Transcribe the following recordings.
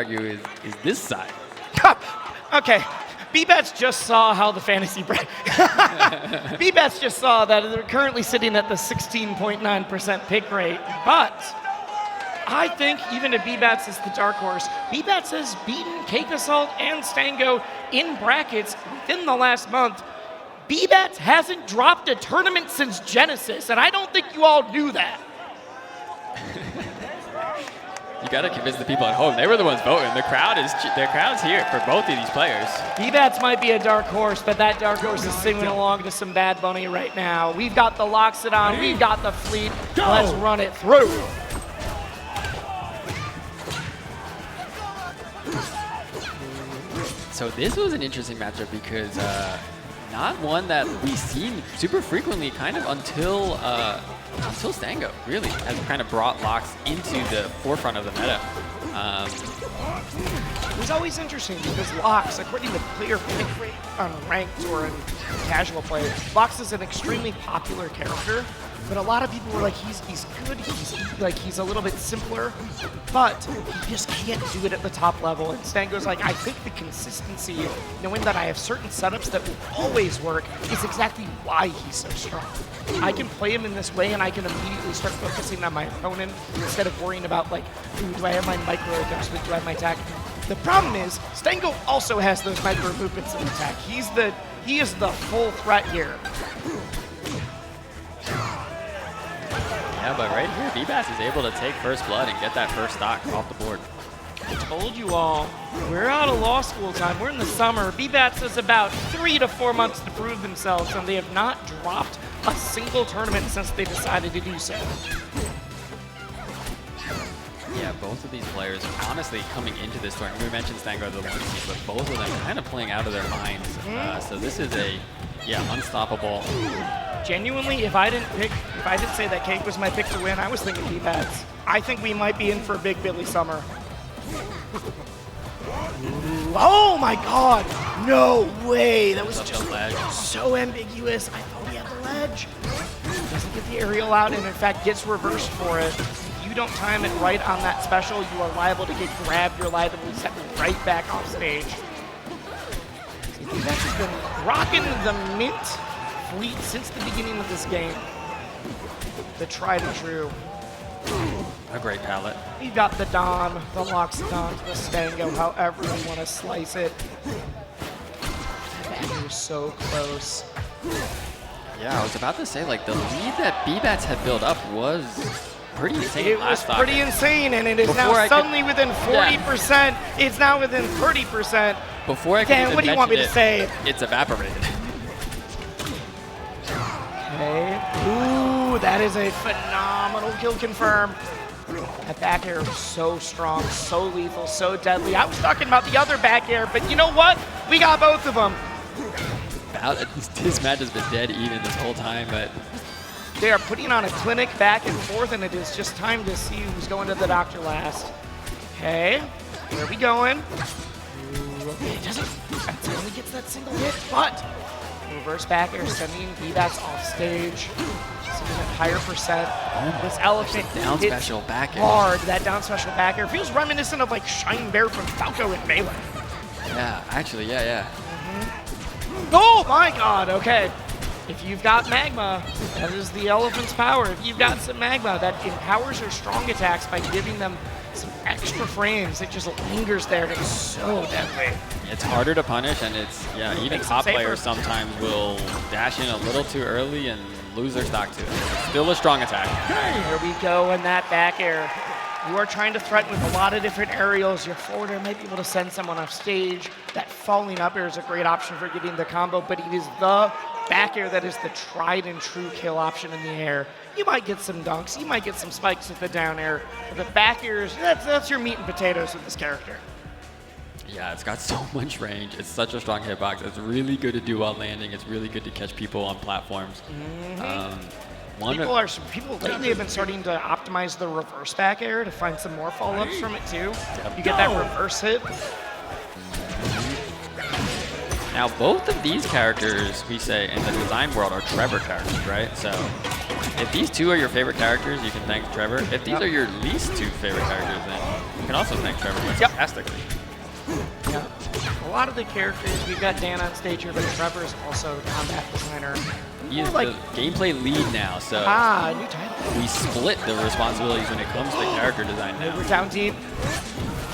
argue is this side. Okay. BBatts just saw how the fantasy break. BBatts just saw that they're currently sitting at the 16.9% pick rate, but I think even if BBatts is the dark horse, BBatts has beaten Cakeassault and Stango in brackets within the last month. BBatts hasn't dropped a tournament since Genesis, and I don't think you all knew that. You got to convince the people at home. They were the ones voting. The crowd's here for both of these players. BBatts might be a dark horse, but that dark horse is singing along to some Bad Bunny right now. We've got the Loxodon, we've got the Fleet. Let's run it through. So this was an interesting matchup because not one that we've seen super frequently kind of until Stango, really, has kind of brought Lox into the forefront of the meta. It was always interesting because Lox, according to player pick rate on ranked or in casual play, Lox is an extremely popular character, but a lot of people were like, he's good, he's a little bit simpler, but he just can't do it at the top level. And Stango's like, I think the consistency, knowing that I have certain setups that will always work, is exactly why he's so strong. I can play him in this way and I can immediately start focusing on my opponent instead of worrying about like, ooh, do I have my micro adjustment, do I have my attack? The problem is, Stango also has those micro movements in attack. He is the full threat here. Yeah, but right here, BBatts is able to take first blood and get that first stock off the board. I told you all, we're out of law school time. We're in the summer. BBatts has about 3 to 4 months to prove themselves, and they have not dropped a single tournament since they decided to do so. Yeah, both of these players, honestly, coming into this tournament, we mentioned Stango the one seed, but both of them kind of playing out of their minds. So this is a, unstoppable. Genuinely, if I didn't say that Cake was my pick to win, I was thinking BBatts. I think we might be in for a big Billy Summer. Oh my God! No way! That was just so ambiguous. I thought he had the ledge. Doesn't get the aerial out, and in fact gets reversed for it. If you don't time it right on that special, you are liable to get grabbed. You're liable to be set right back off stage. BBatts has been rocking the mint Fleet since the beginning of this game. The tried and true. A great palette. You got the Don, the Loxodon, the Stango, however you want to slice it. That was so close. Yeah, I was about to say, like, the lead that BBatts had built up was pretty insane. It was pretty insane, and it is now suddenly within 40%. Yeah. It's now within 30%. Before I can what do you want me to say? It's evaporated. Okay. Ooh, that is a phenomenal kill confirm. That back air was so strong, so lethal, so deadly. I was talking about the other back air, but you know what? We got both of them. This match has been dead even this whole time, but they are putting on a clinic back and forth, and it is just time to see who's going to the doctor last. Okay, where are we going? Ooh, okay, it doesn't. That only gets that single hit, but reverse back air sending BBatts off stage. Sending a higher percent. This elephant down special back air. Hard. That down special back air feels reminiscent of like Shine Bear from Falco in Melee. Yeah, actually, yeah. Oh my God, okay. If you've got magma, that is the elephant's power. If you've got some magma, that empowers your strong attacks by giving them some extra frames. It just lingers there, and it's so deadly. It's harder to punish, and it's, even top players sometimes will dash in a little too early and lose their stock to it. It's still a strong attack. Here we go, and that back air. You are trying to threaten with a lot of different aerials. Your forward air might be able to send someone off stage. That falling up air is a great option for getting the combo, but it is the back air that is the tried and true kill option in the air. You might get some dunks, you might get some spikes with the down air, but the back airs, that's your meat and potatoes with this character. Yeah, it's got so much range. It's such a strong hitbox. It's really good to do while landing. It's really good to catch people on platforms. People lately have been starting to optimize the reverse back air to find some more follow-ups from it too. You get that reverse hit. Now, both of these characters, we say, in the design world are Trevor characters, right? So if these two are your favorite characters, you can thank Trevor. If these are your least two favorite characters, then can also thank Trevor Yep. fantastically. Yeah. A lot of the characters, we've got Dan on stage here, but Trevor is also the combat designer. He is More like, the gameplay lead now, so new title. we split the responsibilities when it comes to character design now. We're down deep.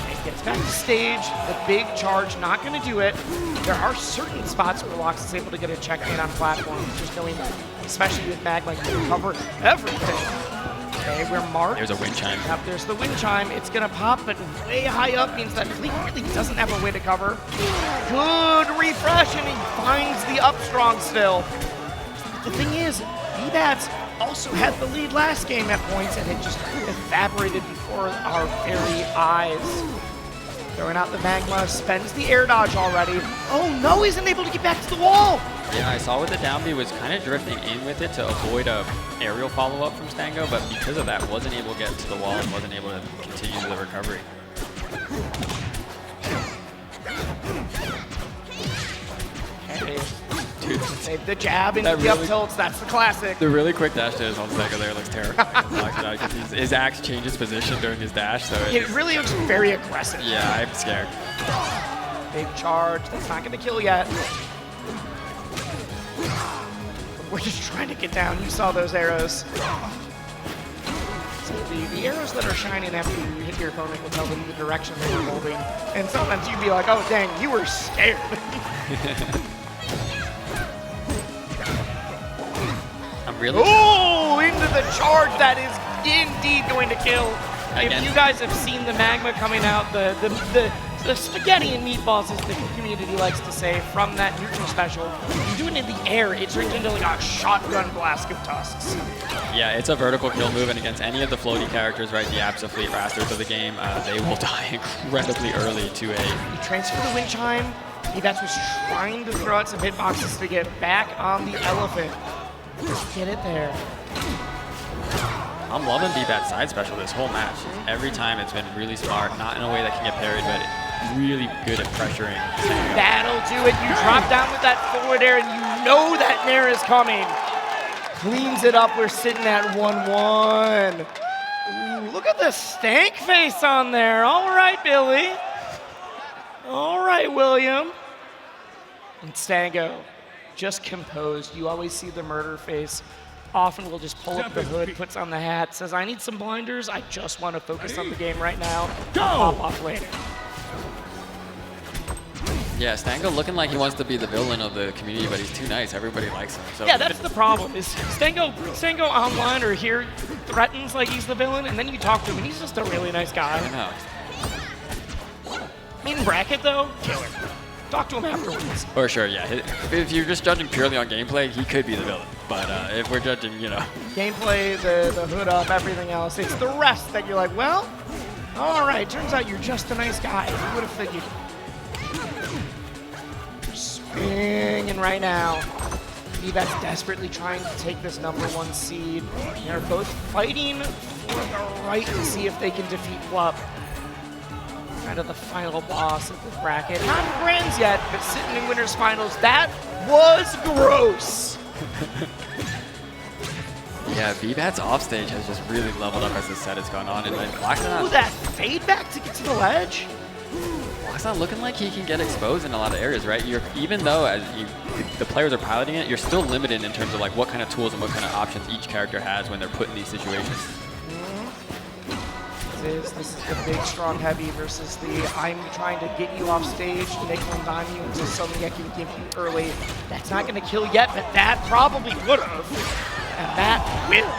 It gets back to stage. The big charge, not going to do it. There are certain spots where Lox is able to get a checkmate on platforms, just knowing, especially with Magma, you can cover everything. Okay, we're marked. There's a wind chime. Yep, there's the wind chime. It's going to pop, but way high up means that Fleet really doesn't have a way to cover. Good refresh, and he finds the up strong still. The thing is, BBatts also had the lead last game at points, and it just evaporated before our very eyes. Throwing out the Magma, spends the air dodge already. Oh no, he's unable to get back to the wall! Yeah, I saw with the down B was kind of drifting in with it to avoid a aerial follow-up from Stango, but because of that, wasn't able to get to the wall and wasn't able to continue the recovery. Okay. Dude, Save the jab into the up tilts, that's the classic. the really quick dash to his on Stango there looks terrifying. His axe changes position during his dash, so It really looks very aggressive. yeah, I'm scared. Big charge, that's not gonna kill yet. We're just trying to get down. You saw those arrows. So the arrows that are shining after you hit your opponent will tell them the direction they were holding. And sometimes you'd be like, oh dang, you were scared. I'm really Oh, into the charge. That is indeed going to kill. Again. If you guys have seen the Magma coming out, the spaghetti and meatballs, as the community likes to say, from that neutral special, you do it in the air, it turns into like a shotgun blast of tusks. Yeah, it's a vertical kill move, and against any of the floaty characters, right, the Absolute Rasters of the game, they will die incredibly early to a... You transfer the wind chime. BBatts was trying to throw out some hitboxes to get back on the elephant. Just get it there. I'm loving BBatts' side special this whole match. Every time it's been really smart, not in a way that can get parried, but really good at pressuring. That'll do it. You drop down with that forward air, and you know that Nair is coming. Cleans it up. We're sitting at 1-1. Ooh, look at the stank face on there. All right, Billy. All right, William. And Stango, just composed. You always see the murder face. Often will just pull up the hood, puts on the hat, says, I need some blinders. I just want to focus on the game right now. Pop off later. Yeah, Stango looking like he wants to be the villain of the community, but he's too nice. Everybody likes him. So Yeah, that's the problem. Is Stango online or here threatens like he's the villain, and then you talk to him, and he's just a really nice guy. I know. In bracket, though, killer. Talk to him afterwards. For sure, yeah. If you're just judging purely on gameplay, he could be the villain. But if we're judging, you know. Gameplay, the hood up, everything else. It's the rest that you're like, well, all right, turns out you're just a nice guy. Who would have figured? Swinging right now. BBatts desperately trying to take this #1 seed. They're both fighting for the right to see if they can defeat Plup. Kind of the final boss of the bracket. Not in grands yet, but sitting in winners finals. That was gross. Yeah, BBatts offstage has just really leveled up as the set has gone on. And then Ooh, that fade back to get to the ledge. Block's not looking like he can get exposed in a lot of areas, right? Even though the players are piloting it, you're still limited in terms of like what kind of tools and what kind of options each character has when they're put in these situations. This is the big, strong, heavy versus the I'm trying to get you off stage, nickel and dime you into something I can give you early. That's not going to kill yet, but that probably would have. And that will.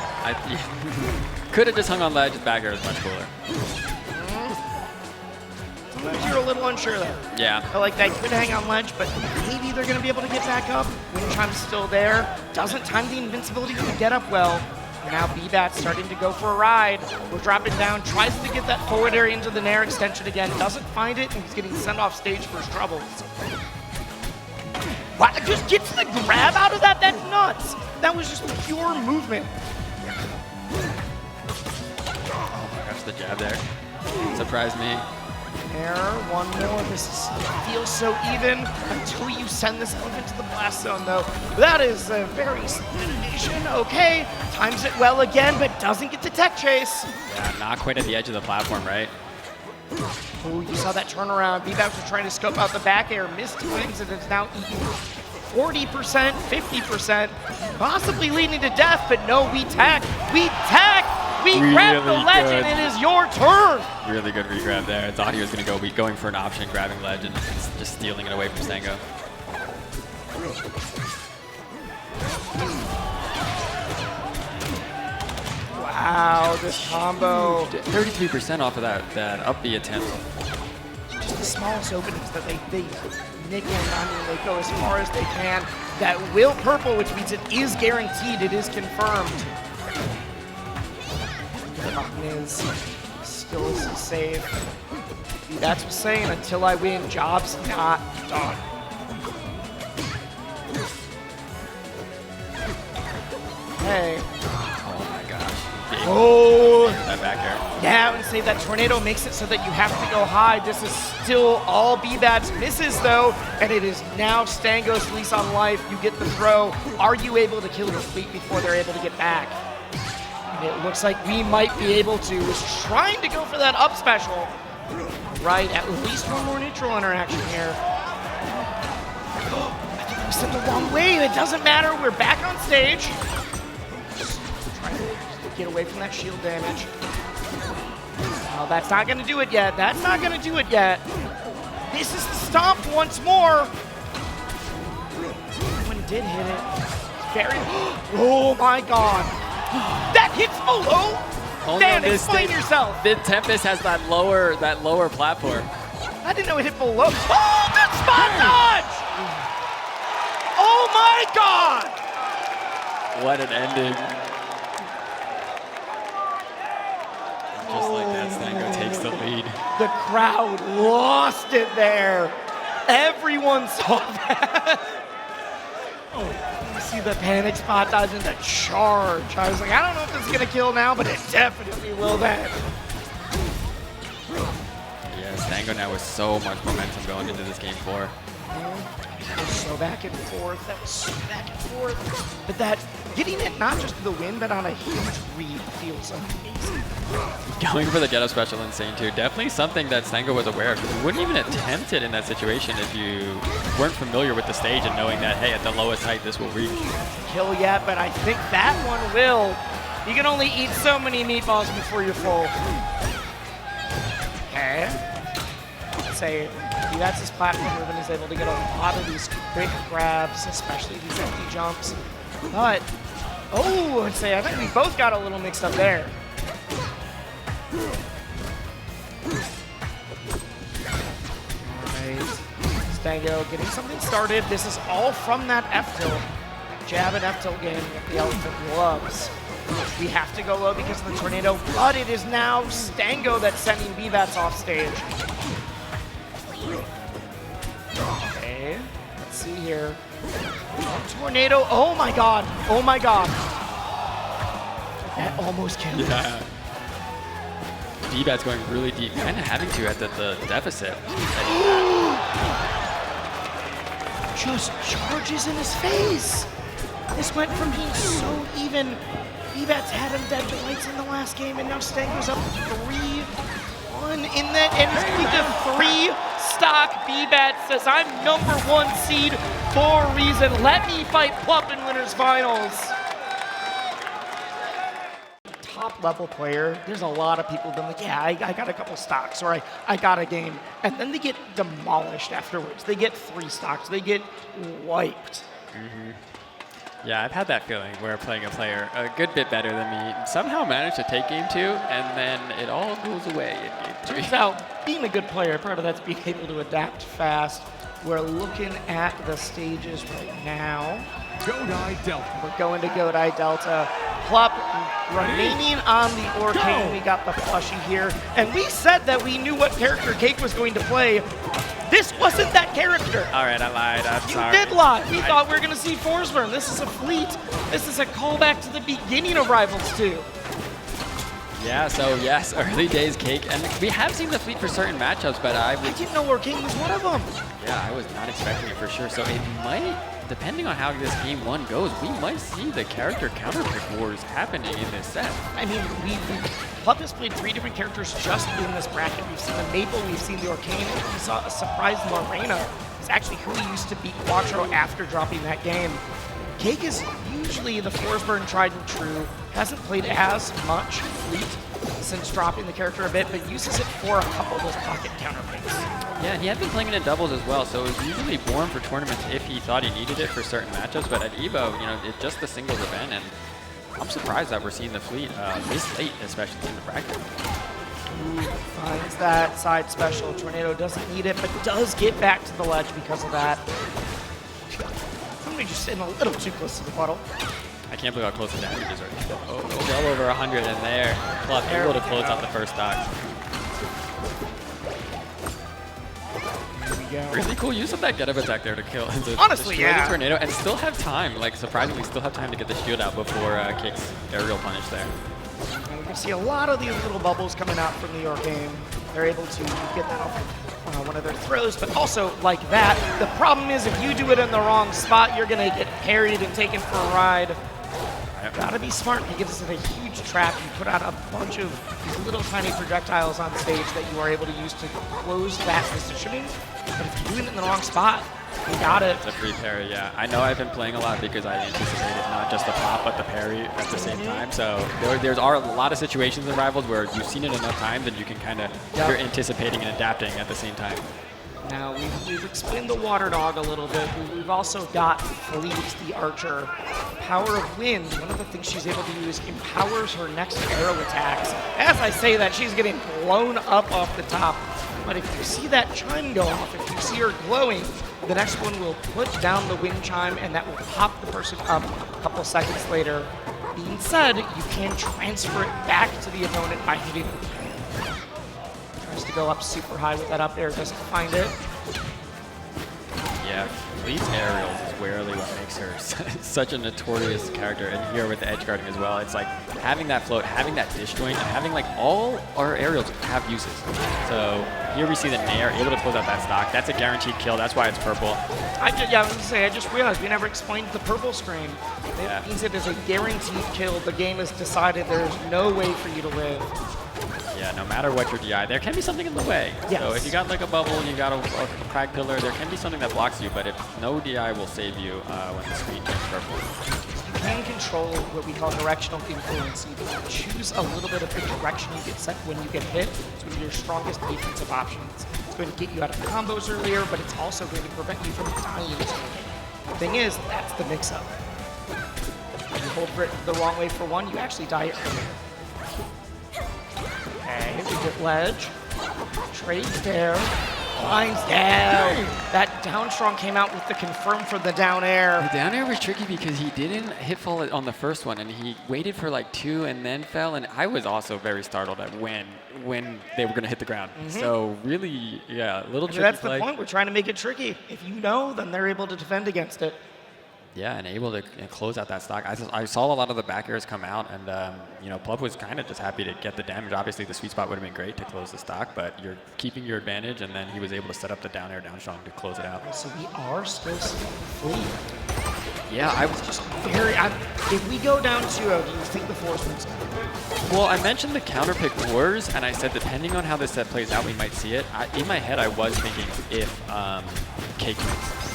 Could have just hung on ledge. His back air is much cooler. Sometimes you're a little unsure though. Yeah. I like that could hang on ledge, but maybe they're going to be able to get back up. Wind chime's still there. Doesn't time the invincibility to get up well. Now BBatts starting to go for a ride. We're dropping down, tries to get that forward air into the Nair extension again, doesn't find it, and he's getting sent off stage for his troubles. Wow, just gets the grab out of that? That's nuts. That was just pure movement. Oh my gosh, the jab there. Surprised me. Nair, one more. This feels so even until you send this elephant to the blast zone, though. That is a very split nation. Okay, times it well again, but doesn't get to tech chase. Yeah, not quite at the edge of the platform, right? Oh, you saw that turnaround. BBatts was trying to scope out the back air, missed twins, and it's now eaten 40%, 50%, possibly leading to death, but no, we grab the legend, it is your turn! Really good regrab there. I thought he was going to go going for an option, grabbing legend, and just stealing it away from Stango. Wow, this combo. 33% off of that up B attempt. Just the smallest openings that they nick in. I mean, they go as far as they can. That will purple, which means it is guaranteed, it is confirmed. Is still isn't safe. That's what's saying, until I win, job's not done. Hey. Oh my gosh. Oh! That back air. Yeah, I would say that tornado makes it so that you have to go high. This is still all BBatts misses though, and it is now Stango's lease on life. You get the throw. Are you able to kill your fleet before they're able to get back? And it looks like we might be able to. Was trying to go for that up special. Right, at least one more neutral interaction here. I think we stepped the wrong way. It doesn't matter. We're back on stage. Trying to get away from that shield damage. Oh, that's not going to do it yet. That's not going to do it yet. This is the stomp once more. When it did hit it, it's very... Oh my god. That hits below? Dan, explain yourself. The Tempest has that lower platform. I didn't know it hit below. Oh, the spot dodge! Oh my god! What an ending. Just like that, Stango takes the lead. The crowd lost it there. Everyone saw that. Oh, you see the panic spot dodge and the charge. I was like, I don't know if this is going to kill now, but it definitely will then. Yeah, Stango now with so much momentum going into this game 4. That was so back and forth. That was so back and forth. But that, getting it not just to the win, but on a huge read feels amazing. Going for the get-up special insane too. Definitely something that Stango was aware of. You wouldn't even attempt it in that situation if you weren't familiar with the stage and knowing that, hey, at the lowest height, this will reach. Kill yet, but I think that one will. You can only eat so many meatballs before you're full. Okay. Let's say that's his platform movement is able to get a lot of these quick grabs, especially these empty jumps. But, oh, I'd say I think we both got a little mixed up there. Alright, Stango getting something started. This is all from that F-tilt. Jab and F-tilt game with the elephant gloves. We have to go low because of the tornado, but it is now Stango that's sending BBatts off stage. Okay, let's see here. Tornado, oh my god, oh my god. That almost killed us. Yeah. BBatts going really deep, kind of having to at the deficit. Just charges in his face. This went from being so even. BBatts had him dead to rights in the last game, and now Stango's up 3-1 in that, and it's going to 3-stock. BBatts says, I'm #1 seed for a reason. Let me fight Plup in winners finals. Top level player, there's a lot of people been like, yeah, I got a couple stocks, or I got a game, and then they get demolished afterwards. They get 3 stocks, they get wiped. Mm-hmm. Yeah, I've had that feeling where playing a player a good bit better than me somehow managed to take game 2, and then it all goes away in game 3. Turns out, being a good player, part of that's being able to adapt fast. We're looking at the stages right now. Godai Delta. We're going to Godai Delta. Plup remaining on the Orcane. We got the plushie here. And we said that we knew what character Cake was going to play. This wasn't that character. All right, I lied. I'm sorry. You did lie. We thought we were going to see Forsburn. This is a fleet. This is a callback to the beginning of Rivals 2. Yeah, so yes, early days Cake. And we have seen the fleet for certain matchups, but I didn't know Orcane was one of them. Yeah, I was not expecting it for sure. So it might, depending on how this game 1 goes, we might see the character counterpick wars happening in this set. I mean, Plup has played 3 different characters just in this bracket. We've seen the Maple, we've seen the Arcane, and we saw a surprise Lorena. It's actually who he used to beat Quattro after dropping that game. Cake is usually the Forsburn tried and true, hasn't played as much Fleet since dropping the character a bit, but uses it for a couple of those pocket counter picks. Yeah, and he had been playing it in doubles as well, so it was usually born for tournaments if he thought he needed it for certain matchups, but at EVO, you know, it's just the singles event, and I'm surprised that we're seeing the Fleet this late, especially in the bracket. Ooh, finds that side special. Tornado doesn't need it, but does get back to the ledge because of that. Somebody just sitting a little too close to the puddle. I can't believe how close the damage is already. Oh, well over 100 in there. Plup able to close out the first stock. Here we go. Really cool use of that get-up attack there to kill. Honestly, destroy yeah. the tornado and still have time, like surprisingly still have time to get the shield out before Cake's aerial punish there. And we can see a lot of these little bubbles coming out from the Arcane. They're able to get that off one of their throws, but also like that. The problem is if you do it in the wrong spot, you're gonna get parried and taken for a ride. Gotta be smart. He gives us a huge trap. You put out a bunch of these little tiny projectiles on stage that you are able to use to close that positioning. But if you do it in the wrong spot, you got it. It's a free parry, yeah. I know I've been playing a lot because I anticipated not just the pop, but the parry at the same time. So there's a lot of situations in Rivals where you've seen it enough times and you can kind of, you're anticipating and adapting at the same time. Now, we've explained the Water Dog a little bit. We've also got Fleet, the Archer. Power of Wind, one of the things she's able to use, empowers her next arrow attacks. As I say that, she's getting blown up off the top. But if you see that chime go off, if you see her glowing, the next one will put down the wind chime, and that will pop the person up a couple seconds later. Being said, you can transfer it back to the opponent by hitting it. Tries to go up super high with that up air, doesn't find it. Yeah, Fleet's aerials is rarely what makes her such a notorious character, and here with the edge guarding as well. It's like having that float, having that disjoint, and having like all our aerials have uses. So here we see the Nair able to close out that stock. That's a guaranteed kill. That's why it's purple. I was going to say, I just realized we never explained the purple screen. It means it is a guaranteed kill. The game has decided there's no way for you to live. Yeah, no matter what your DI, there can be something in the way. Yes. So if you got like a bubble, you got a crack pillar, there can be something that blocks you, but if no DI will save you when the screen turns purple. You can control what we call directional influence. You can choose a little bit of the direction you get set when you get hit. It's one of your strongest defensive options. It's going to get you out of combos earlier, but it's also going to prevent you from dying. The thing is, that's the mix-up. If you hold it the wrong way for one, you actually die earlier. Okay, we get ledge. Trades there. Lines down. That down strong came out with the confirm for the down air. The down air was tricky because he didn't hit fall on the first one, and he waited for like 2 and then fell, and I was also very startled at when they were going to hit the ground. So really, yeah, a little tricky. That's the point. We're trying to make it tricky. If you know, then they're able to defend against it. Yeah, and able to close out that stock. I saw a lot of the back airs come out, and you know, Plup was kind of just happy to get the damage. Obviously, the sweet spot would have been great to close the stock, but you're keeping your advantage, and then he was able to set up the down air down strong to close it out. So we are still seeing Fleet. Yeah, I was Just very. If we go down 2-0, do you think the force wins? Well, I mentioned the counter pick wars, and I said depending on how this set plays out, we might see it. In my head, I was thinking if Cake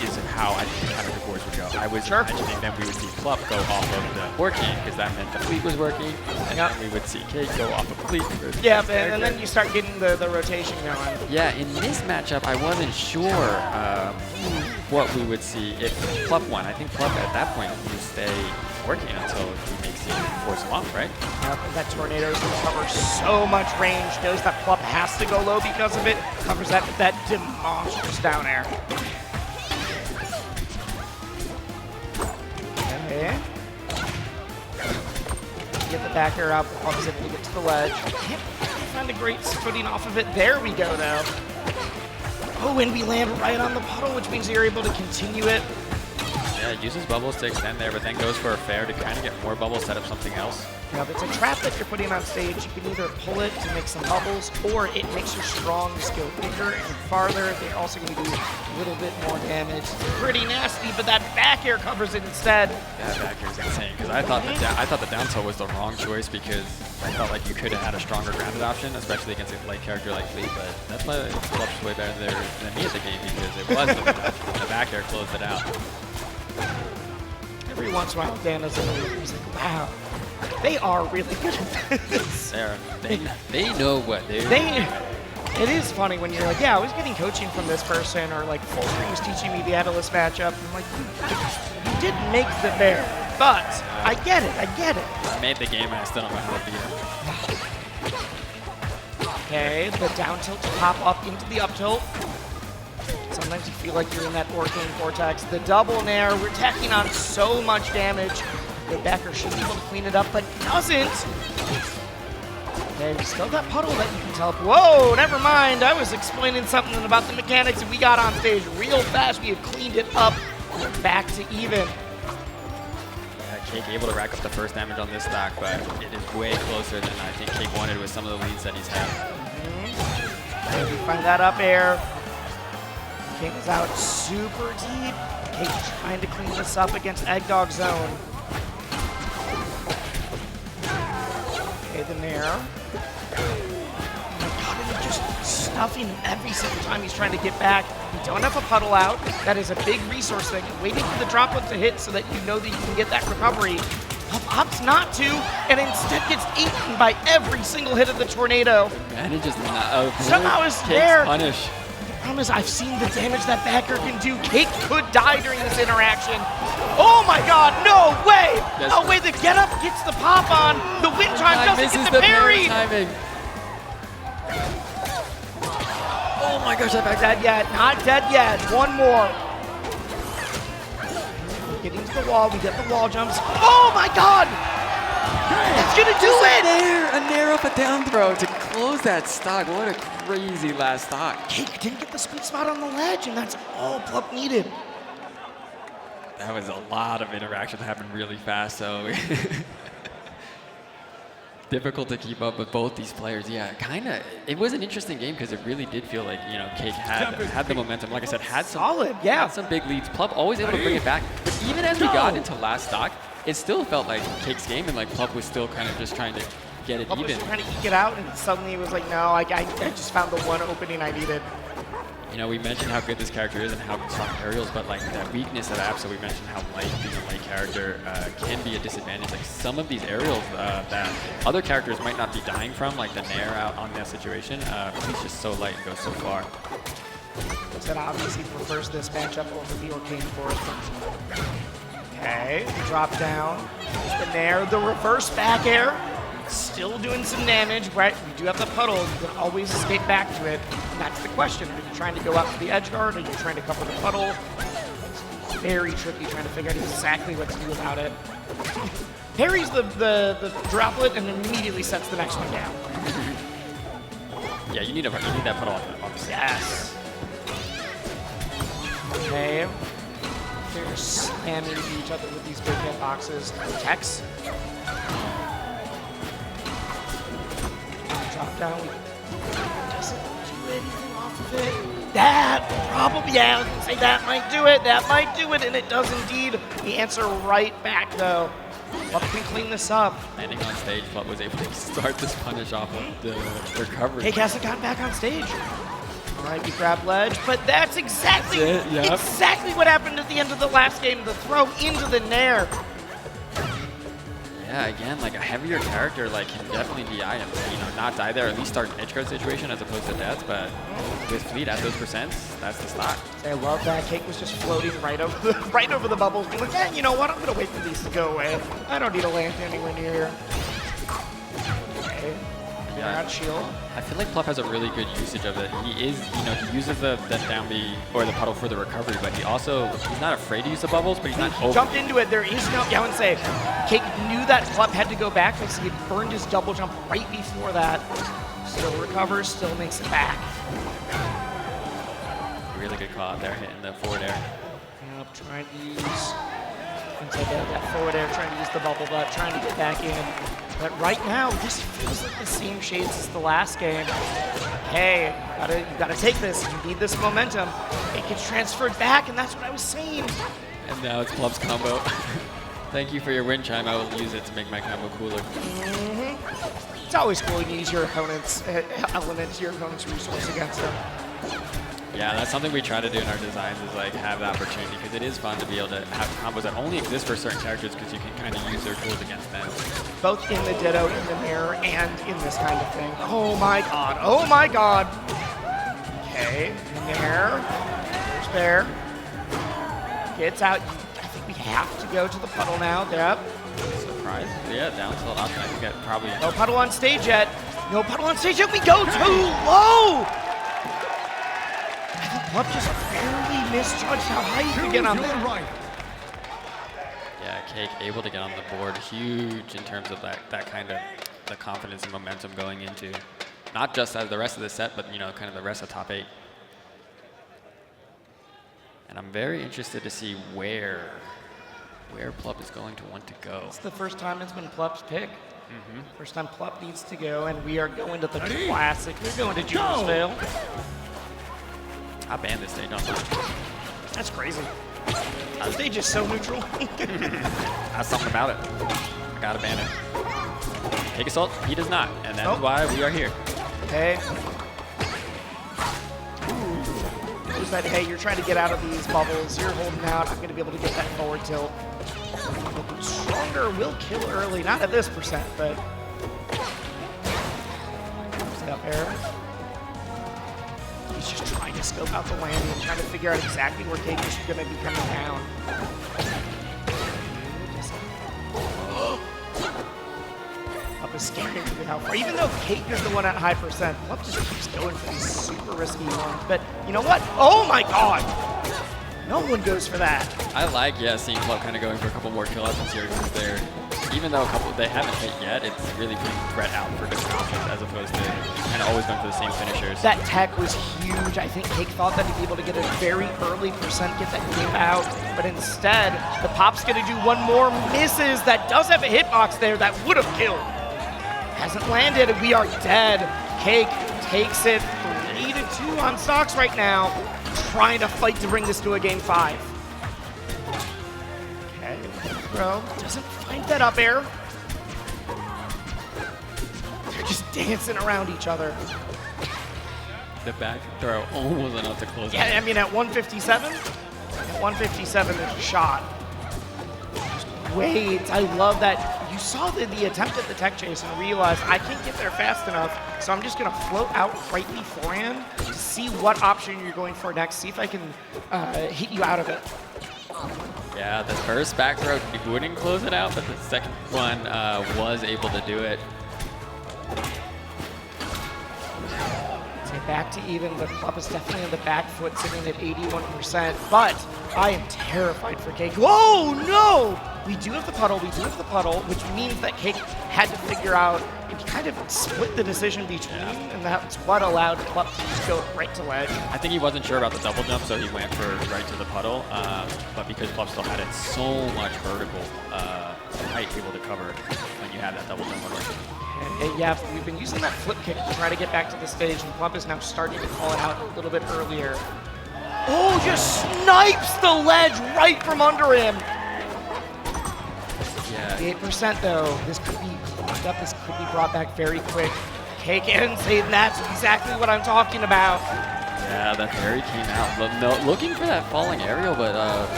is how I think the counter pick wars would go. I was imagining that we would see Plup go off of the working, because that meant the Fleet was working, and then we would see Cake go off of Fleet. Yeah, and then you start getting the rotation going. Yeah, in this matchup, I wasn't sure what we would see if Plup won. I think Plup at that point would stay working until he makes the force him off, right? That tornado covers so much range. Knows that Plup has to go low because of it. Covers that monstrous down air. Okay. Get the back air out. Plup's able to get to the ledge. Can't find a great footing off of it. There we go, though. Oh, and we land right on the puddle, which means you're able to continue it. Yep, Yeah, uses bubbles to extend there, but then goes for a fair to kind of get more bubbles, set up something else. Now, if it's a trap that you're putting on stage, you can either pull it to make some bubbles, or it makes your strongs go bigger and farther. They're also going to do a little bit more damage. Pretty nasty, but that back air covers it instead. Yeah, back air is insane, because I thought the down tilt was the wrong choice, because I felt like you could have had a stronger grounded option, especially against a light character like Fleet, but that's why Plup's way better there than me at the game, because it was the back air closed it out. Every once in a while, Dan does it. He's like, wow, they are really good at this. They know what they're doing. It is funny when you're like, yeah, I was getting coaching from this person, or like Full Screen was teaching me the Atlas matchup. I'm like, you did make the bear, but I get it. I made the game and I still don't know how to beat it. Okay, the down tilt to pop up into the up tilt. Sometimes you feel like you're in that Orcane Vortex. The double nair, we're tacking on so much damage. The backer should be able to clean it up, but doesn't. Okay, we still got puddle that you can tell. Whoa, never mind. I was explaining something about the mechanics and we got on stage real fast. We have cleaned it up. We're back to even. Yeah, Cake able to rack up the first damage on this stock, but it is way closer than I think Cake wanted with some of the leads that he's had. Okay, we find that up air. Cake is out super deep. Cake trying to clean this up against Eggdog Zone. Okay, the nair. Oh my god, and just stuffing him every single time he's trying to get back. You don't have a puddle out. That is a big resource thing. Waiting for the droplet to hit so that you know that you can get that recovery. Plup opts not to, and instead gets eaten by every single hit of the tornado. Manages not. Somehow is there. Punish. I've seen the damage that backer can do. Cake could die during this interaction. Oh my god, no way! Yes. Oh wait, the get up gets the pop on. The wind chime doesn't get the parry. Timing. Oh my gosh, that back. Dead yet, not dead yet. One more. Getting to the wall, we get the wall jumps. Oh my god! It's gonna do it! A nair off a down throw to close that stock. What a crazy last stock. Cake didn't get the sweet spot on the ledge, and that's all Plup needed. That was a lot of interaction that happened really fast, so difficult to keep up with both these players. Yeah, it was an interesting game because it really did feel like, you know, Cake had the momentum. Like I said, had some big leads. Plup always able to bring it back. But even as we got into last stock, it still felt like Cake's game, and like Plup was still kind of just trying to get it Plup even. was trying to eke it out, and suddenly it was like, no, I just found the one opening I needed. You know, we mentioned how good this character is and how strong aerials, but like that weakness of Apps, so we mentioned how light being a light character can be a disadvantage. Like some of these aerials that other characters might not be dying from, like the nair out on that situation, he's just so light and goes so far. That obviously prefers this matchup over the Orcane Forest. Okay, drop down. There's the nair, the reverse back air. Still doing some damage, right? We do have the puddle. You can always escape back to it. And that's the question. Are you trying to go out to the edge guard? Are you trying to cover the puddle? It's very tricky trying to figure out exactly what to do about it. Parries the droplet and immediately sets the next one down. Yeah, you need that puddle off the stage. Yes. Okay. They're slamming into each other with these big hitboxes. Tex. Drop down. Doesn't do anything off of it. That probably, yeah, I was gonna say that might do it. That might do it, and it does indeed. The answer right back though. Plup can clean this up. Landing on stage, Plup was able to start this punish off of the recovery. Cake hasn't gotten back on stage. All right, we grab ledge, but that's exactly what happened at the end of the last game. The throw into the nair. Yeah, again, like a heavier character, like can definitely DI and, you know, not die there, at least start an edge guard situation as opposed to death. But with Fleet at those percents, that's the stock. I love that. Cake was just floating right over the bubbles. Being like, yeah, you know what? I'm gonna wait for these to go away. I don't need to land anywhere near here. Okay. Yeah, shield. I feel like Plup has a really good usage of it. He uses the down B or the puddle for the recovery, but he's not afraid to use the bubbles, but he's not over. Jumped into it. There is no, I wouldn't say. Cake knew that Plup had to go back because he had burned his double jump right before that. Still recovers, still makes it back. Really good call out there, hitting the forward air. Yep, trying to use Inside that forward air, trying to use the bubble butt, trying to get back in. But right now, this feels like the same shades as the last game. Hey, you gotta take this. You need this momentum. It gets transferred back, and that's what I was saying. And now it's Plup's combo. Thank you for your wind chime. I will use it to make my combo cooler. It's always cool to use your opponent's elements, your opponent's resource against them. Yeah, that's something we try to do in our designs is like have the opportunity because it is fun to be able to have combos that only exist for certain characters because you can kind of use their tools against them. Both in the Ditto, in the mirror, and in this kind of thing. Oh my god, oh my god. Okay, there. There's Bear. Gets out. I think we have to go to the puddle now. Yep. Surprise. Yeah, down tilt option. I think that probably... No puddle on stage yet. No puddle on stage yet. We go too low. I think Plup just barely misjudged how high he could get on that. Right. Yeah, Cake able to get on the board. Huge in terms of that kind of the confidence and momentum going into not just as the rest of the set, but you know, kind of the rest of top 8. And I'm very interested to see where Plup is going to want to go. It's the first time it's been Plup's pick. First time Plup needs to go, and we are going to the classic. We're going to Jewelsvale. I banned this stage on time. That's crazy. The stage is so neutral. That's something about it. I gotta ban it. Cakeassault, he does not, and that's why we are here. Okay. Who's that? Hey, you're trying to get out of these bubbles. You're holding out. I'm going to be able to get that forward tilt. Stronger will kill early. Not at this percent, but... Step air. He's just trying to scope out the landing, trying to figure out exactly where Cake is going to be coming down. Plup is scaring me how far. Even though Cake is the one at high percent, Plup just keeps going for these super risky ones. But you know what? Oh my god! No one goes for that. I like, seeing Plup kind of going for a couple more kill options here because they're, even though they haven't hit yet, it's really putting threat out for different options as opposed to kind of always going for the same finishers. That tech was huge. I think Cake thought that he'd be able to get a very early percent, get that game out, but instead, the Pop's gonna do one more, misses. That does have a hitbox there that would have killed. Hasn't landed, we are dead. Cake takes it 3-2 on stocks right now, trying to fight to bring this to a game 5. Okay, bro, doesn't find that up air. They're just dancing around each other. The back throw almost enough to close out. Yeah, I mean at 157, there's a shot. Just wait, I love that. You saw the attempt at the tech chase and realized I can't get there fast enough, so I'm just gonna float out right beforehand to see what option you're going for next, see if I can hit you out of it. Yeah, the first back throw he wouldn't close it out, but the second one was able to do it. Say back to even, but Plup is definitely on the back foot, sitting at 81%, but I am terrified for Cake. Whoa, no! We do have the puddle, which means that Cake had to figure out, and kind of split the decision between, and that's what allowed Plup to just go right to ledge. I think he wasn't sure about the double jump, so he went for right to the puddle, but because Plup still had it so much vertical height able to cover when you have that double jump on. And yeah, we've been using that flip kick to try to get back to the stage, and Plup is now starting to call it out a little bit earlier. Oh, just snipes the ledge right from under him. Yeah. 8% though. This could be clogged up. This could be brought back very quick. Cake ends, and that's exactly what I'm talking about. Yeah, that parry came out. Looking for that falling aerial, but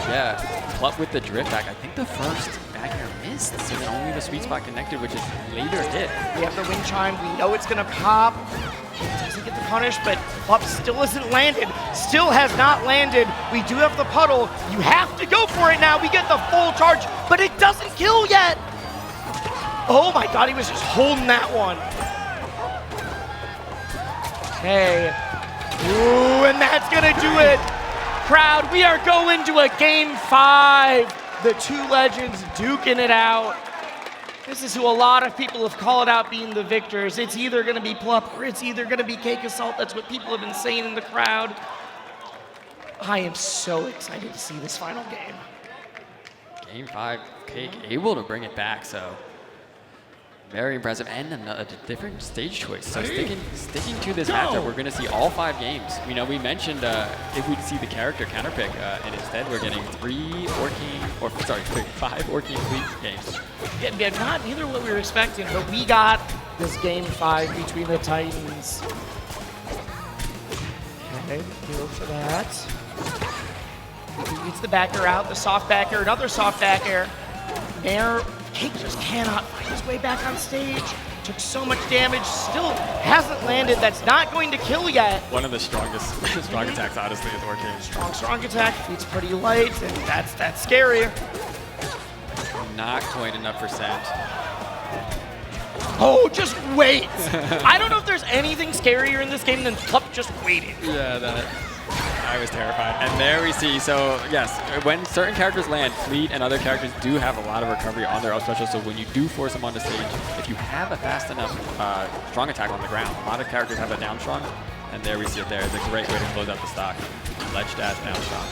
yeah, Plup with the drift back. I think the first back air missed, so then only the sweet spot connected, which is later hit. We have the wind chime. We know it's gonna pop. Doesn't get the punish, but Plup still isn't landed. Still has not landed. We do have the puddle. You have to go for it now. We get the full charge, but it doesn't kill yet. Oh my god, he was just holding that one. Okay. Ooh, and that's gonna do it. Crowd, we are going to a game 5. The two legends duking it out. This is who a lot of people have called out being the victors. It's either gonna be Plup or it's either gonna be Cakeassault. That's what people have been saying in the crowd. I am so excited to see this final game. Game 5, Cake able to bring it back, so very impressive, and a different stage choice. So sticking to this matchup, we're going to see all 5 games. You know, we mentioned if we'd see the character counterpick, and instead we're getting 5 Orchid Fleet games. Yeah, not neither what we were expecting, but we got this Game 5 between the Titans. Okay, go for that. Gets the backer out, the soft backer, another soft backer. Air, Cake just cannot find his way back on stage. Took so much damage, still hasn't landed. That's not going to kill yet. One of the strongest strong attacks, honestly, is Orchid. Strong attack, feet's pretty light, and that's scary. Not quite enough percent. Oh, just wait. I don't know if there's anything scarier in this game than Plup just waiting. Yeah, I was terrified. And there we see, so yes, when certain characters land, Fleet and other characters do have a lot of recovery on their up special, so when you do force them onto stage, if you have a fast enough strong attack on the ground, a lot of characters have a down strong, and there we see it there. It's a great way to close out the stock. Ledge dash, down strong.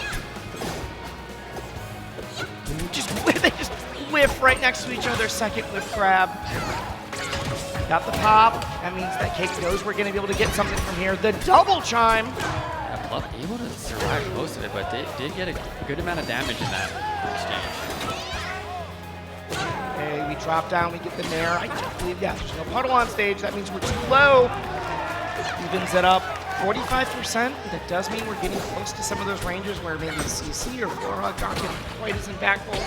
They just whiff right next to each other, second whiff grab. Got the pop. That means that Cake knows we're going to be able to get something from here. The double chime. Yeah, Plup able to survive most of it, but did get a good amount of damage in that exchange. Okay, we drop down, we get the nair. I don't believe, yeah, there's no puddle on stage. That means we're too low. Evens it up 45%. That does mean we're getting close to some of those ranges where maybe CC or Warhawk aren't getting quite as impactful.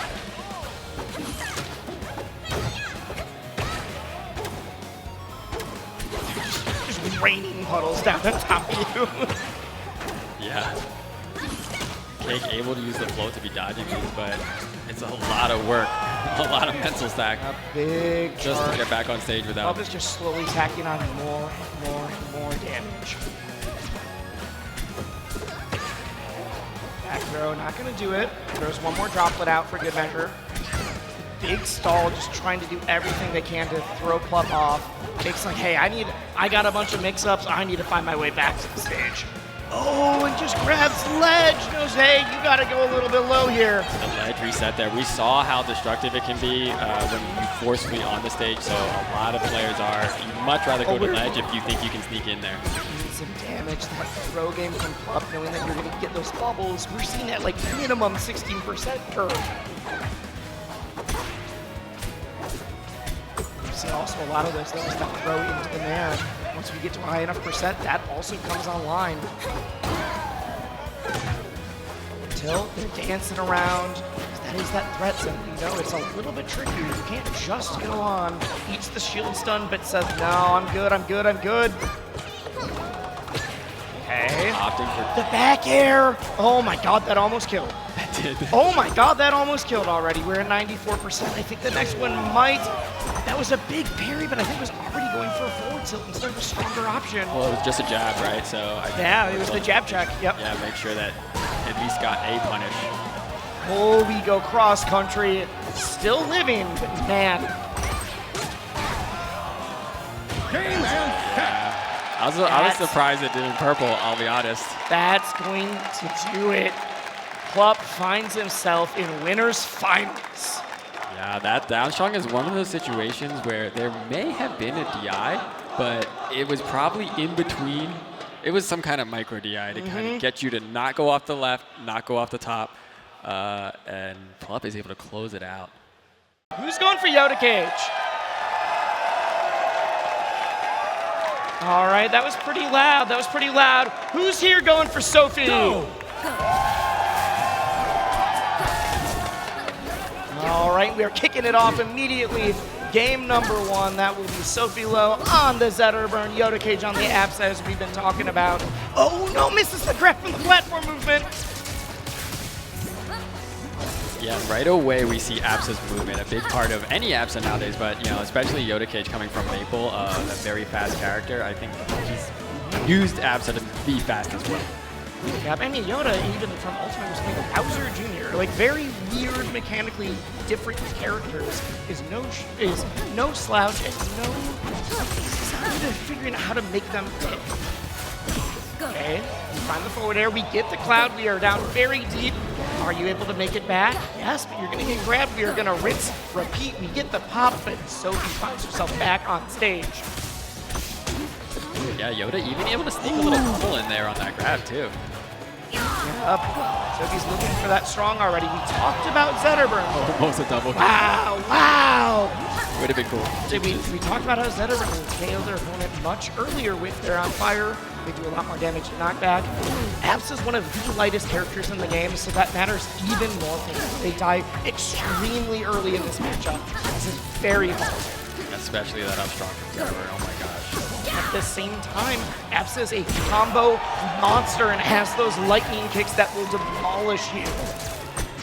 Raining puddles down on top of you. Yeah. Cake able to use the float to be dodging these, but it's a lot of work, a lot of mental stack. A big just to get back on stage without. Plup is just slowly tacking on more damage. Back throw, not gonna do it. Throws one more droplet out for good measure. Big stall, just trying to do everything they can to throw Plup off. Cake's like, hey, I got a bunch of mix-ups. I need to find my way back to the stage. Oh, and just grabs ledge. Knows, hey, you got to go a little bit low here. The ledge reset there. We saw how destructive it can be when you force Fleet on the stage. So a lot of players you'd much rather go to ledge if you think you can sneak in there. Need some damage. That throw game from Plup, knowing that you're going to get those bubbles. We're seeing that like minimum 16% curve. Also, a lot of those things that throw into the nair. Once we get to a high enough percent, that also comes online. Until they're dancing around. That is that threat zone. You know, it's a little bit tricky. You can't just go on. Eats the shield stun, but says, no, I'm good. Okay. Opting for the back air. Oh my God, that almost killed. That did. Oh my God, that almost killed already. We're at 94%. I think the next one might. That was a big parry, but I think it was already going for a forward tilt instead of a stronger option. Well, it was just a jab, right? So yeah, it was the jab check. Yep. Yeah, make sure that at least got a punish. Oh, we go cross country. Still living, but man. I was surprised it did in purple, I'll be honest. That's going to do it. Plup finds himself in winners finals. Yeah, that down strong is one of those situations where there may have been a DI, but it was probably in between. It was some kind of micro DI to kind of get you to not go off the left, not go off the top, and Plup is able to close it out. Who's going for Yoda Cage? All right, that was pretty loud. Who's here going for Sophie? Go. All right, we are kicking it off immediately. Game number 1, that will be Sophilo on the Zetterburn, Yoda Cage on the apps as we've been talking about. Oh no, misses the grab from the platform movement. Yeah, right away we see Apsa's movement, a big part of any Apsa nowadays, but you know, especially Yoda Cage coming from Maple, a very fast character. I think he's used Apsa to be fast as well. Yeah, I mean, Yoda, even from Ultimate, was playing Bowser Jr., like very weird, mechanically different characters, is no slouch, and no good at figuring out how to make them hit. Okay, we find the forward air, we get the cloud, we are down very deep. Are you able to make it back? Yes, but you're gonna get grabbed, we are gonna rinse, repeat, we get the pop, but Sophie finds herself back on stage. Yeah, Yoda even able to sneak a little pull in there on that grab too. Yep, Sophie's looking for that strong already. We talked about Zetterburn. Almost a double. Wow, wow! Would have been cool. We talked about how Zetterburn will KO their opponent much earlier with their on fire. They do a lot more damage to knockback. Abs is one of the lightest characters in the game, so that matters even more for them. They die extremely early in this matchup. This is very hard. Especially that up strong from Zetterburn. Oh my gosh. At the same time, Abs is a combo monster and has those lightning kicks that will demolish you.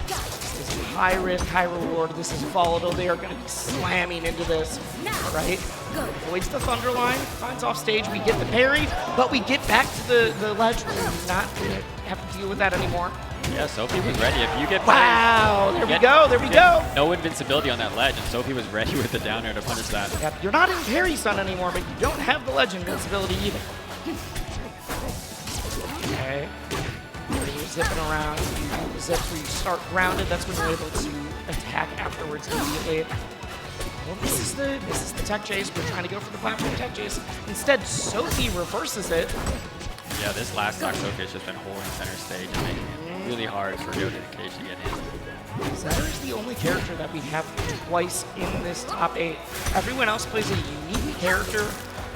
This is high risk, high reward. This is volatile. They are going to be slamming into this, right? Avoids the thunder line, finds off stage. We get the parry, but we get back to the ledge. We're not going to have to deal with that anymore. Yeah, Sophie was ready. If you get wow, there we go, there we go. No invincibility on that ledge, and Sophie was ready with the down air to punish that. Yep, you're not in parry stun anymore, but you don't have the ledge invincibility either. Okay, you're zipping around. You have the zips where you start grounded. That's when you're able to attack afterwards immediately. Well, this is the tech chase. We're trying to go for the platform tech chase. Instead, Sophie reverses it. Yeah, this last stock Sophie has just been holding center stage and making it really hard for Yoda and Cage to get in. Zetter is the only character that we have twice in this top 8. Everyone else plays a unique character.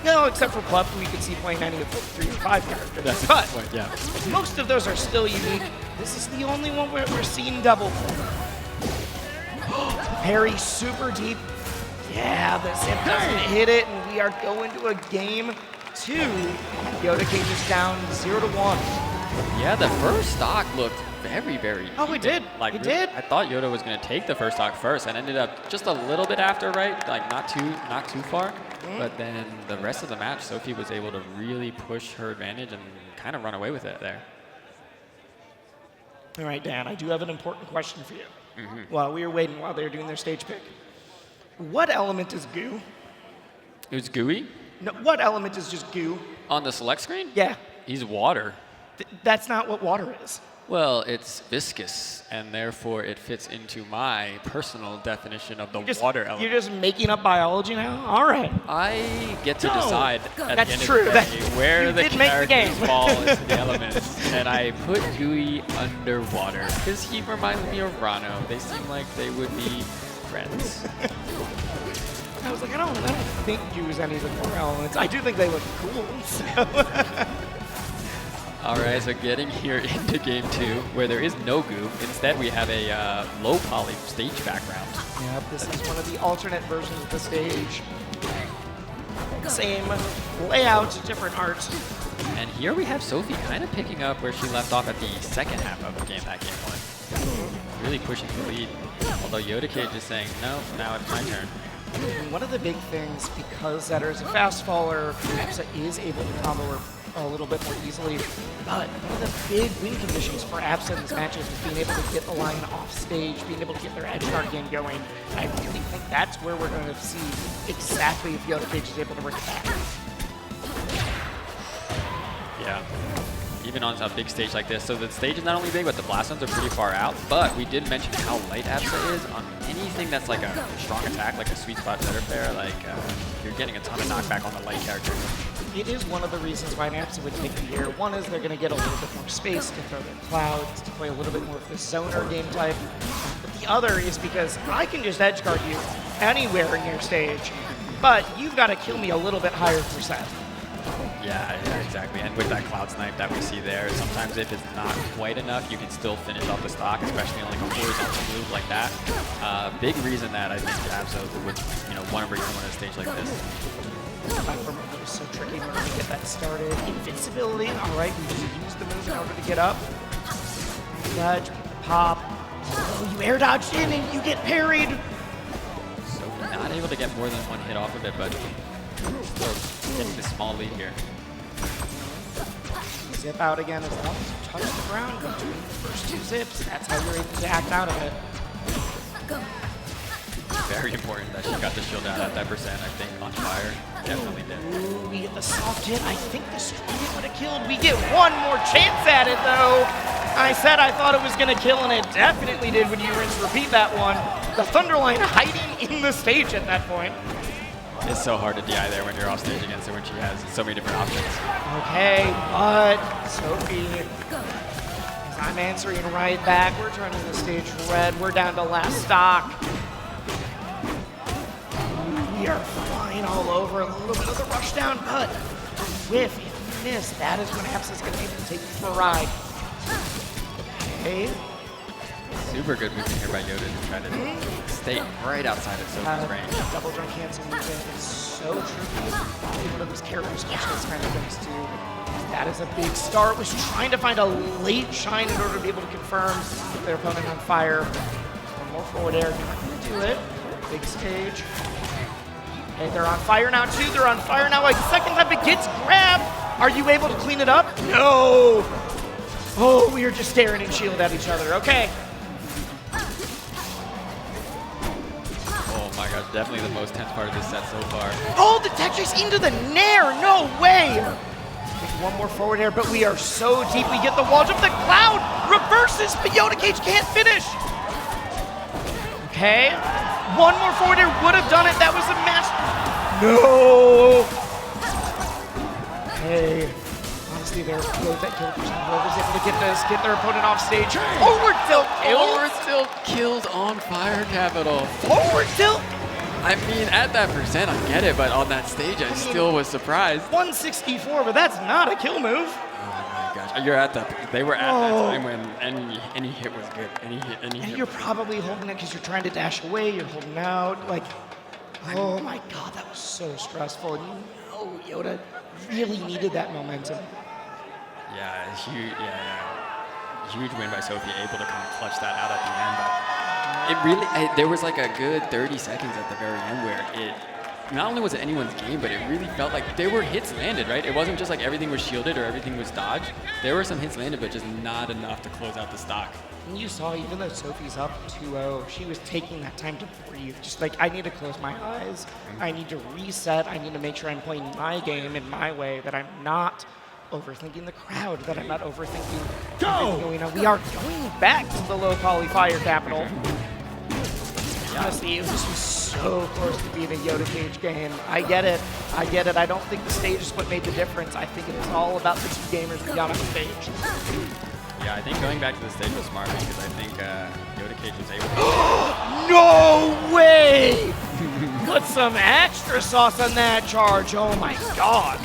No, except for Plup, who we can see playing any of the 3 or 5 characters. That's but the point, yeah. Most of those are still unique. This is the only one where we're seeing double. Parry super deep. Yeah, the zip doesn't hit it, and we are going to a game 2. Yoda Cage is down 0-1. Yeah, the first stock looked very, very Oh, even. it did. Like, It did. I thought Yoda was going to take the first stock first and ended up just a little bit after, right? Like, not too far. But then the rest of the match, Sophie was able to really push her advantage and kind of run away with it there. All right, Dan, I do have an important question for you. While we were waiting, while they were doing their stage pick. What element is goo? It was gooey. No, what element is just goo? On the select screen? Yeah. He's water. That's not what water is. Well, it's viscous, and therefore it fits into my personal definition of the water element. You're just making up biology now? All right. I get to No, decide at that's the end true. of the day where You the did make the characters game. fall into the elements, and I put Gooey underwater because he reminds me of Rano. They seem like they would be friends. I was like, I don't think goo is any of the 4 elements. I do think they look cool. So. All right, so getting here into game 2, where there is no goo. Instead, we have a low poly stage background. Yep, this is one of the alternate versions of the stage. Same layout, different art. And here we have Sophie kind of picking up where she left off at the second half of game 1. Really pushing the lead. Although Yoda Cage is saying, no, now it's my turn. And one of the big things, because Zetter is a fast faller, Absa is able to combo her a little bit more easily. But one of the big win conditions for Absa in this match is being able to get the line off stage, being able to get their edge guard game going. And I really think that's where we're going to see exactly if Yoda Cage is able to bring it back. Yeah. Even on a big stage like this. So the stage is not only big, but the blast zones are pretty far out. But we did mention how light Absa is on anything that's like a strong attack, like a sweet spot Zetter player. Like, you're getting a ton of knockback on the light characters. It is one of the reasons why Absa would take the air. One is they're going to get a little bit more space to throw their clouds, to play a little bit more of the zoner game type. But the other is because I can just edge guard you anywhere in your stage, but you've got to kill me a little bit higher percent. Yeah, exactly. And with that cloud snipe that we see there, sometimes if it's not quite enough, you can still finish off the stock, especially on like a horizontal move like that. Big reason that I think Absa would, want to bring someone on a stage like this. Platform move is so tricky when we get that started. Invincibility, all right, we just use the move in order to get up. Dodge, pop. Oh, you air dodged in and you get parried. So not able to get more than one hit off of it, but still getting the small lead here. Zip out again as long as you touch the ground between the first 2 zips. That's how you're able to act out of it. Very important that she got the shield out at that percent, I think, on fire. Definitely did. Ooh, we get the soft hit. I think the strong hit would have killed. We get one more chance at it, though. I said I thought it was going to kill, and it definitely did when you rinse repeat that one. The Thunderline hiding in the stage at that point. It's so hard to DI there when you're off stage against her when she has so many different options. Okay, but Sophie, as I'm answering right back, we're turning the stage red. We're down to last stock. We are flying all over. A little bit of the rush down, but whiff, if you miss, that is when Apps is going to be able to take you for a ride. Okay. Super good movement here by Yoda to try to stay right outside of Sophie's range. Double jump cancel movement is so tricky. One of those character specialists kind of things too. That is a big start. Was trying to find a late shine in order to be able to confirm their opponent on fire. One more forward air, not gonna do it. Big stage. Okay, they're on fire now too. They're on fire now. Like second time it gets grabbed. Are you able to clean it up? No. Oh, we are just staring and shield at each other. Okay. Oh my gosh, definitely the most tense part of this set so far. Oh, the tech chase into the nair. No way. One more forward air, but we are so deep. We get the wall jump. The cloud reverses, but Yoda Cage can't finish. Okay. One more forward air would have done it. That was a match. No. Hey. Honestly, they're that kill percent. Whoever's able to get their opponent off stage. Forward tilt. Forward tilt killed on Fire Capital. Forward tilt. I mean, at that percent, I get it, but on that stage, I still was surprised. 164, but that's not a kill move. Oh my gosh, you're at that. They were at that time when any hit was good. Any And hit. you're probably holding it because you're trying to dash away. You're holding out. Like, oh my God, that was so stressful. And you know Yoda really needed that momentum. Yeah, huge win by Sophie, able to kind of clutch that out at the end. But it really, there was like a good 30 seconds at the very end where it, not only was it anyone's game, but it really felt like there were hits landed, right? It wasn't just like everything was shielded or everything was dodged. There were some hits landed, but just not enough to close out the stock. And you saw, even though Sophie's up 2-0, she was taking that time to breathe. Just like, I need to close my eyes. I need to reset. I need to make sure I'm playing my game in my way, that I'm not overthinking the crowd, that I'm not overthinking everything going on. We are going back to the low poly Fire Capital. Honestly, this was so close to being a Yoda Cage game. I get it. I don't think the stage is what made the difference. I think it was all about the two gamers we got on the stage. Yeah, I think going back to the stage was smart because I think Yoda Cage was able to... No way! Put some extra sauce on that charge. Oh my God.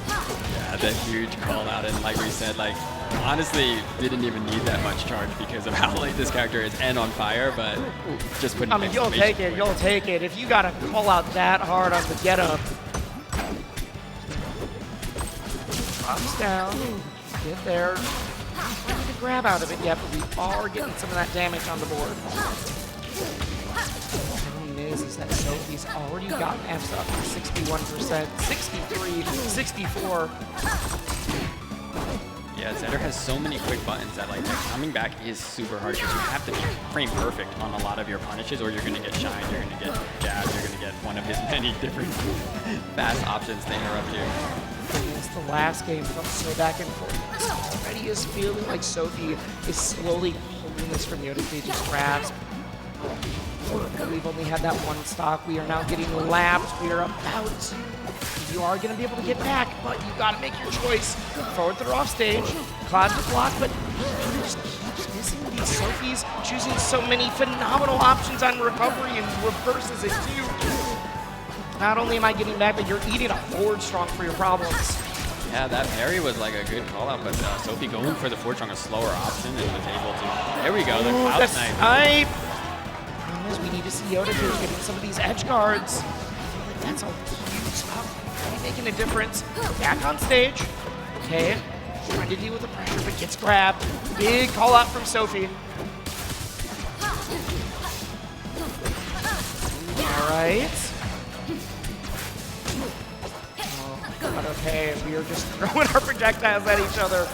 Yeah, that huge call out, and like we said, like honestly didn't even need that much charge because of how late this character is and on fire, but just putting. I mean, you'll take it. You'll take it if you got to call out that hard on the get up. Drops down. Get there. Not getting the grab out of it yet, but we are getting some of that damage on the board. Is that Sophie's already gotten F's up to 61%, 63, 64. Yeah, Zedder has so many quick buttons that like coming back is super hard because you have to be frame perfect on a lot of your punishes or you're going to get shined, you're going to get jabbed, you're going to get one of his many different fast options to interrupt you. It's the last game felt so back and forth. This already is feeling like Sophie is slowly pulling this from Yoda Cage's grasp. We've only had that one stock. We are now getting lapped. We are about to. You are going to be able to get back, but you got to make your choice. Forward throw off stage, Cloud to block, but he just keeps missing these. Sophie's choosing so many phenomenal options on recovery and reverses it too. Not only am I getting back, but you're eating a forward strong for your problems. Yeah, that parry was like a good call out, but Sophie going for the forward strong, a slower option, and was able to. There we go, the Cloud Snipe. We need to see Yoda Cage getting some of these edge guards. That's a huge stop. Really making a difference. Back on stage. Okay. Trying to deal with the pressure, but gets grabbed. Big call out from Sophie. All right. But okay, we are just throwing our projectiles at each other.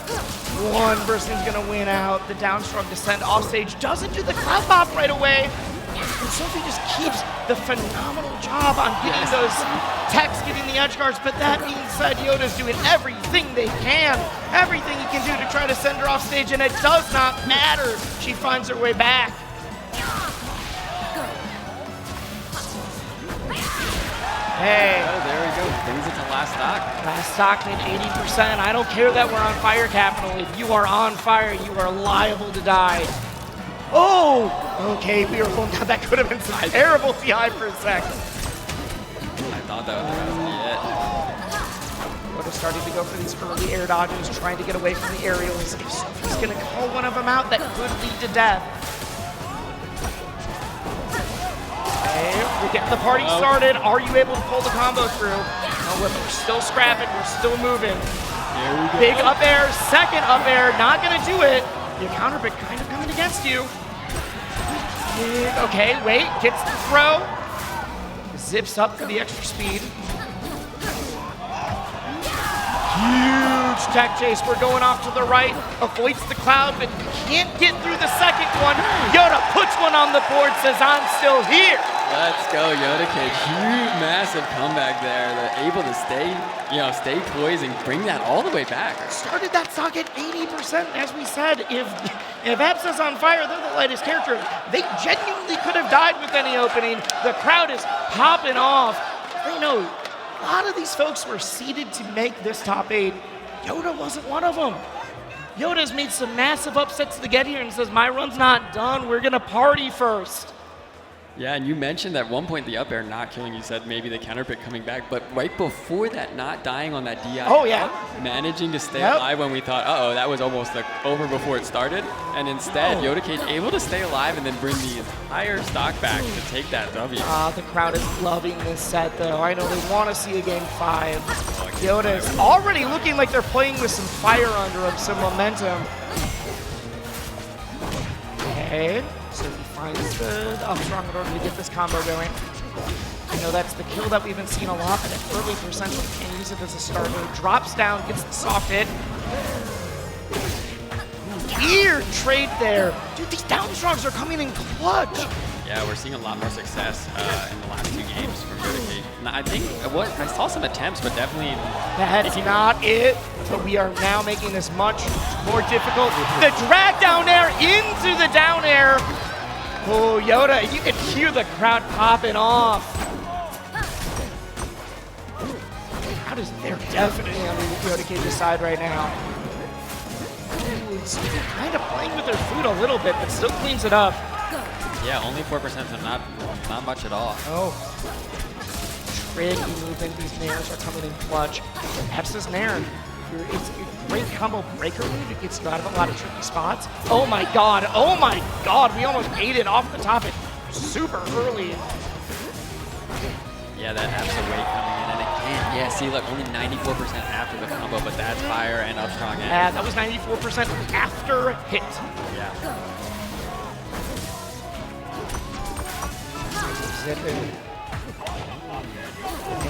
One person's gonna win out. The down strong descent off stage doesn't do the cloud pop right away. And Sophie just keeps the phenomenal job on getting those techs, getting the edge guards, but that being said, Yoda's doing everything they can, everything he can do to try to send her off stage, and it does not matter. She finds her way back. Hey. Oh, there we go. Brings it to last stock. Last stock made 80%. I don't care that we're on fire, Capital. If you are on fire, you are liable to die. Oh! Okay, we were going down. That could have been some terrible CI for a second. I thought that was going to be it. Yoda starting to go for these early air dodges, trying to get away from the aerials. He's going to call one of them out that could lead to death. Okay, we're getting the party started. Are you able to pull the combo through? No, we're still scrapping. We're still moving. There we go. Big up air, second up air. Not going to do it. Your counter pick kind of coming against you. Okay, wait. Gets the throw. Zips up for the extra speed. Huge tech chase. We're going off to the right. Avoids the cloud, but can't get through the second one. Yoda puts one on the board, says, I'm still here. Let's go, Yoda Cage. Huge, massive comeback there. They're able to stay poised and bring that all the way back. Started that stock at 80%. As we said, if Apps is on fire, they're the lightest character. They genuinely could have died with any opening. The crowd is popping off. They know a lot of these folks were seeded to make this top 8. Yoda wasn't one of them. Yoda's made some massive upsets to get here and says, my run's not done. We're going to party first. Yeah, and you mentioned at one point the up air not killing. You said maybe the counter pick coming back, but right before that, not dying on that DI. Oh, yeah. Managing to stay alive when we thought, uh-oh, that was almost over before it started. And instead, Yoda Cage able to stay alive and then bring the entire stock back to take that W. The crowd is loving this set, though. I know they want to see a game 5. Yoda is already looking like they're playing with some fire under him, some momentum. Okay. So he finds the up strong in order to get this combo going. I know that's the kill that we've been seeing a lot, but at early percentage, we can use it as a starter. Drops down, gets the soft hit. Weird trade there. Dude, these down strongs are coming in clutch. Yeah, we're seeing a lot more success in the last 2 games from Yoda Cage. I think I saw some attempts, but definitely... That's not it. But we are now making this much more difficult. The drag down air into the down air. Oh, Yoda, you can hear the crowd popping off. The crowd is there definitely on the Yoda Cage's side right now. Ooh, it's kind of playing with their food a little bit, but still cleans it up. Yeah, only 4%, so not much at all. Oh. Tricky movement. These nairs are coming in clutch. Epsis nair. It's a great combo breaker move. It gets you out of a lot of tricky spots. Oh my god. Oh my god. We almost ate it off the top. It super early. Yeah, that Epsa weight coming in. And again, yeah, see, look, only 94% after the combo, but that's fire and up strong. Yeah, that was 94% after hit. Yeah. Zipping.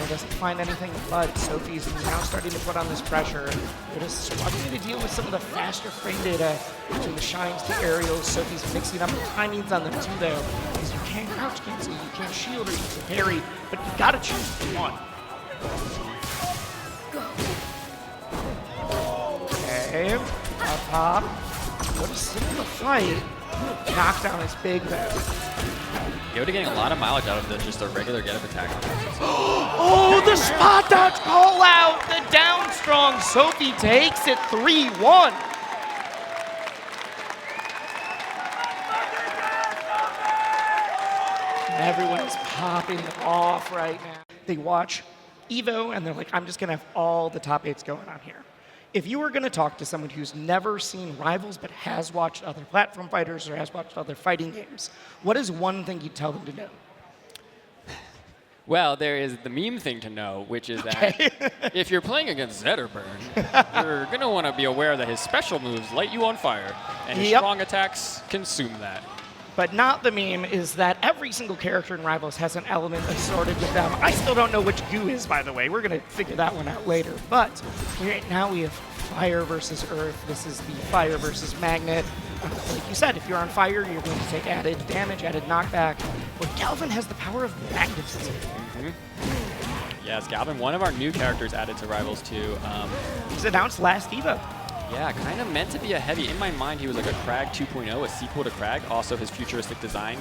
Doesn't find anything, but Sophie's now starting to put on this pressure. It is struggling to deal with some of the faster frame data between the shines, the aerials. Sophie's mixing up the timings on them too, though, because you can't crouch cancel, you can't shield or you can parry, but you gotta choose one. Okay, up top. What is still in the fight? Knockdown is big though. Yoda getting a lot of mileage out of just a regular get-up attack. Oh, the spot dodge call out! The down strong Sophie takes it 3-1. Everyone is popping off right now. They watch Evo and they're like, I'm just gonna have all the top 8s going on here. If you were gonna talk to someone who's never seen Rivals but has watched other platform fighters or has watched other fighting games, what is one thing you'd tell them to know? Well, there is the meme thing to know, which is that if you're playing against Zetterburn, you're going to want to be aware that his special moves light you on fire, and his strong attacks consume that. But not the meme is that every single character in Rivals has an element assorted with them. I still don't know which goo is, by the way. We're going to figure that one out later. But right now we have Fire versus Earth. This is the Fire versus Magnet. like you said, if you're on fire, you're going to take added damage, added knockback. But Galvin has the power of magnetism. Yes, Galvin, one of our new characters added to Rivals 2. He's announced last Evo. Yeah, kind of meant to be a heavy. In my mind, he was like a Crag 2.0, a sequel to Crag. Also, his futuristic design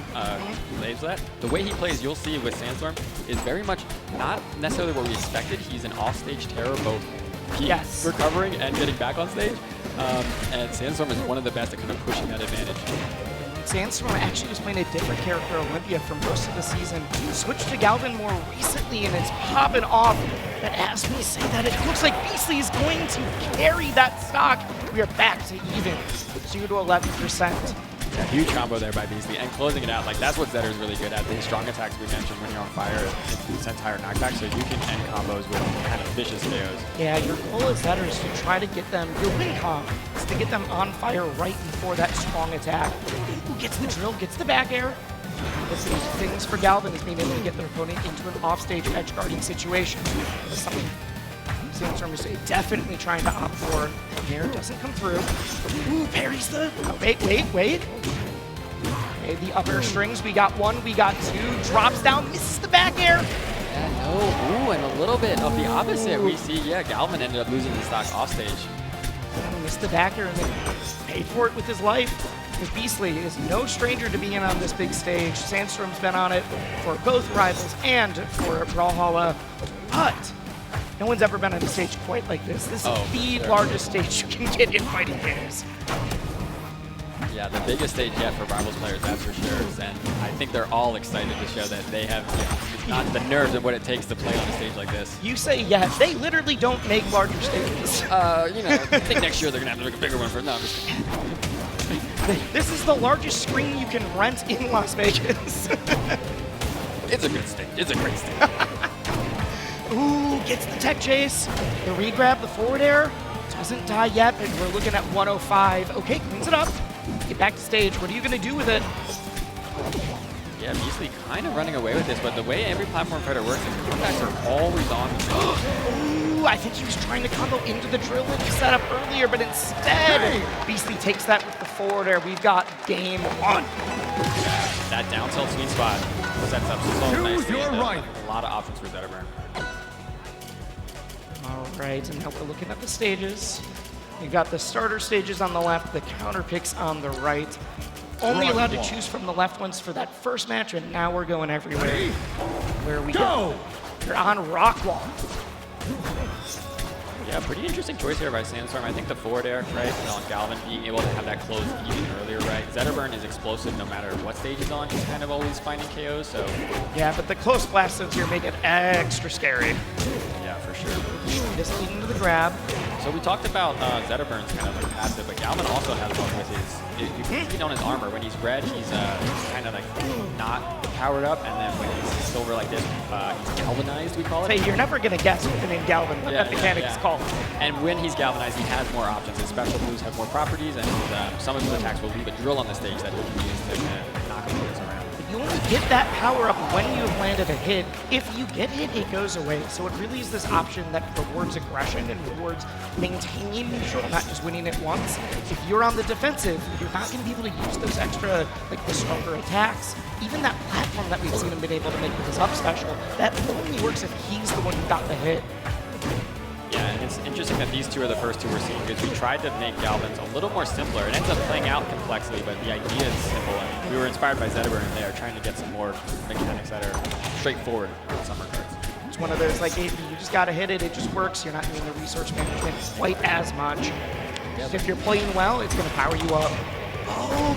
lays that. The way he plays, you'll see with Sandstorm, is very much not necessarily what we expected. He's an off-stage terror, both recovering and getting back on stage. And Sandstorm is one of the best at kind of pushing that advantage. Sandstorm actually was playing a different character, Olympia, for most of the season. Switched to Galvin more recently, and it's popping off. But as we say that, it looks like Beastly is going to carry that stock. We are back to even, 0 to 11%. Yeah, huge combo there by Beastly, and closing it out. Like, that's what Zetter's really good at. The strong attacks we mentioned when you're on fire, it sends higher knockback, so you can end combos with kind of vicious KOs. Yeah, your goal as Zetter is to try to get them, your win comp is to get them on fire right before that strong attack. Who gets the drill, gets the back air. That's the things for Galvin is being able to get their opponent into an offstage edge guarding situation. That's something Sandstorm is definitely trying to opt for. Air doesn't come through. Ooh, parries the... Oh, wait. Okay, the upper strings. We got 1, we got 2. Drops down, misses the back air. Yeah, no. Ooh, and a little bit of the opposite. We see, yeah, Galvin ended up losing the stock offstage. Missed the back air and then paid for it with his life. Because Beastly is no stranger to being on this big stage. Sandstorm's been on it for both Rivals and for Brawlhalla. But no one's ever been on a stage quite like this. This is the largest stage you can get in fighting games. Yeah, the biggest stage yet for Rivals players, that's for sure. And I think they're all excited to show that they have not the nerves of what it takes to play on a stage like this. You say yes. They literally don't make larger stages. You know, I think next year they're going to have to make a bigger one for no, I'm just kidding. This is the largest screen you can rent in Las Vegas. It's a good stage. It's a great stage. Ooh, gets the tech chase. The regrab, the forward air. Doesn't die yet, but we're looking at 105. Okay, cleans it up. Get back to stage. What are you going to do with it? Yeah, Beastly kind of running away with this, but the way every platform fighter works is comebacks are always on the stage. Ooh, I think he was trying to combo into the drill that he set up earlier, but instead, Beastly takes that with the forward air. We've got game 1. That down tilt sweet spot sets up so nicely. A lot of options for Zetterburn. All right, and now we're looking at the stages. We've got the starter stages on the left, the counter picks on the right. Only allowed to choose from the left ones for that first match, and now we're going everywhere. Where we go? You're on Rockwall. Yeah, pretty interesting choice here by Sandstorm. I think the forward air, right, on Galvin being able to have that close even earlier, right? Zetterburn is explosive no matter what stage he's on. He's kind of always finding KOs, so... Yeah, but the close blast zones here make it extra scary. Yeah, for sure. Just leading to the grab. So we talked about Zetterburn's kind of like passive, but Galvin also has one with his... You can see on his armor. When he's red, he's kind of like not powered up, and then when he's silver like this, he's galvanized, we call it. Hey, you're never going to guess with the name Galvin what that mechanic is called. And when he's galvanized, he has more options. His special moves have more properties, and some of his attacks will leave a drill on the stage that he'll use to knock opponents around. You only get that power up when you have landed a hit. If you get hit, it goes away. So it really is this option that rewards aggression and rewards maintaining neutral, not just winning it once. If you're on the defensive, you're not going to be able to use those extra, like the stronger attacks. Even that platform that we've seen him been able to make with his up special, that only works if he's the one who got the hit. Yeah, and it's interesting that these two are the first two we're seeing, because we tried to make Galvin's a little more simpler. It ends up playing out complexly, but the idea is simple. I mean, we were inspired by Zetterburn, and they are trying to get some more mechanics that are straightforward in some regards. It's one of those, like, you just got to hit it, it just works. You're not doing the resource management quite as much. Yep. If you're playing well, it's going to power you up.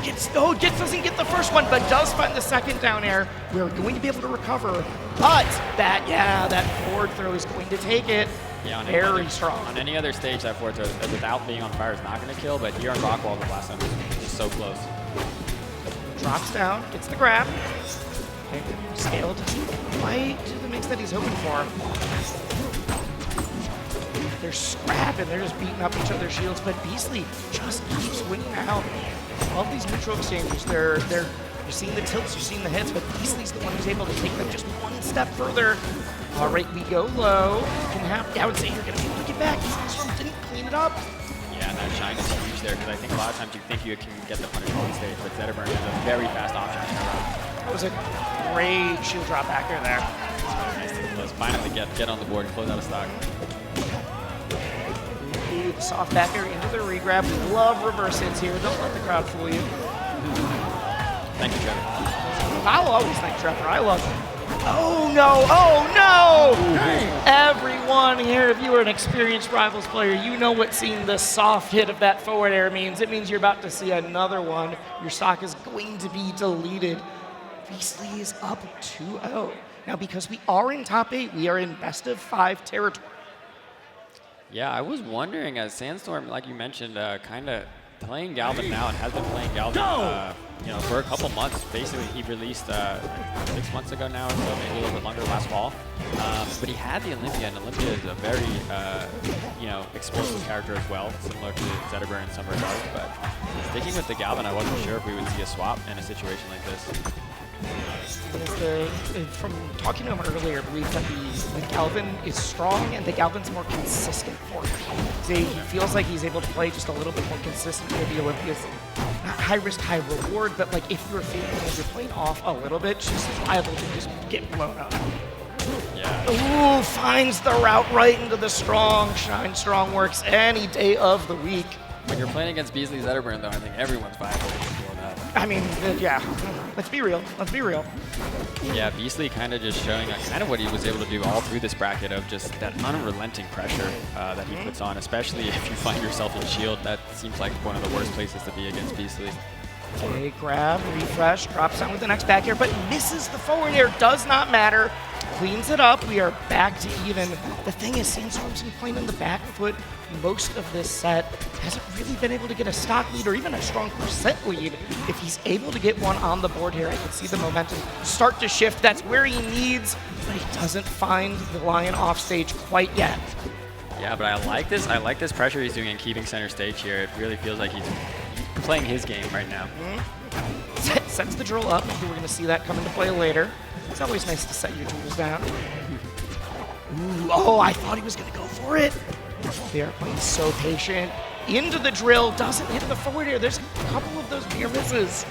Gets doesn't get the first one, but does find the second down air. We're going to be able to recover, but that forward throw is going to take it. Yeah, very strong. On any other stage, that forward throw without being on fire is not going to kill, but here on Rockwall, the last one is so close. Drops down, gets the grab. Okay, scaled right to the mix that he's hoping for. They're scrapping, they're just beating up each other's shields, but Beastly just keeps winning out. All these neutral exchanges, you're seeing the tilts, you're seeing the hits, but Beastly's the one who's able to take them just one step further. All right, we go low. I would say you're going to be able to get back. Sandstorm didn't clean it up. Yeah, that Shine is huge there, because I think a lot of times you think you can get the punish on stage, but Zetterburn is a very fast option to interrupt. That was a great shield drop backer there. Nice to close. Finally get on the board and close out of stock. Ooh, the soft backer into the regrab. We love reverse hits here. Don't let the crowd fool you. Thank you, Trevor. I'll always thank Trevor. I love him. Oh no, oh no! Everyone here, if you are an experienced Rivals player, you know what seeing the soft hit of that forward air means. It means you're about to see another one. Your stock is going to be deleted. Beastly is up 2-0. Now, because we are in top 8, we are in best of 5 territory. Yeah, I was wondering, as Sandstorm, like you mentioned, kind of playing Galvin now and has been playing Galvin you know, for a couple months. Basically, he released 6 months ago now, so maybe a little bit longer last fall. But he had the Olympia, and Olympia is a very, you know, explosive character as well, similar to Zetterburn in some regards. But sticking with the Galvin, I wasn't sure if we would see a swap in a situation like this. From talking to him earlier, I believe that the Galvin is strong and the Galvin's more consistent for him. He feels like he's able to play just a little bit more consistent with the Olympias. Not high risk, high reward, but like if you're feeling like you're playing off a little bit, she's liable to just get blown up. Yeah. Ooh, finds the route right into the strong. Shine strong works any day of the week. When you're playing against Beastly Zetterburn, though, I think everyone's viable to feel that. I mean, yeah. Let's be real. Let's be real. Yeah, Beastly kind of just showing kind of what he was able to do all through this bracket of just that unrelenting pressure that he puts on, especially if you find yourself in shield. That seems like one of the worst places to be against Beastly. Okay, grab, refresh, drops down with the next back air, but misses the forward air. Does not matter. Cleans it up. We are back to even. The thing is, Sandstorm's been playing on the back foot most of this set. Hasn't really been able to get a stock lead or even a strong percent lead. If he's able to get one on the board here, I can see the momentum start to shift. That's where he needs, but he doesn't find the Lion off stage quite yet. Yeah, but I like this. I like this pressure he's doing and keeping center stage here. It really feels like he's playing his game right now. Sets the drill up. We're going to see that come into play later. It's always nice to set your tools down. Ooh, oh, I thought he was going to go for it. They are playing so patient. Into the drill, doesn't hit the forward air. There's a couple of those near misses.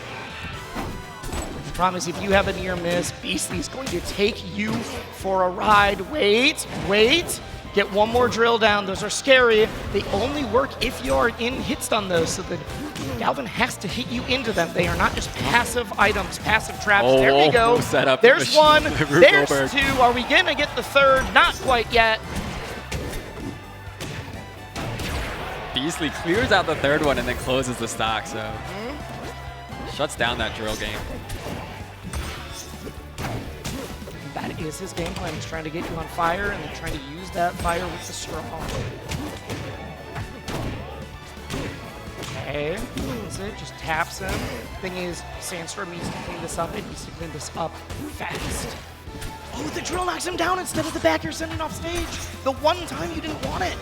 I promise if you have a near miss, Beastly's going to take you for a ride. Wait, wait. Get one more drill down. Those are scary. They only work if you're in hit stun though, so the Galvin has to hit you into them. They are not just passive items, passive traps. Oh, there we go. Set up There's one. There's Goldberg. 2. Are we gonna get the 3rd? Not quite yet. Beastly clears out the 3rd one and then closes the stock, so shuts down that drill game. That is his game plan. He's trying to get you on fire and then trying to use that fire with the strong. Okay, cleans it, just taps him. Thing is, Sandstorm needs to clean this up. It needs to clean this up fast. Oh, the drill knocks him down instead of the backer sending off stage. The one time you didn't want it.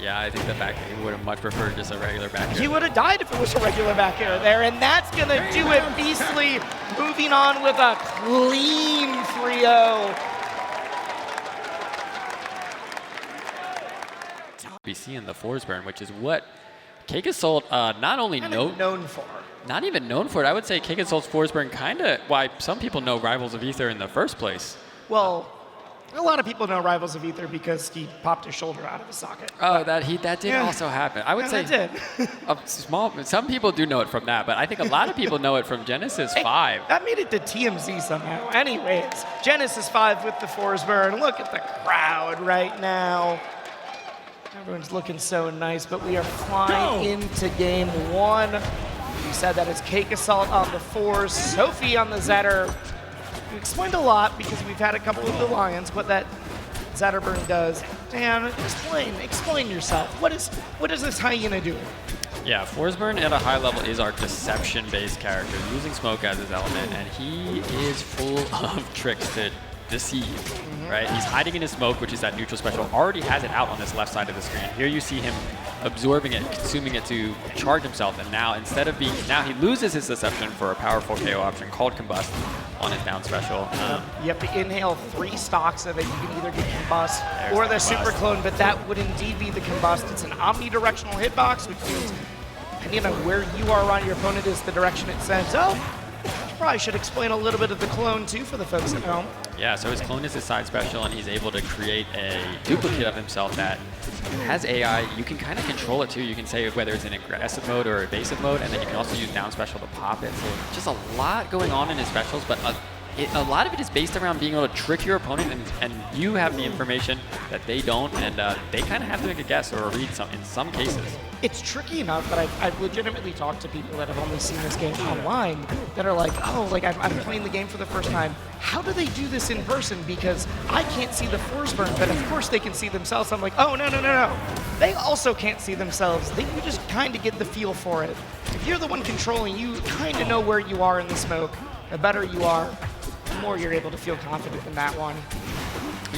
Yeah, I think the back air, he would have much preferred just a regular back air. He would have died if it was a regular back air there, and that's going to do it. Beastly moving on with a clean 3-0. BC in the Forsburn, which is what Cakeassault not only known for. Not even known for it. I would say Cakeassault's Forsburn kind of why some people know Rivals of Aether in the first place. Well, a lot of people know Rivals of Aether because he popped his shoulder out of his socket. Oh, that did also happen. I would say that did. some people do know it from that, but I think a lot of people know it from Genesis 5. That made it to TMZ somehow. Anyways, Genesis 5 with the Forsburn. Look at the crowd right now. Everyone's looking so nice, but we are flying into game 1. We said that it's Cakeassault on the 4s, Sophie on the Zetter. We explained a lot because we've had a couple of the Lions, what that Zetterburn does. Dan, explain yourself. What is this hyena doing? Yeah, Forsburn at a high level is our deception-based character, using smoke as his element, and he is full of tricks to deceive. right? He's hiding in his smoke, which is that neutral special. Already has it out on this left side of the screen. Here you see him absorbing it, consuming it to charge himself, and now instead of being, now he loses his deception for a powerful KO option called Combust on his down special. You have to inhale 3 stocks of it. You can either get Combust or the Super Combust. Clone, but that would indeed be the Combust. It's an omnidirectional hitbox, which means depending on where you are around your opponent is the direction it sends. Oh, probably should explain a little bit of the clone too for the folks at home. Yeah, so his clone is his side special, and he's able to create a duplicate of himself that has AI. You can kind of control it too. You can say whether it's in aggressive mode or evasive mode, and then you can also use down special to pop it. So just a lot going on in his specials, but a lot of it is based around being able to trick your opponent, and you have the information that they don't, and they kind of have to make a guess or a read in some cases. It's tricky enough that I've legitimately talked to people that have only seen this game online that are like, oh, like I'm playing the game for the first time. How do they do this in person? Because I can't see the force burn, but of course they can see themselves. I'm like, oh, no. They also can't see themselves. You just kind of get the feel for it. If you're the one controlling, you kind of know where you are in the smoke. The better you are, the more you're able to feel confident in that one.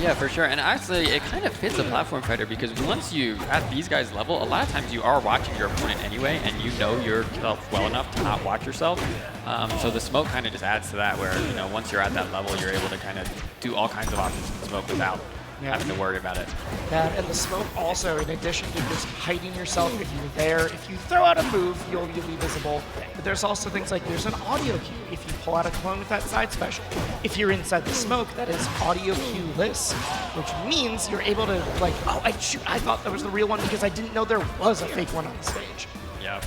Yeah, for sure. And actually, it kind of fits a platform fighter because once you, at these guys' level, a lot of times you are watching your opponent anyway, and you know yourself well enough to not watch yourself. So the smoke kind of just adds to that, where once you're at that level, you're able to kind of do all kinds of options in smoke without having to worry about it. That and the smoke also, in addition to just hiding yourself if you're there, if you throw out a move, you'll be visible. But there's also things like there's an audio cue if you pull out a clone with that side special. If you're inside the smoke, that is audio cue-less, which means you're able to like, oh, I thought that was the real one because I didn't know there was a fake one on the stage. Yeah.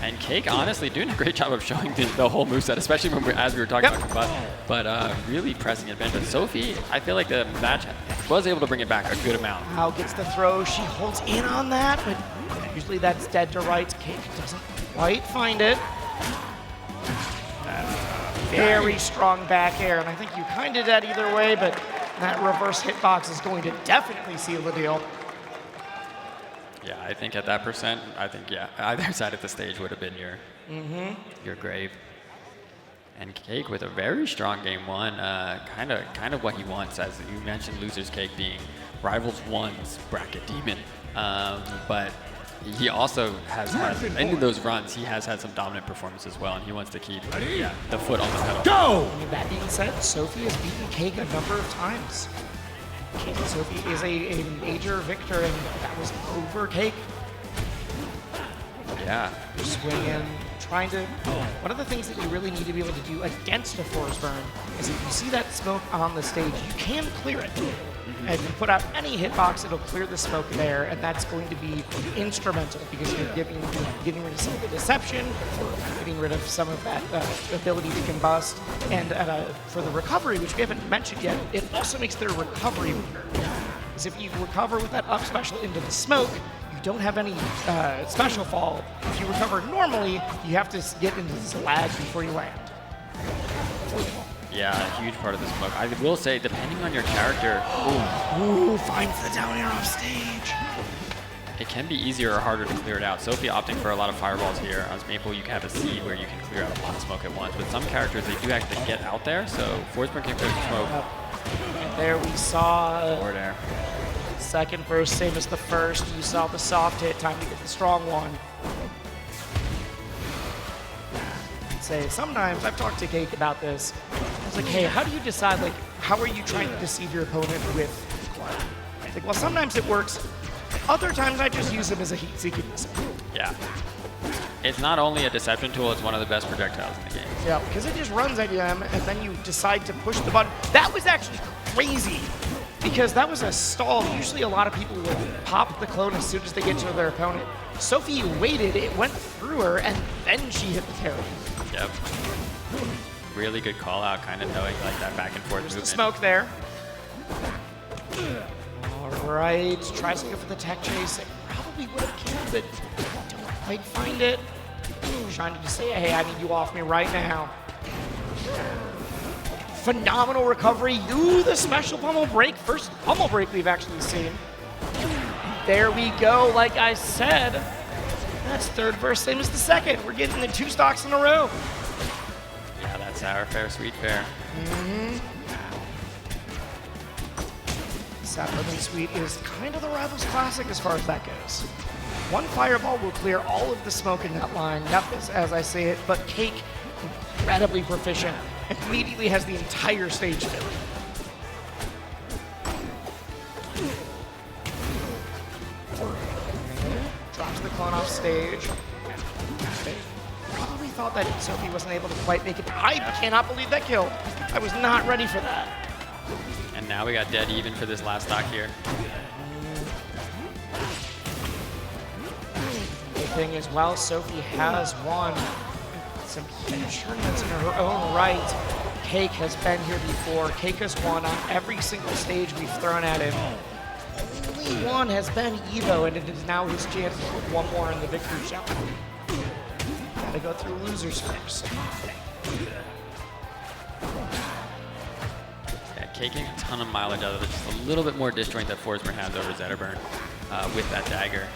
And Cake, honestly, doing a great job of showing the whole moveset, especially as we were talking about Combust, but really pressing advantage. But Sophie, I feel like the match was able to bring it back a good amount. How gets the throw? She holds in on that, but usually that's dead to rights. Cake doesn't quite find it. Very strong back air, and I think you kind of dead either way, but that reverse hitbox is going to definitely seal the deal. Yeah, I think at that percent, either side of the stage would have been your grave. And Cake with a very strong game one, kind of what he wants, as you mentioned, Loser's Cake being Rivals 1's bracket demon. But he also has had, in those runs, he has had some dominant performance as well, and he wants to keep the foot on the pedal. Go! That being said, Sophie has beaten Cake a number of times. Sophie is a major victor, and that was over Cake. Yeah. Swinging, trying to... One of the things that you really need to be able to do against a force burn is if you see that smoke on the stage, you can clear it. And if you put out any hitbox, it'll clear the smoke there, and that's going to be instrumental because you're getting rid of some of the deception, getting rid of some of that ability to combust, and for the recovery, which we haven't mentioned yet, it also makes their recovery weaker. Because if you recover with that up special into the smoke, you don't have any special fall. If you recover normally, you have to get into this lag before you land. Yeah, a huge part of the smoke. I will say, depending on your character, Ooh, finds the down air off stage. it can be easier or harder to clear it out. Sophie opting for a lot of fireballs here. As Maple, you can have a seed where you can clear out a lot of smoke at once. But some characters, they do actually get out there, so Forceburn can clear the smoke. And there we saw Forward air. second burst, same as the first. You saw the soft hit, time to get the strong one. Say sometimes I've talked to Cake about this. I was like, hey, how do you decide, like, how are you trying to deceive your opponent with Plup? I think, well, sometimes it works. Other times I just use him as a heat-seeking missile. Yeah. It's not only a deception tool, it's one of the best projectiles in the game. Yeah, because it just runs at them, and then you decide to push the button. That was actually crazy, because that was a stall. Usually a lot of people will pop the clone as soon as they get to their opponent. Sophie waited, it went through her, and then she hit the parry. Yep. Really good call out, kind of knowing like that back and forth There's movement. the smoke there. All right, tries to go for the tech chase. It probably would have killed, but don't quite find it. Trying to just say, hey, I need you off me right now. Phenomenal recovery. Ooh, the special pummel break. First pummel break we've actually seen. There we go, like I said. That's third verse, same as the second. We're getting the 2 stocks in a row. Yeah, that's our fair, sweet fair. Sap Lemon Sweet is kind of the Rivals classic as far as that goes. One fireball will clear all of the smoke in that line. Yep, as I say it, but Cake, incredibly proficient, immediately has the entire stage filled. Drops the clone off stage. Probably thought that Sophie wasn't able to quite make it. I cannot believe that kill. I was not ready for that. And now we got dead even for this last stock here. The thing is, while Sophie has won some huge tournaments in her own right, Cake has been here before. Cake has won on every single stage we've thrown at him. Only one has been Evo, and it is now his chance to put one more in the victory shout. Gotta go through losers first. Yeah, caking a ton of mileage out of it. Just a little bit more disjoint that Forsberg has over Zetterburn with that dagger.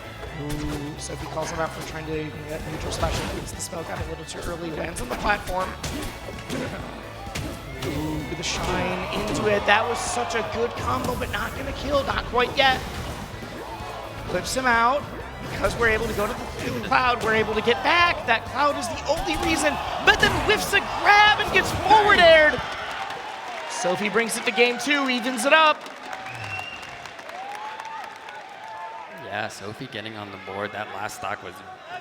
Ooh, Sophie calls him out for trying to get neutral special, gets the smoke out a little too early, lands on the platform. Ooh, the shine into it. That was such a good combo, but not gonna kill, not quite yet. Clips him out. Because we're able to go to the cloud, we're able to get back. That cloud is the only reason, but then whiffs a grab and gets forward aired. Sophie brings it to game 2, evens it up. Yeah, Sophie getting on the board. That last stock was,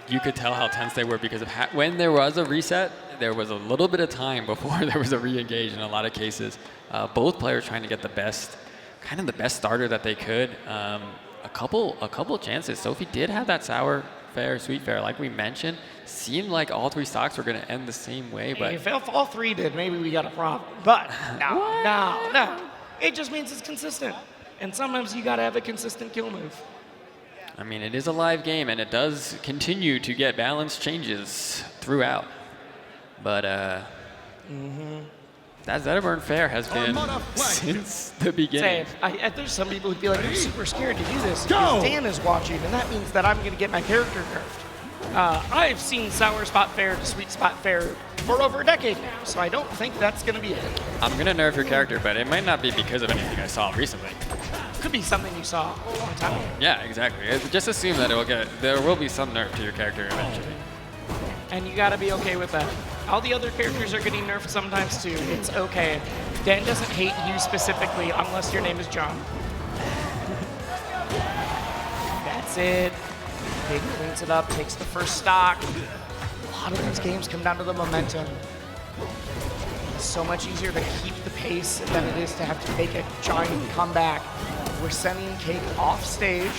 you could tell how tense they were because of when there was a reset, there was a little bit of time before there was a re-engage in a lot of cases. Both players trying to get the best, kind of the best starter that they could. A couple chances. Sophie did have that sour fair, sweet fair, like we mentioned. Seemed like all 3 stocks were going to end the same way, but if all 3 did, maybe we got a problem. But no. It just means it's consistent. And sometimes you got to have a consistent kill move. I mean, it is a live game, and it does continue to get balance changes throughout. But that Zetterburn fair has been since the beginning. There's some people who'd be like, I'm super scared to do this because Dan is watching, and that means that I'm going to get my character nerfed. I've seen sour spot fair to sweet spot fair for over a decade now, so I don't think that's going to be it. I'm going to nerf your character, but it might not be because of anything I saw recently. Could be something you saw a long time ago. Yeah, exactly. Just assume that there will be some nerf to your character eventually. And you gotta be okay with that. All the other characters are getting nerfed sometimes too. It's okay. Dan doesn't hate you specifically unless your name is John. That's it. Big cleans it up, takes the first stock. A lot of these games come down to the momentum. It's so much easier to keep the pace than it is to have to make a giant comeback. We're sending Cake off stage.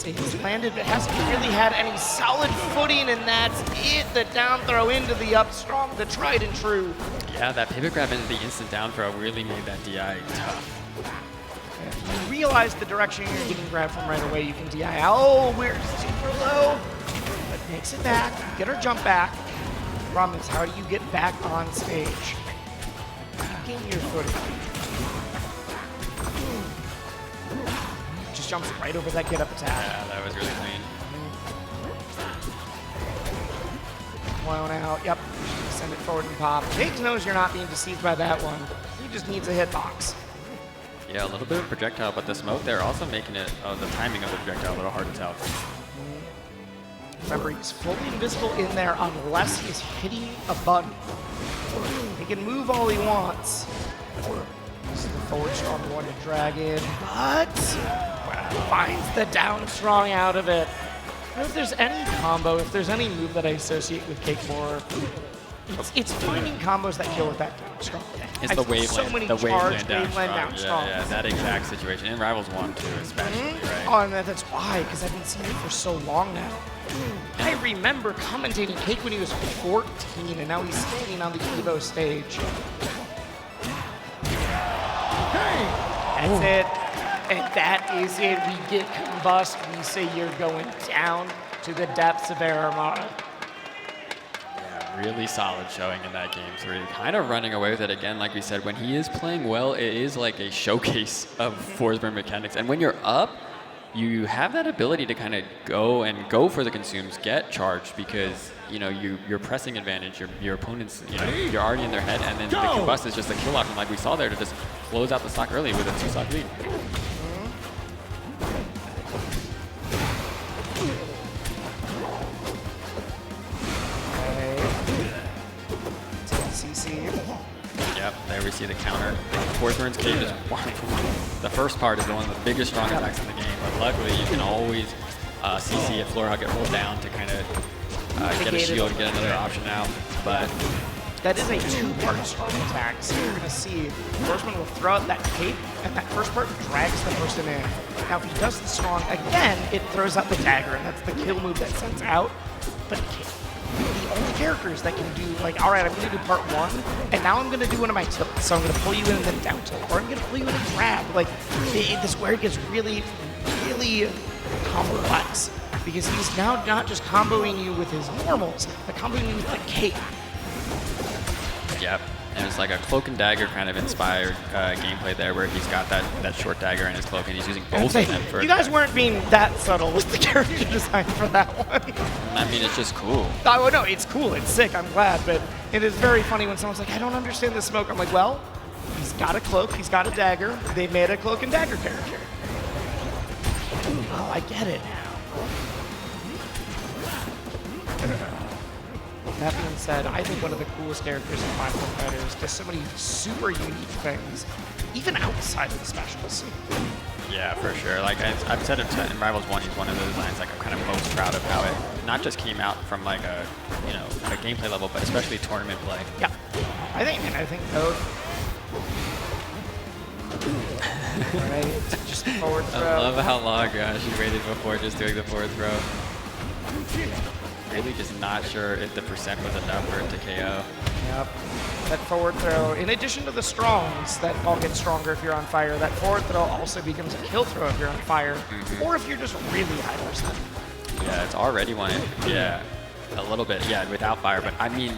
He's landed, but hasn't really had any solid footing, and that's it. The down throw into the up strong, the tried and true. Yeah, that pivot grab into the instant down throw really made that DI tough. If you realize the direction you're getting grabbed from right away, you can DI. Oh, we're super low, but makes it back. Get our jump back. The problem is, how do you get back on stage? Gain your footing. Just jumps right over that get-up attack. Yeah, that was really clean. Blown out. Yep. Send it forward and pop. Cake knows you're not being deceived by that one. He just needs a hitbox. Yeah, a little bit of projectile, but the smoke there also making it, the timing of the projectile a little hard to tell. Remember, he's fully invisible in there unless he's hitting a button. He can move all he wants. This is the forward strong one to Dragon, but finds the down strong out of it. I don't know if there's any combo, if there's any move that I associate with Cake more. It's finding combos that kill with that down strong. It's the waveland, so many the charged waveland down strong. Yeah, that exact situation. In Rivals 1 too, especially, right? Oh, and that's why, because I've been seeing it for so long now. I remember commentating Cake when he was 14, and now he's standing on the Evo stage. That's it. And that is it. We get combust. We say you're going down to the depths of Aramara. Yeah, really solid showing in that game 3. Kind of running away with it again, like we said. When he is playing well, it is like a showcase of Forsberg mechanics. And when you're up, you have that ability to kind of go for the consumes, get charged because you're pressing advantage. Your opponent's you're already in their head, and then the combust is just a kill option like we saw there to just close out the stock early with a 2-stock lead. Yep, there we see the counter. Forthburn's Cave is the first part is one of the biggest strong attacks in the game, but luckily you can always CC a floor hug, it hold down to kind of get a shield and get another option out. But that is a 2-part strong attack, so you're going to see Horseman will throw out that cape, and that first part drags the person in. Now, if he does the strong again, it throws out the dagger, and that's the kill move that sends out. But the only characters that can do, like, all right, I'm going to do part 1, and now I'm going to do one of my tilts. So I'm going to pull you in and then down tilt, or I'm going to pull you in and grab. Like, this where it gets really, really complex, because he's now not just comboing you with his normals, but comboing you with the cape. Yep, and it's like a cloak and dagger kind of inspired gameplay there, where he's got that short dagger in his cloak, and he's using both of them for. You guys weren't being that subtle with the character design for that one. I mean, it's just cool. Oh no, it's cool, it's sick, I'm glad, but it is very funny when someone's like, I don't understand the smoke. I'm like, well, he's got a cloak, he's got a dagger. They made a cloak and dagger character. Oh, I get it now. That being said, I think one of the coolest characters in Final Fighters does so many super unique things, even outside of the specials. Yeah, for sure. Like I've said it in Rivals 1, he's one of the designs like I'm kind of most proud of how it not just came out from like a a gameplay level, but especially tournament play. Yeah, I think both. All right, just forward throw. I love how long she waited before just doing the forward throw. Really just not sure if the percent was enough for it to KO. Yep. That forward throw, in addition to the strongs that all get stronger if you're on fire, that forward throw also becomes a kill throw if you're on fire, or if you're just really high percent. Yeah, it's already one. Yeah, a little bit. Yeah, without fire. But I mean,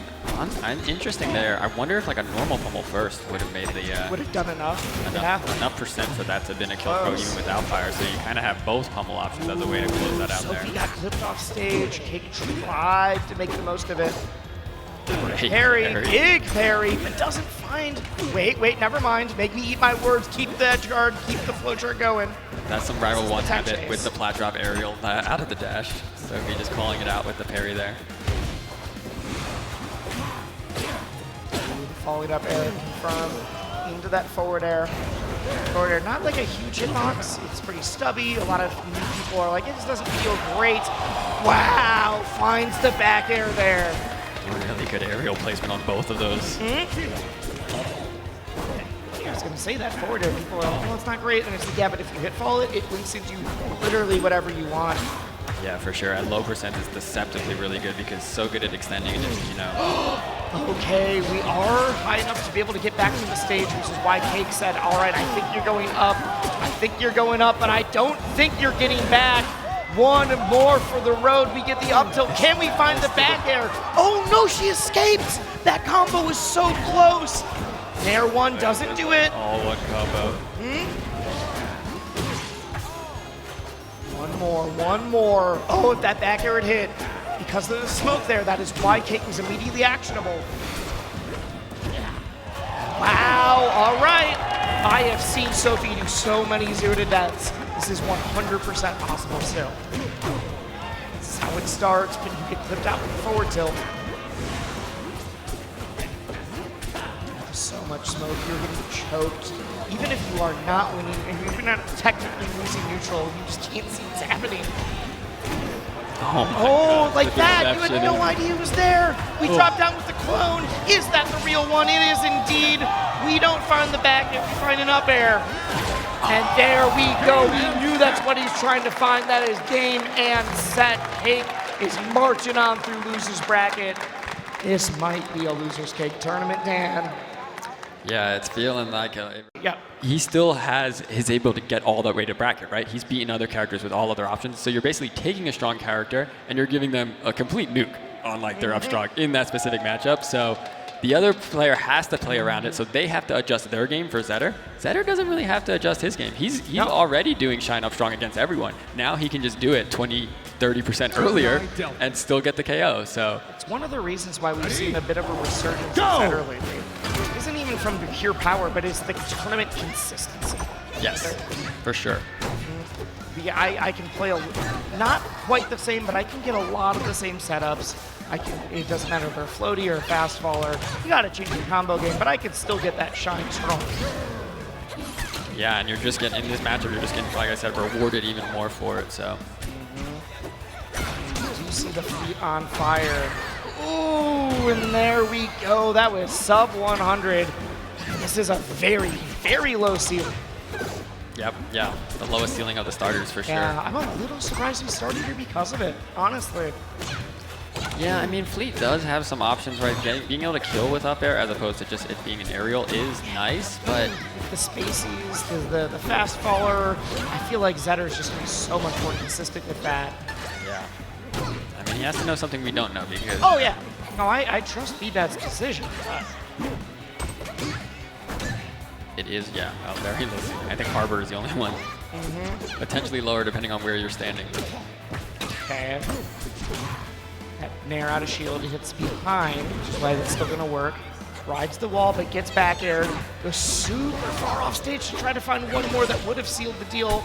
interesting there. I wonder if like a normal pummel first would have made the would have done enough. Enough percent for that to have been a kill throw even without fire. So you kind of have both pummel options as a way to close that out there. Sophie got clipped off stage. Cake tried to make the most of it. Parry, big parry, but doesn't find. Wait, never mind. Make me eat my words. Keep the edge guard. Keep the flow chart going. That's some Rival 1 habit with the plat drop aerial out of the dash. Sophie just calling it out with the parry there. Followed up air, confirm into that forward air. Forward air, not like a huge hitbox. It's pretty stubby. A lot of new people are like, it just doesn't feel great. Wow, finds the back air there. Really good aerial placement on both of those. I was going to say that forward air. People are like, well, it's not great. And it's like, yeah, but if you hit fall it, it links into literally whatever you want. Yeah, for sure. At low percent, it's deceptively really good because it's so good at extending it, Okay, we are high enough to be able to get back to the stage, which is why Cake said, all right, I think you're going up. I think you're going up, and I don't think you're getting back. One more for the road. We get the up tilt. Can we find the back air? Oh, no, she escapes. That combo was so close. Nair 1 doesn't do it. All one combo. One more. Oh, if that back air had hit. Because of the smoke there, that is why Cake was immediately actionable. Wow, all right. I have seen Sophie do so many 0 deaths. This is 100% possible still. This is how it starts, but you get clipped out with the forward tilt. There's so much smoke, you're getting choked. Even if you are not winning, and you're not technically losing neutral, you just can't see what's happening. Oh, like that! You had no idea it was there! We dropped down with the clone! Is that the real one? It is indeed! We don't find the back air, we find an up air. And there we go. We knew that's what he's trying to find. That is game and set. Cake is marching on through loser's bracket. This might be a loser's cake tournament, Dan. Yeah, it's feeling like yeah. He still is able to get all that way to bracket, right? He's beaten other characters with all other options. So you're basically taking a strong character and you're giving them a complete nuke on like their up strong in that specific matchup. So the other player has to play around it, so they have to adjust their game for Zetter. Zetter doesn't really have to adjust his game. He's already doing Shine Up strong against everyone. Now he can just do it 20-30% earlier and still get the KO. So it's one of the reasons why we've seen a bit of a resurgence of Zetter lately. It isn't even from the pure power, but it's the tournament consistency. yes, for sure. I can play not quite the same, but I can get a lot of the same setups. It doesn't matter if they're floaty or fast faller. You got to change your combo game, but I can still get that shine strong. Yeah, and you're just getting, in this matchup, you're just getting, like I said, rewarded even more for it, so. You see the feet on fire. Ooh, and there we go. That was sub 100. This is a very, very low ceiling. Yep, yeah, the lowest ceiling of the starters for sure. Yeah, I'm a little surprised we started here because of it, honestly. Yeah, I mean, Fleet does have some options, right? Being able to kill with up air as opposed to just it being an aerial is nice, but... The spacies, the fast faller, I feel like Zetter's just going to be so much more consistent with that. Yeah. I mean, he has to know something we don't know because... Oh, yeah. No, I trust BBatts' decision. It is, yeah, very low ceiling. I think Harbor is the only one. Potentially lower depending on where you're standing. Okay. That Nair out of shield, he hits behind, which is why that's still going to work. Rides the wall, but gets back aired. Goes super far off stage to try to find one more that would have sealed the deal.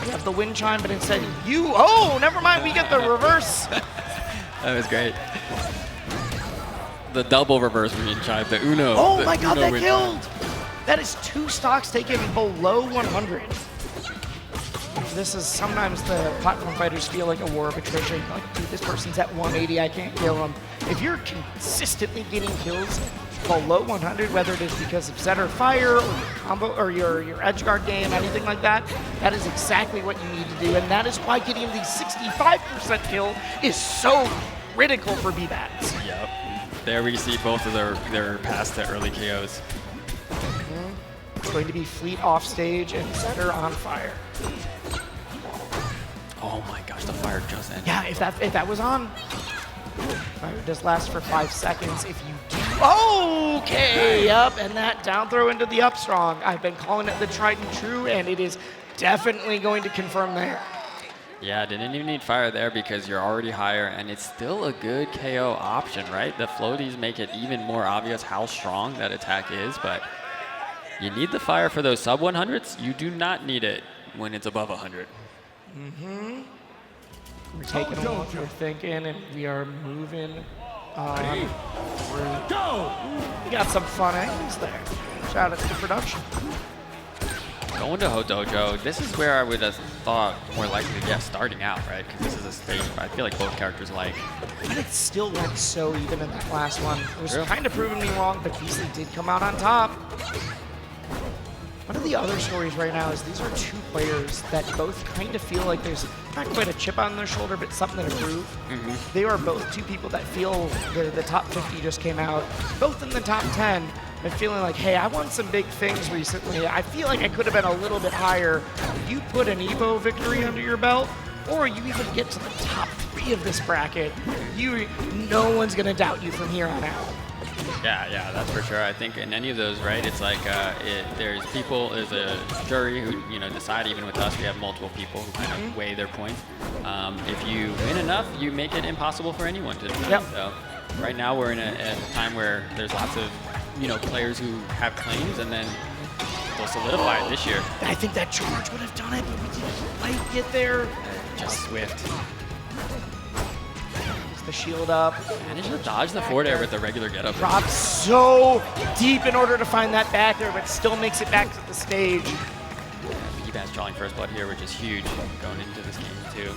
We have the wind chime, but instead oh, never mind, we get the reverse. That was great. The double reverse wind chime, the Uno. Oh my god, Uno that killed! That is 2 stocks taken below 100. This is sometimes the platform fighters feel like a war of attrition. Like, dude, this person's at 180, I can't kill him. If you're consistently getting kills below 100, whether it is because of Zetter fire or your combo or your edge guard game, anything like that, that is exactly what you need to do. And that is why getting the 65% kill is so critical for BBatts. Yep. There we see both of their paths to early KOs. It's going to be Fleet off stage and Zetter on fire. Oh my gosh, the fire just ended. Yeah, if that was on. Fire does last for 5 seconds. If you do, okay, yep, and that down throw into the up strong. I've been calling it the tried and true, and it is definitely going to confirm there. Yeah, didn't even need fire there because you're already higher, and it's still a good KO option, right? The floaties make it even more obvious how strong that attack is, but you need the fire for those sub 100s. You do not need it when it's above 100. We're taking a look, we're thinking, and we are moving on. We got some fun angles there. Shout out to the production. Going to Hodojo, this is where I would have thought more likely, yeah, starting out, right? Because this is a stage I feel like both characters like. But it still went so even in that last one. It was kind of proving me wrong, but Beasley did come out on top. One of the other stories right now is these are 2 players that both kind of feel like there's not quite a chip on their shoulder, but something to prove. They are both 2 people that feel the top 50 just came out, both in the top 10, but feeling like, hey, I won some big things recently. I feel like I could have been a little bit higher. You put an EVO victory under your belt, or you even get to the top 3 of this bracket, no one's going to doubt you from here on out. Yeah, that's for sure. I think in any of those, right, it's like there's a jury who, decide. Even with us, we have multiple people who kind of weigh their points. If you win enough, you make it impossible for anyone to win. Yep. So right now we're in a time where there's lots of, players who have claims and then they'll solidify it this year. I think that charge would have done it, but we didn't quite get there. Just swift. The shield up. Managed to dodge the forward air with the regular getup. Drops so deep in order to find that back there, but still makes it back to the stage. BBatts drawing first blood here, which is huge going into this game too.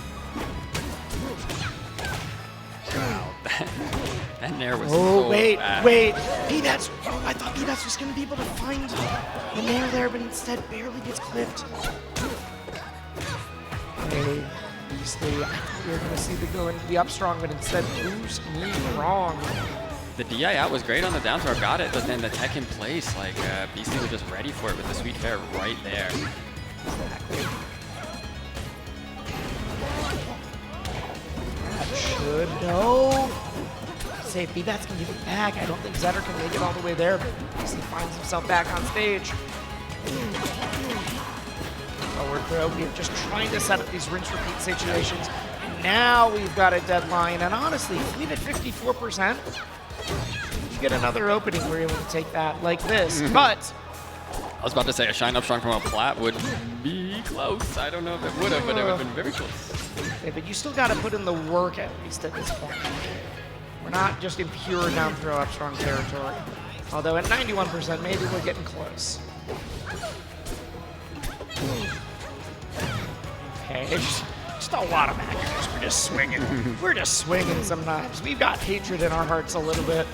Wow, that nair was so bad. wait. BBatts, I thought BBatts was going to be able to find the nair there, but instead barely gets clipped. Hey. Beastly, I thought we were going to see the go into the up strong, but instead proves me wrong. The DI out was great on the down throw, got it, but then the tech in place, like Beastly was just ready for it with the sweet fair right there. Exactly. That should no. say if BBatts can give it back, I don't think Zetter can make it all the way there, but he finds himself back on stage. Forward throw, we're just trying to set up these rinse-repeat situations. And now we've got a deadline, and honestly, Fleet at 54%, you get another opening, we're able to take that like this, but... I was about to say a shine up strong from a Plup would be close. I don't know if it would have, but it would have been very close. Okay, but you still got to put in the work at least at this point. We're not just in pure down throw up strong territory. Although at 91%, maybe we're getting close. Okay, it's just a lot of backers. We're just swinging. We're just swinging sometimes. We've got hatred in our hearts a little bit.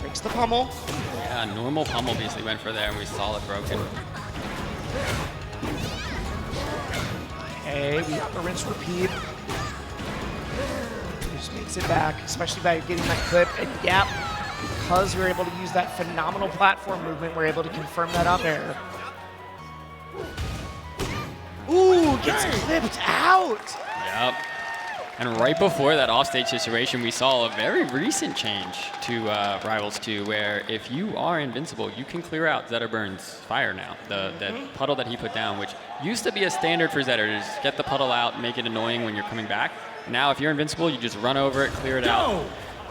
Breaks the pummel. Yeah, normal pummel basically went for there, and we saw it broken. Okay, we got the rinse repeat. Just makes it back, especially by getting that clip. And yep, because we're able to use that phenomenal platform movement, we're able to confirm that up air. Ooh, gets clipped out! Yep. And right before that offstage situation, we saw a very recent change to Rivals 2, where if you are invincible, you can clear out Zetterburn's fire now. The puddle that he put down, which used to be a standard for Zetter, to just get the puddle out, make it annoying when you're coming back. Now, if you're invincible, you just run over it, clear it out.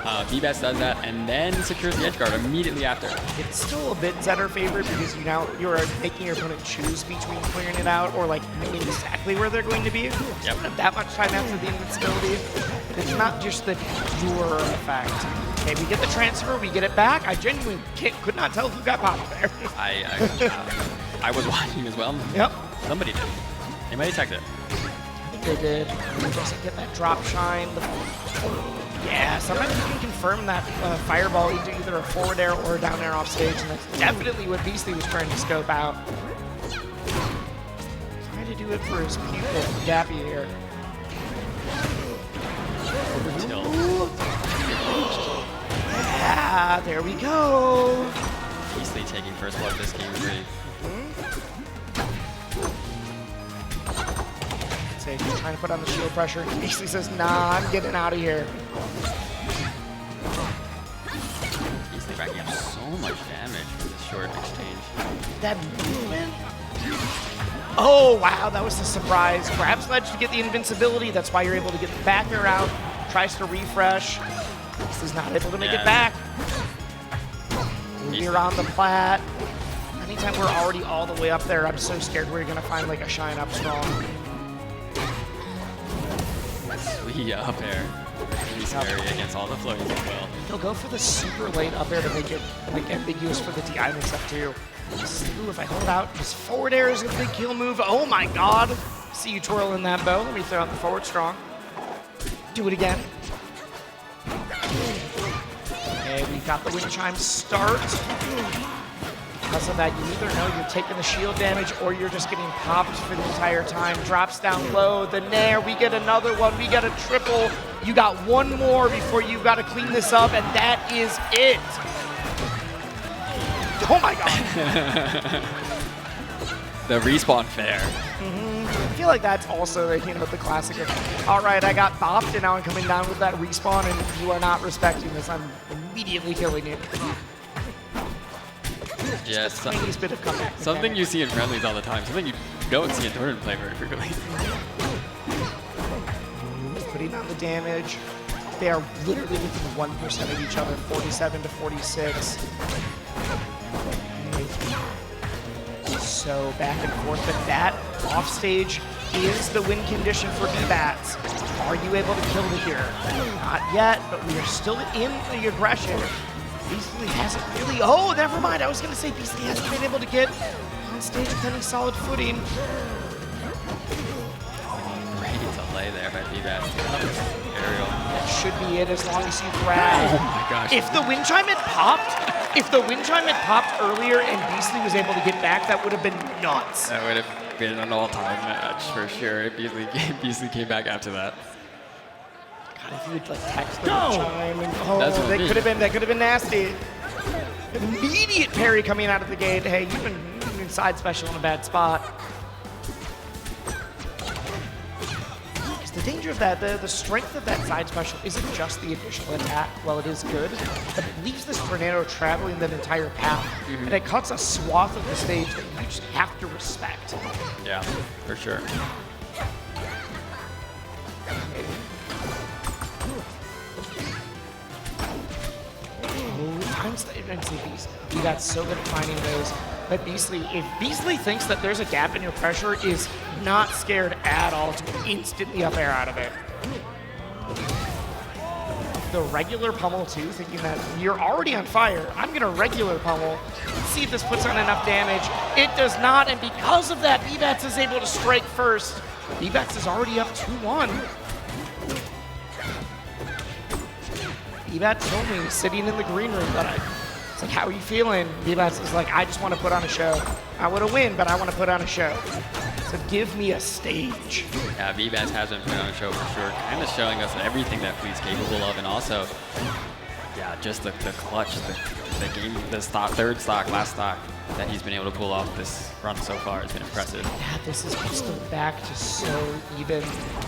BBatts does that, and then secures the edge guard immediately after. It's still a bit Zetter favored because you're making your opponent choose between clearing it out or like knowing exactly where they're going to be. Yep. You don't have that much time after the invincibility. It's not just the pure effect. Okay, we get the transfer, we get it back. I genuinely could not tell who got popped there. I was watching as well. Yep. Somebody did. They might have teched it. I think they did. Doesn't get that drop shine. Yeah, sometimes you can confirm that fireball into either a forward air or a down air off stage, and that's definitely what Beastly was trying to scope out. Trying to do it for his pupil, Gappy here. Yeah, there we go. Beastly taking first blood this game really. He's trying to put on the shield pressure. Beastly says, nah, I'm getting out of here. Beastly racking up so much damage for this short exchange. That movement? Oh, wow, that was a surprise. Grab Sledge to get the invincibility. That's why you're able to get the back air out. Tries to refresh. Beastly's not able to make it back. We're on the plat. Anytime we're already all the way up there, I'm so scared we're going to find like a shine up strong. Sweet up air. Really scary against all the floatings as well. He'll go for the super late up air to make it like ambiguous for the DI mix-up too. Ooh, if I hold out, his forward air is a big kill move. Oh my god! See you twirl in that bow. Let me throw out the forward strong. Do it again. Okay, we got the wind chime start. Because of that, you either know you're taking the shield damage or you're just getting popped for the entire time. Drops down low, the nair, we get another one, we get a triple. You got one more before you've got to clean this up, and that is it. Oh my god. The respawn fair. I feel like that's also the classic of, all right, I got bopped and now I'm coming down with that respawn and you are not respecting this. I'm immediately killing you. Yes, Bit of comeback something you see in friendlies all the time, something you don't see in tournament play very frequently. Putting on the damage. They are literally within 1% of each other, 47 to 46. So back and forth, but that offstage is the win condition for BBatts. Are you able to kill it here? Not yet, but we are still in the aggression. Beastly hasn't really, oh, never mind. I was going to say Beastly hasn't been able to get on stage with any solid footing. Great delay there by BBatts. Aerial. That should be it as long as you grab. Oh my gosh. If the wind chime had popped earlier and Beastly was able to get back, that would have been nuts. That would have been an all-time match for sure. Beastly came back after that. God, if you would like text the wind chime, and, oh, that could have been nasty. Immediate parry coming out of the gate. Hey, you've been side special in a bad spot. The danger danger of that, the strength of that side special isn't just the initial attack, while it is good, but it leaves this tornado traveling that entire path, and it cuts a swath of the stage that you just have to respect. Yeah, for sure. That's so good at finding those. But Beastly, if Beastly thinks that there's a gap in your pressure, is not scared at all to instantly up air out of it. The regular pummel too, thinking that you're already on fire. I'm gonna regular pummel. Let's see if this puts on enough damage. It does not, and because of that, BBatts is able to strike first. BBatts is already up 2-1. BBatts told me, sitting in the green room, that it's like, how are you feeling? BBatts is like, I just want to put on a show. I want to win, but I want to put on a show. So give me a stage. Yeah, BBatts has been putting on a show for sure, kind of showing us everything that he's capable of, and also, yeah, just the clutch, the game, the stock, third stock, last stock that he's been able to pull off this run so far has been impressive. Yeah, this is just back to so even.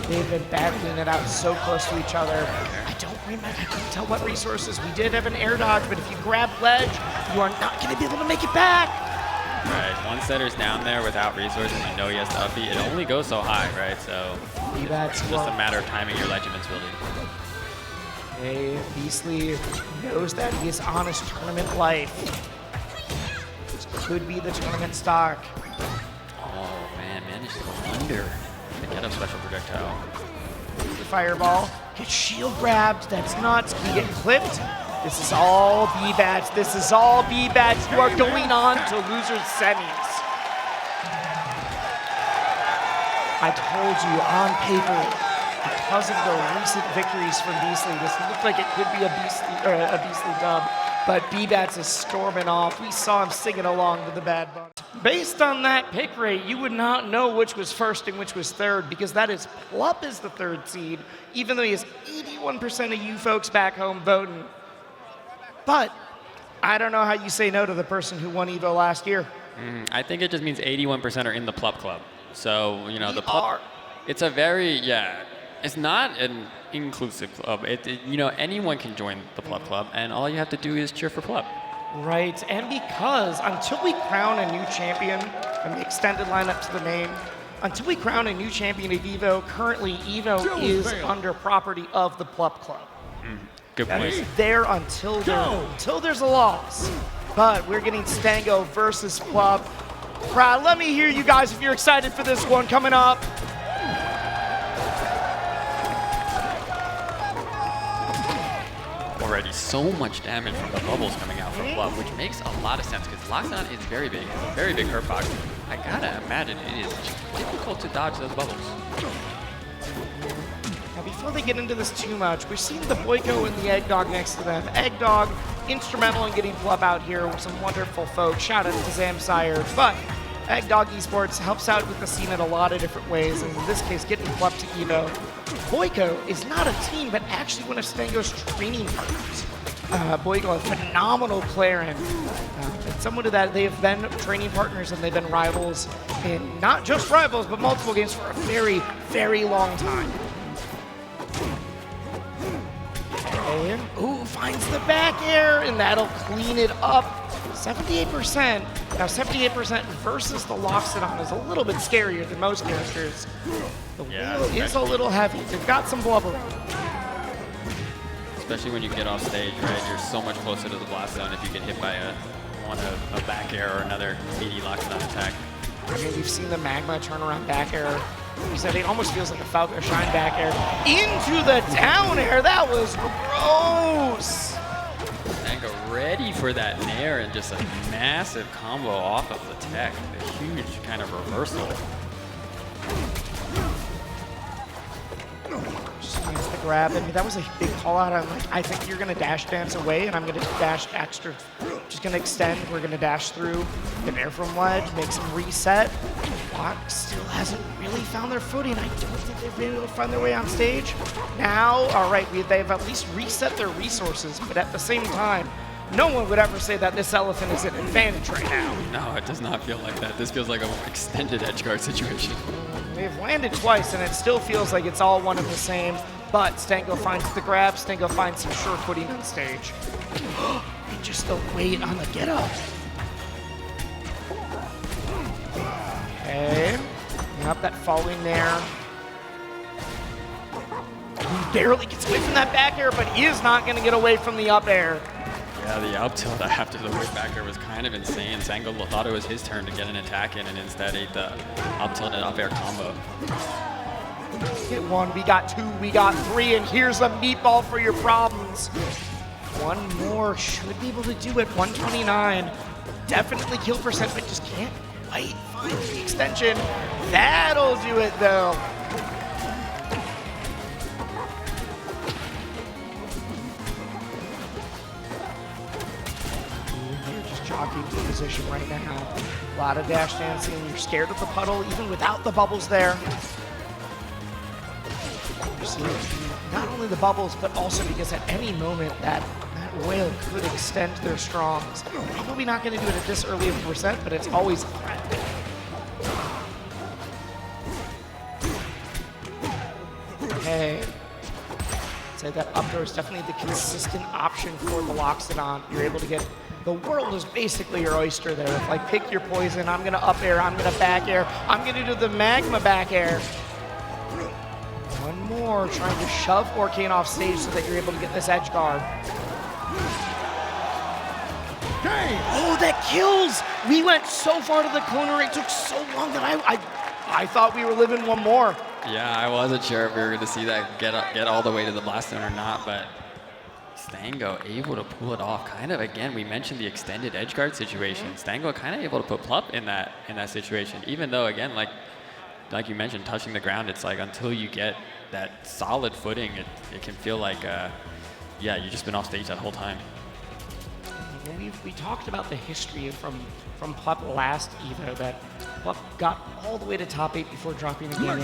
They've been battling it out so close to each other. I couldn't tell what resources. We did have an air dodge, but if you grab ledge, you are not going to be able to make it back. Right, once Setter's down there without resources, you know he has to up it only goes so high, right? So it's just a matter of timing your ledge invincibility. Hey, Beastly knows that he is on his tournament life. This could be the tournament stock. Oh man, managed to go under the get up special projectile. The fireball gets shield grabbed. That's nuts. Can he get clipped? This is all BBatts. This is all BBatts. You are going on to losers semis. I told you on paper, because of the recent victories from Beastly, this looked like it could be a Beastly dub. But BBatts is storming off. We saw him singing along to the Bad Bunny. Based on that pick rate, you would not know which was first and which was third, because that is Plup is the third seed, even though he has 81% of you folks back home voting. But I don't know how you say no to the person who won EVO last year. I think it just means 81% are in the Plup club. So, you know, the Plup, are. it's a very, it's not an inclusive club. You know, anyone can join the Plup club, and all you have to do is cheer for Plup. Right, and because until we crown a new champion, from the extended lineup to the main, until we crown a new champion at EVO, currently EVO is under property of the Plup club. Good That point. is there until there's a loss. But we're getting Stango versus Plup. Brad, let me hear you guys if you're excited for this one coming up. Already so much damage from the bubbles coming out from Plup, which makes a lot of sense because Loxodon is very big. It's a very big hurt box. I gotta imagine it is difficult to dodge those bubbles. Now, before they get into this too much, we're seeing the Boyko and the Eggdog next to them. Eggdog, instrumental in getting Plup out here with some wonderful folks. Shout out to Zamsire. But Eggdog Esports helps out with the scene in a lot of different ways, and in this case, getting Plup to EVO. Boyko is not a team, but actually one of Stango's training partners. Boyko, a phenomenal player, and someone that they have been training partners and they've been rivals in not just rivals, but multiple games for a very, very long time. And, ooh, finds the back air, and that'll clean it up. 78%. Now, 78% versus the Loxodon is a little bit scarier than most characters. The wheel is a little heavy. They've got some blubber. Especially when you get off stage, right? You're so much closer to the blast zone if you get hit by a back air or another 80 Loxodon attack. I mean, we've seen the Magma turn around back air. He said it almost feels like a Falcon Shine back air. Into the down air. That was gross. Stango ready for that nair and just a massive combo off of the tech. A huge kind of reversal. Just finds the grab. I mean, that was a big call out. I'm like, I think you're going to dash dance away, and I'm going to dash extra. Just going to extend. We're going to dash through. An air from ledge, make some reset. Block still hasn't really found their footing. I don't think they've been able to find their way on stage. Now, all right, they've at least reset their resources, but at the same time, no one would ever say that this elephant is an advantage right now. No, it does not feel like that. This feels like an extended edgeguard situation. They've landed twice, and it still feels like it's all one and the same. But Stango finds the grab. Stango finds some sure footing on stage. And just the weight on the get up. Okay. Up that falling there. He barely gets away from that back air, but he is not going to get away from the up air. Yeah, the up tilt after the whip back air was kind of insane. Stango thought it was his turn to get an attack in and instead ate the up tilt and up air combo. Hit one, we got two, we got three, and here's a meatball for your problems. One more, should be able to do it, 129. Definitely kill percent, but just can't quite find the extension. That'll do it though. Jockeying for position right now. A lot of dash dancing. You're scared of the puddle, even without the bubbles there. You're seeing not only the bubbles, but also because at any moment that whale could extend their strongs. Probably not going to do it at this early of a percent, but it's always a threat. Okay. I'd say that up throw is definitely the consistent option for the Loxodon. You're able to get. The world is basically your oyster there. It's like, pick your poison. I'm gonna up air, I'm gonna back air, I'm gonna do the magma back air. One more, trying to shove Orcane off stage so that you're able to get this edge guard. Oh, that kills! We went so far to the corner, it took so long that I thought we were living one more. Yeah, I wasn't sure if we were going to see that get all the way to the blast zone or not, but Stango able to pull it off. Kind of, again, we mentioned the extended edge guard situation. Stango kind of able to put Plup in that situation, even though, again, like you mentioned, touching the ground, it's like until you get that solid footing, it can feel like, yeah, you've just been off stage that whole time. We talked about the history from Plup last Evo, that Plup got all the way to top 8 before dropping again,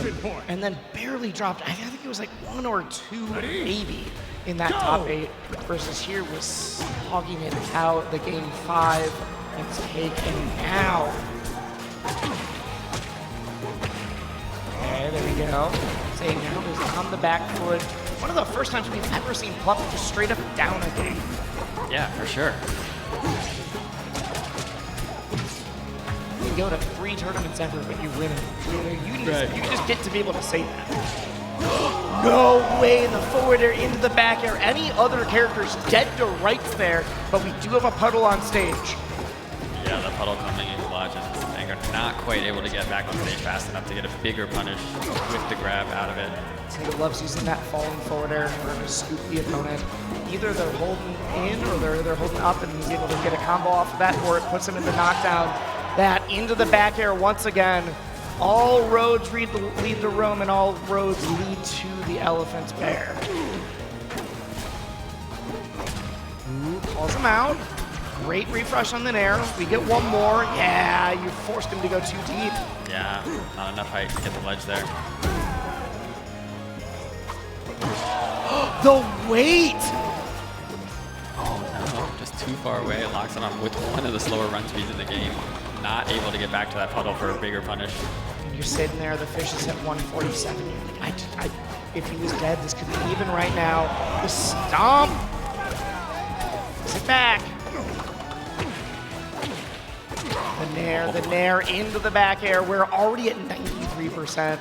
and then barely dropped. I think it was like 1 or 2 maybe in that top 8, versus here was hogging it out the game 5 and taken now. Okay, there we go. Saying now is on the back foot. One of the first times we've ever seen Plup just straight up down a game. Yeah, for sure. You can go to 3 tournaments ever, but you win them. You just get to be able to say that. No way in the forward air, into the back air. Any other characters dead to rights there, but we do have a puddle on stage. Yeah, the puddle coming in clutch, and Stango not quite able to get back on stage fast enough to get a bigger punish with the grab out of it. Stango loves using that falling forward air in order to scoop the opponent. Either they're holding in or they're holding up, and he's able to get a combo off of that, or it puts him in the knockdown. That into the back air once again. All roads lead to Rome, and all roads lead to the elephant's bear. Ooh, calls him out. Great refresh on the nair. We get one more. Yeah, you forced him to go too deep. Yeah, not enough height to get the ledge there. The weight! Oh no, just too far away. It locks it on with one of the slower run speeds in the game. Not able to get back to that puddle for a bigger punish. And you're sitting there, the fish is at 147. You're like, if he was dead, this could be even right now. The stomp! Sit back. The nair into the back air. We're already at 93%.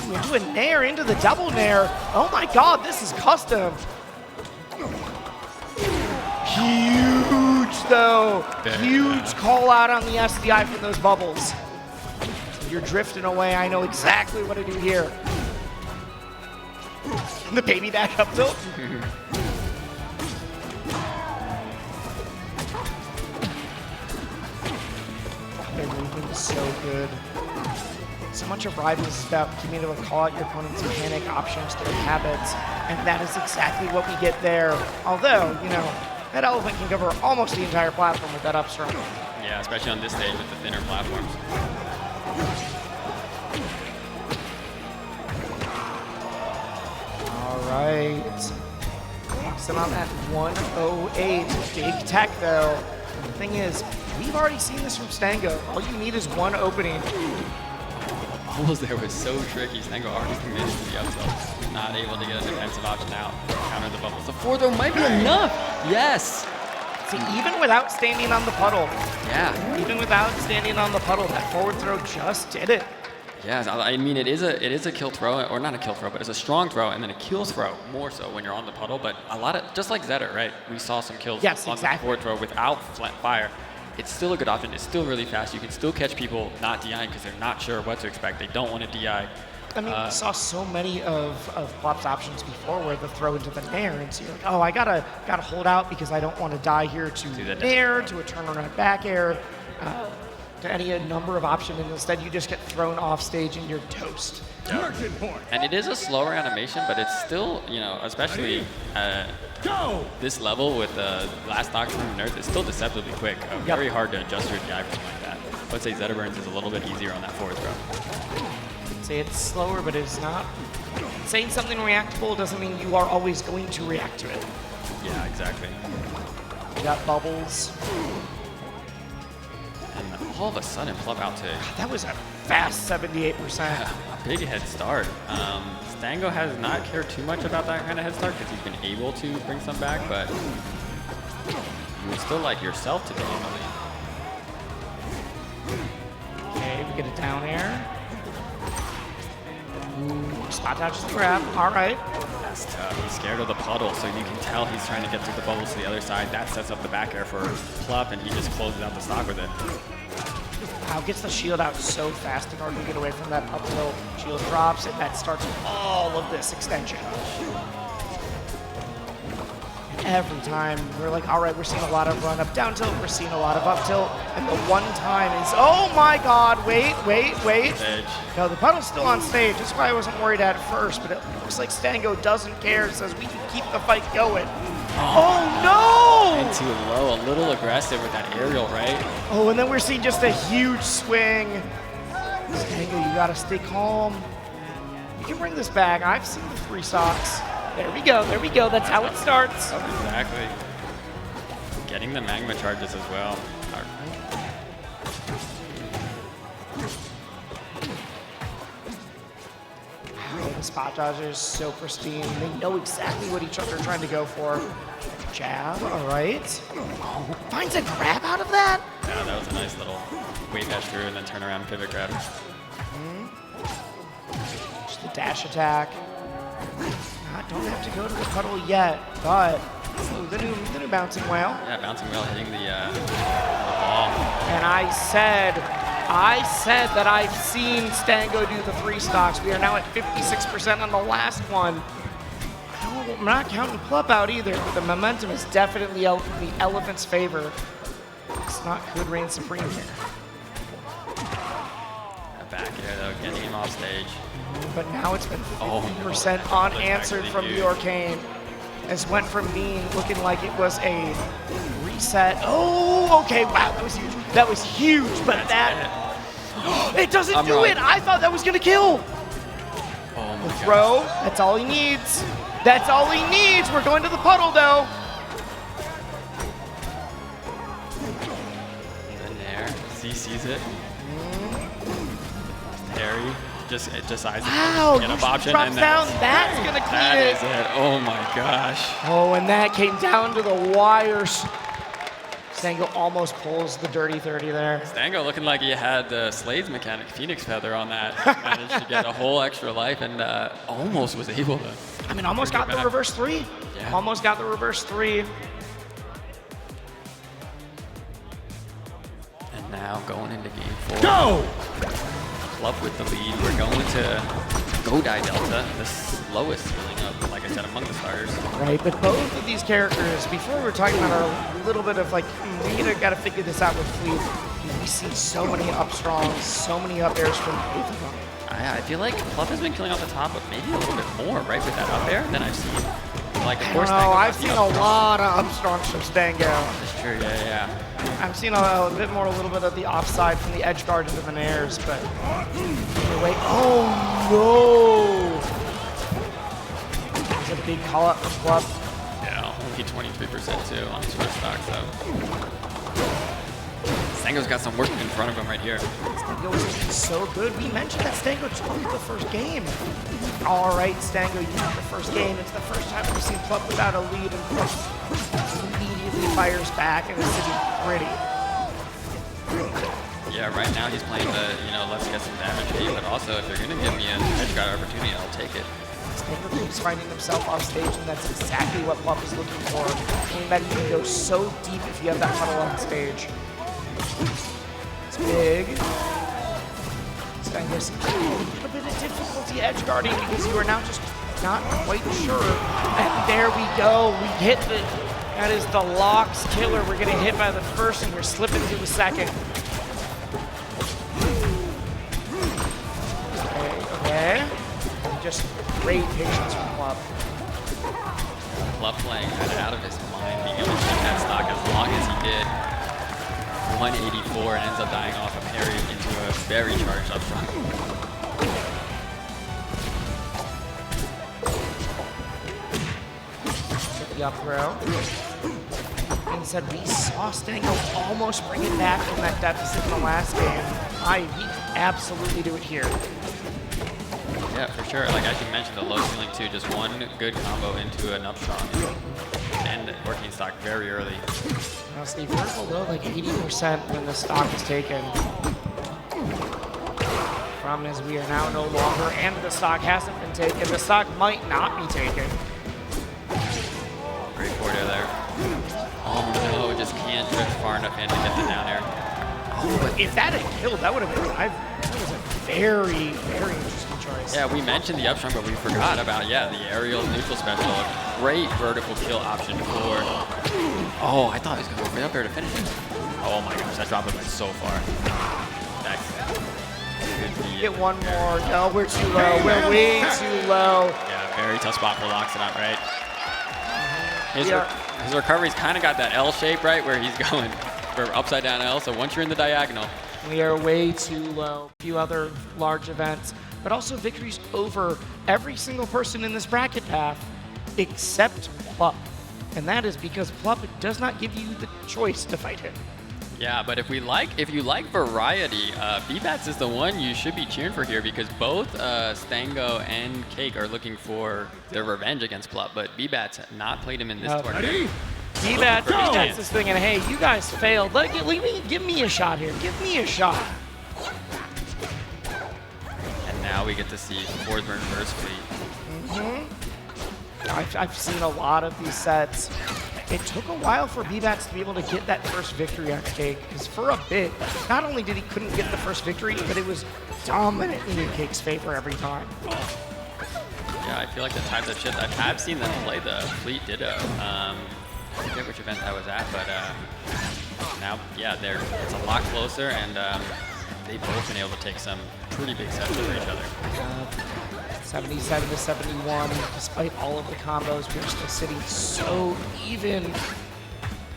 We do a nair into the double nair. Oh my god, this is custom. Huge though. Huge call out on the SDI from those bubbles. You're drifting away. I know exactly what to do here. The baby back up tilt. Their movement is so good. So much of Rivals is about being able to call out your opponent's mechanic options, their habits, and that is exactly what we get there. Although, you know, that elephant can cover almost the entire platform with that upstrom. Yeah, especially on this stage with the thinner platforms. All right. Takes him on that 108. Big tech, though. The thing is, we've already seen this from Stango. All you need is one opening. Bubbles there was so tricky. Stango already committed to the up tilt. Not able to get a defensive option out. Counter the bubbles. The forward throw might be enough. Yes. See, even without standing on the puddle. Yeah. Even without standing on the puddle, that forward throw just did it. Yeah, I mean, it is a kill throw, or not a kill throw, but it's a strong throw, and then a kill throw more so when you're on the puddle. But a lot of, just like Zetter, right? We saw some kills on the forward throw without flat fire. It's still a good option. It's still really fast. You can still catch people not DIing because they're not sure what to expect. They don't want to DI. I mean, we saw so many of Plup's options before where the throw into the nair, and so you're like, oh, I gotta hold out because I don't want to die here to the nair, to a turnaround back air, to any number of options, and instead you just get thrown off stage and you're toast. Yep. And it is a slower animation, but it's still, you know, especially this level with the last stock from Nerf, it's still deceptively quick. Very hard to adjust your DI from like that. I would say Zetterburns is a little bit easier on that forward throw. I'd say it's slower, but it's not. Saying something reactable doesn't mean you are always going to react to it. Yeah, exactly. You got bubbles. And all of a sudden, Plup out to... That was a fast 78%. Yeah, a big head start. Stango has not cared too much about that kind of head start because he's been able to bring some back, but you would still like yourself to be in the lead. Okay, we get a down air. Ooh, spot dodges the grab. All right. That's tough. He's scared of the puddle, so you can tell he's trying to get through the bubbles to the other side. That sets up the back air for Plup, and he just closes out the stock with it. Wow, gets the shield out so fast in order to get away from that up tilt. Shield drops, and that starts all of this extension. Every time we're like, all right, we're seeing a lot of run up down tilt, we're seeing a lot of up tilt, and the one time is, oh my god, wait. Edge. No, the puddle's still on stage. That's why I wasn't worried at first, but it looks like Stango doesn't care. It says we can keep the fight going. Oh no! And too low, a little aggressive with that aerial, right? Oh, and then we're seeing just a huge swing. Stango, you gotta stay calm. You can bring this back. I've seen the 3 stocks. There we go, that's how it starts. Exactly. Getting the magma charges as well. The spot dodgers so pristine. They know exactly what each other are trying to go for. Jab, all right. Oh, finds a grab out of that? Yeah, that was a nice little wave dash through and then turn around pivot grab. Just the dash attack. Don't have to go to the puddle yet, but the new bouncing whale. Yeah, bouncing whale hitting the ball. And I said that I've seen Stango do the 3 stocks. We are now at 56% on the last one. I'm not counting Plup out either, but the momentum is definitely in the elephant's favor. It's not good reign supreme here. Back air though, getting him off stage. But now it's been 50% unanswered from the Arcane. This went from being looking like it was a reset. Oh, okay, wow, that was huge. That was huge, but it doesn't do it. I thought that was gonna kill. Oh my the throw, that's all he needs. That's all he needs. We're going to the puddle though. In there, Z sees it. Harry just eyes get up option and that's gonna clean it. That is it. Oh my gosh. Oh, and that came down to the wires. Stango almost pulls the dirty 30 there. Stango looking like he had the Slade's mechanic Phoenix Feather on that. Managed to get a whole extra life and almost was able to. I mean, almost got the reverse 3. Yeah. Almost got the reverse 3. And now going into game 4. Go! Plup with the lead. We're going to Godai Delta, the slowest healing of, like I said, among the starters. Right, but both of these characters, before we were talking about our little bit of like, we got to figure this out with Fleet. We see so many up strongs, so many up airs from both of them. I feel like Plup has been killing off the top, but maybe a little bit more, right, with that up air than I've seen. Like, of course, I've seen a lot of up strongs from Stango. That's true, yeah. I've seen a bit more, a little bit of the offside from the edge guard into the nairs, but wait, oh no! There's a big call up for Plup. Yeah, only 23% too on his first stock, so. Stango's got some work in front of him right here. Stango is looking so good. We mentioned that Stango took the first game. All right, Stango, you took the first game. It's the first time we've seen Plup without a lead, and Plup immediately fires back and is sitting pretty. Yeah, right now he's playing the, let's get some damage game, but also if they're going to give me an edge guard opportunity, I'll take it. Stango keeps finding himself off stage, and that's exactly what Plup is looking for. Meaning that you can go so deep if you have that funnel on stage. It's big. Stango seems a little bit of difficulty edge guarding because you are now just not quite sure. And there we go. We hit the... That is the Locks killer. We're getting hit by the first, and we're slipping to the second. Okay. Just great patience from Plup. Plup playing kind of out of his mind, being able to keep that stock as long as he did. 184 and ends up dying off a parry into a very charged up front. Took the up throw. And said we saw Stango almost bring it back from that deficit in the last game. He absolutely do it here. Yeah, for sure. Like as you mentioned, the low ceiling too, just one good combo into an up strong and working stock very early. Now see, we're below like 80% when the stock is taken. Problem is we are now no longer, and the stock hasn't been taken. The stock might not be taken. Great forward there. Oh no, just can't drift far enough in to get the down air. Oh, but if that had killed, that would have been, that was a very, very interesting choice. Yeah, we mentioned the upstrong, but we forgot about, the aerial neutral special. A great vertical kill option for... Oh, I thought he was going to go right up there to finish it. Oh my gosh, that drop went so far. That's... Get one more. No, we're too low. We're way too low. Yeah, very tough spot for Loxodon, right? His recovery's kind of got that L shape, right, where he's going for upside down L, so once you're in the diagonal. We are way too low. A few other large events, but also victories over every single person in this bracket path except Plup. And that is because Plup does not give you the choice to fight him. Yeah, but if you like variety, BBatts is the one you should be cheering for here because both Stango and Cake are looking for their revenge against Plup, but BBatts not played him in this tournament. BBatts is thinking, hey, you guys failed. Give me a shot here. Give me a shot. And now we get to see Forsburn versus Fleet. I've seen a lot of these sets. It took a while for BBatts to be able to get that first victory on Cake, because for a bit, not only did he couldn't get the first victory, but it was dominantly in Cake's favor every time. Yeah, I feel like the times have shifted. I've seen them play the Fleet Ditto. I forget which event that was at, but now, it's a lot closer, and they've both been able to take some pretty big sets over each other. 77 to 71, despite all of the combos, we're still sitting so even.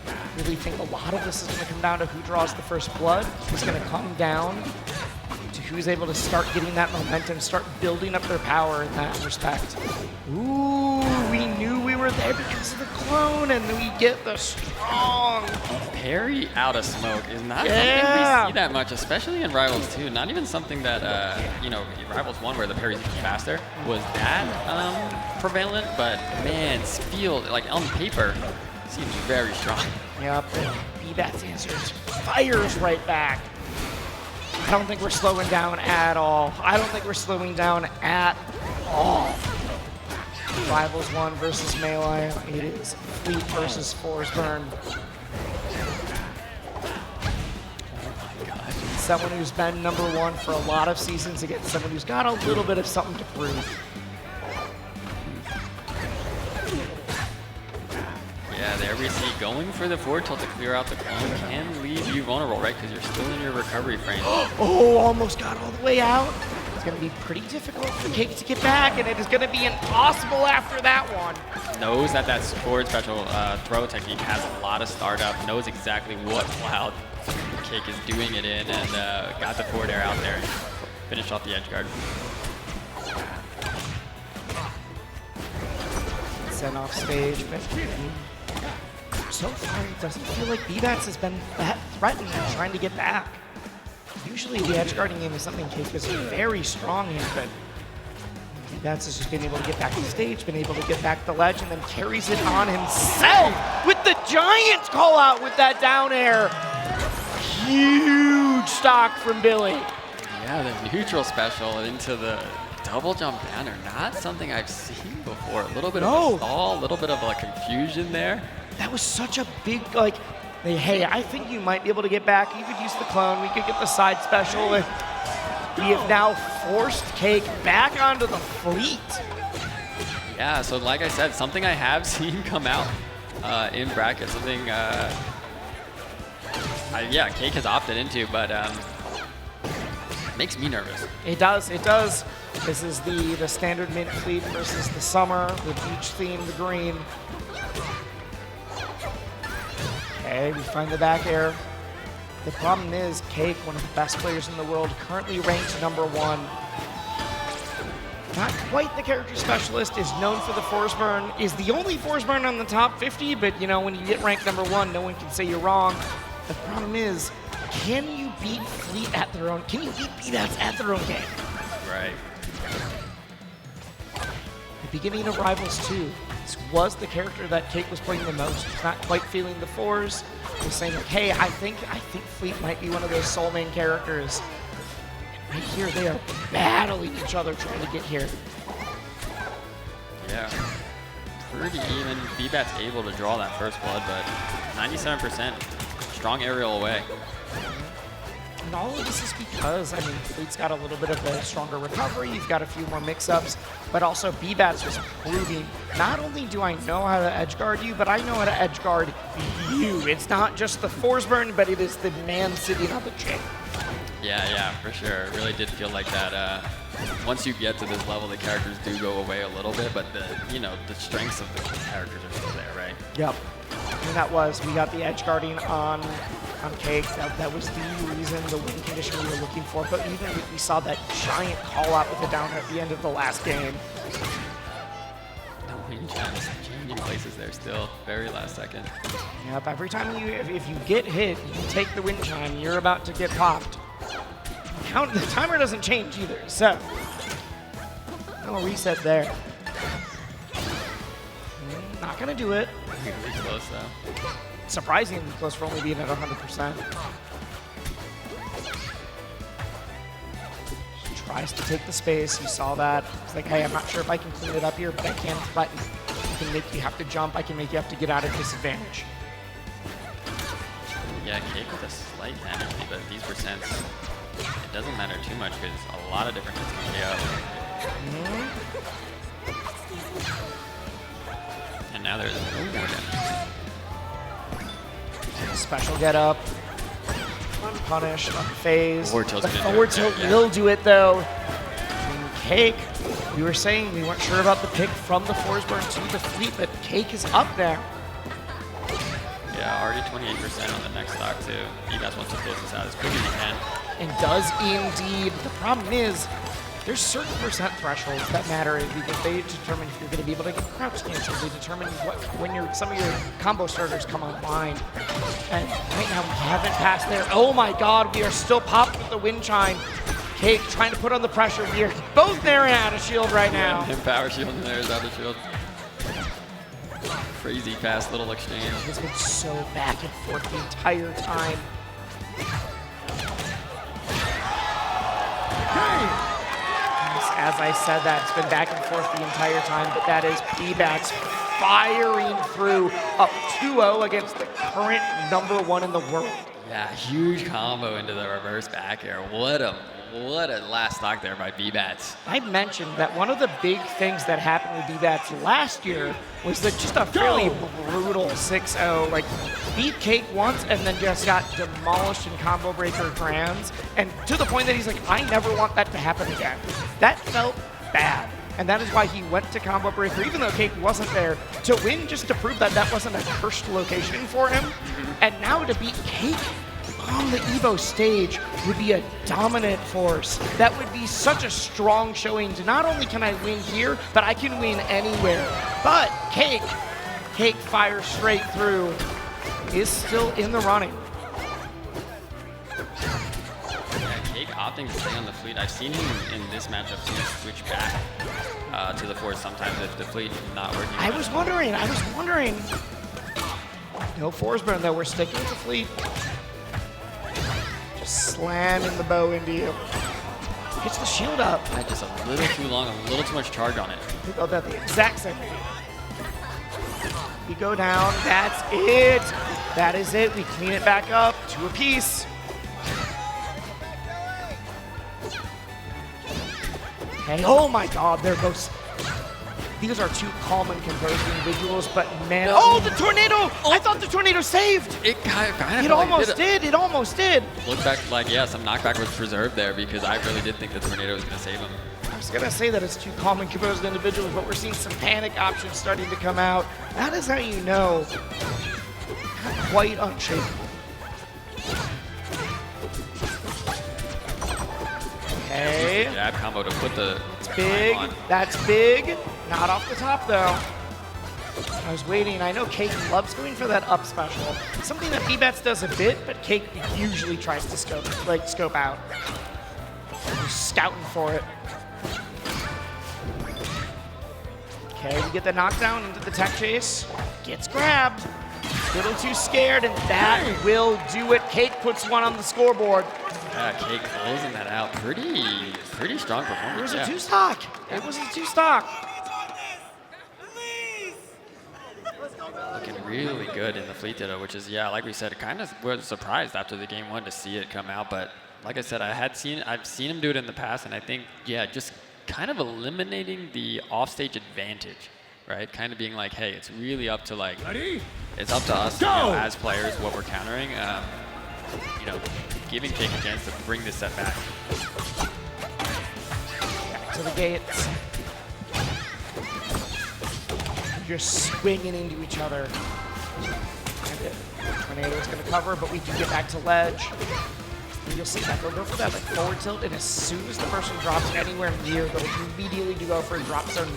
I really think a lot of this is going to come down to who draws the first blood. It's going to come down to who's able to start getting that momentum, start building up their power in that respect. Ooh, we knew we were there because of the clone, and then we get the strong. Parry out of smoke is not something we see that much, especially in Rivals 2. Not even something that, Rivals 1 where the parry's even faster was that prevalent, but man, Spiel, like on paper, seems very strong. Yep, BBatts answers, fires right back. I don't think we're slowing down at all. I don't think we're slowing down at all. Rivals 1 versus Melee. It is Fleet versus Forsburn. Someone who's been #1 for a lot of seasons against someone who's got a little bit of something to prove. Yeah, there we see going for the forward tilt to clear out the clone can leave you vulnerable, right? Because you're still in your recovery frame. Oh, almost got all the way out. It's going to be pretty difficult for Cake to get back, and it is going to be impossible after that one. Knows that forward special throw technique has a lot of startup, knows exactly what cloud Cake is doing it in, and got the forward air out there and finished off the edge guard. Sent off stage, but so far, it doesn't feel like BBatts has been that threatened and trying to get back. Usually the edge guarding game is something Cake is very strong in, but BBatts has just been able to get back to the stage, been able to get back the ledge, and then carries it on himself with the giant call out with that down air. Huge stock from Billy. Yeah, the neutral special into the double jump banner. Not something I've seen before. A little bit of a stall, a little bit of a confusion there. That was such a big, like, hey, I think you might be able to get back. You could use the clone. We could get the side special. We have now forced Cake back onto the fleet. Yeah, so like I said, something I have seen come out in bracket. Something, yeah, Cake has opted into, but makes me nervous. It does, it does. This is the standard mint fleet versus the summer, the beach theme, the green. Okay, we find the back air. The problem is Cake, one of the best players in the world, currently ranked #1. Not quite the character specialist, is known for the force burn, is the only force burn on the top 50, but you know, when you get ranked #1, no one can say you're wrong. The problem is, can you beat Fleet at their own, can you beat BBatts at their own game? Right. The beginning of Rivals 2, this was the character that Cake was playing the most. He's not quite feeling the fours. He was saying, like, hey, I think Fleet might be one of those soul main characters. And right here, they are battling each other trying to get here. Yeah. Pretty even. BBatts able to draw that first blood, but 97%. Strong aerial away. And all of this is because, I mean, Fleet's got a little bit of a stronger recovery, you've got a few more mix-ups, but also BBatts was proving, not only do I know how to edge guard you, but I know how to edge guard you. It's not just the force burn, but it is the man sitting on the chain. Yeah, for sure. It really did feel like that. Once you get to this level, the characters do go away a little bit, but the strengths of the characters are still there, right? Yep. And that was, we got the edge guarding on Cake. That was the reason, the win condition we were looking for. But even we saw that giant call out with the down at the end of the last game. No win chance. Changing places there still. Very last second. Yep, every time if you get hit, you take the wind chime, you're about to get popped. The timer doesn't change either, so no reset there. Not gonna do it. Really close though. Surprisingly close for only being at 100%. He tries to take the space. You saw that. It's like, hey, I'm not sure if I can clean it up here, but I can threaten. I can make you have to jump. I can make you have to get out of disadvantage. Yeah, Cake with a slight penalty, but these percents, it doesn't matter too much because a lot of different hits can be up. And now there's no more damage. Special get up. Unpunished, unfazed. Forward tilt's the gonna forward do it, tilt yeah. will do it though. And Cake, we were saying we weren't sure about the pick from the force burn to the fleet, but Cake is up now. Yeah, already 28% on the next stock too. BBatts wants to close this out as quick as he can. And does indeed. The problem is, there's certain percent thresholds that matter because they determine if you're going to be able to get crouch cancels. They determine when some of your combo starters come online. And right now we haven't passed there. Oh my God, we are still popped with the wind chime. Cake trying to put on the pressure. We are both there and out of shield right now. Yeah, him power shield and there's out of shield. Crazy fast little exchange. It's been so back and forth the entire time. As I said that, it's been back and forth the entire time, but that is BBatts firing through up 2-0 against the current #1 in the world. Yeah, huge combo into the reverse back air. What a last stock there by BBatts. I mentioned that one of the big things that happened with BBatts last year was that just a fairly brutal 6-0, like beat Cake once and then just got demolished in combo breaker grands, and to the point that he's like, I never want that to happen again. That felt bad. And that is why he went to combo breaker, even though Cake wasn't there, to win just to prove that that wasn't a cursed location for him. And now to beat Cake on the EVO stage would be a dominant force. That would be such a strong showing to not only can I win here, but I can win anywhere. But Cake fires straight through. is still in the running. Yeah, Cake opting to stay on the fleet. I've seen him in this matchup switch back to the force sometimes if the fleet not working. I was wondering. No force burn though, we're sticking with the fleet. Just slamming the bow into you. Hits the shield up. Had just a little too long, a little too much charge on it. We got that the exact same thing. We go down, that's it. That is it, we clean it back up, 2 apiece. Okay, oh my God, there goes. These are 2 calm and composed individuals, but man, oh, the tornado! I thought the tornado saved! It kind of It almost did, it almost did. Look back, like, yeah, some knockback was preserved there because I really did think the tornado was going to save him. I was gonna say that it's 2 calm and composed individuals, but we're seeing some panic options starting to come out. That is how you know, not quite unshakable. Okay. Jab combo to put the Big, on. that's big. Not off the top though. I was waiting. I know Cake loves going for that up special. Something that BBatts does a bit, but Cake usually tries to scope out. He's scouting for it. Okay, we get the knockdown into the tech chase. Gets grabbed. Little too scared, and that will do it. Cake puts 1 on the scoreboard. Yeah, Cake closing that out. Pretty strong performance. It was yeah. a 2-stock. It was a 2-stock. Looking really good in the fleet ditto, which is, yeah, like we said, kind of was surprised after the game 1 to see it come out. But like I said, I've seen him do it in the past, and I think, yeah, just kind of eliminating the offstage advantage, right? Kind of being like, hey, it's really up to it's up to us, as players, what we're countering. Giving Cake a chance to bring this set back. Back to the gates. You're swinging into each other. And Tornado is going to cover, but we do get back to ledge. And you'll see that they'll go for that forward tilt, and as soon as the person drops anywhere near, they'll immediately do go for a drop zone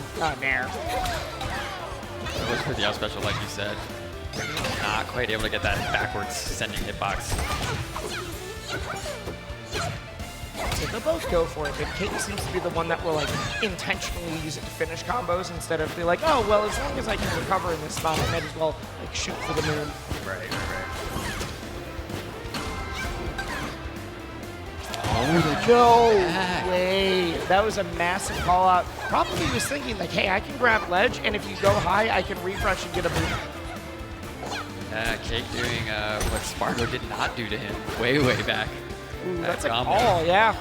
nair. It was for the out special, like you said. Not quite able to get that backwards sending hitbox. So they'll both go for it, but Cake seems to be the one that will intentionally use it to finish combos instead of be like, oh, well, as long as I can recover in this spot, I might as well shoot for the moon. Right. Oh, no way. That was a massive call out. Probably was thinking hey, I can grab ledge, and if you go high, I can refresh and get a moon. Cake doing what Spargo did not do to him way back. Ooh, that's a call, yeah.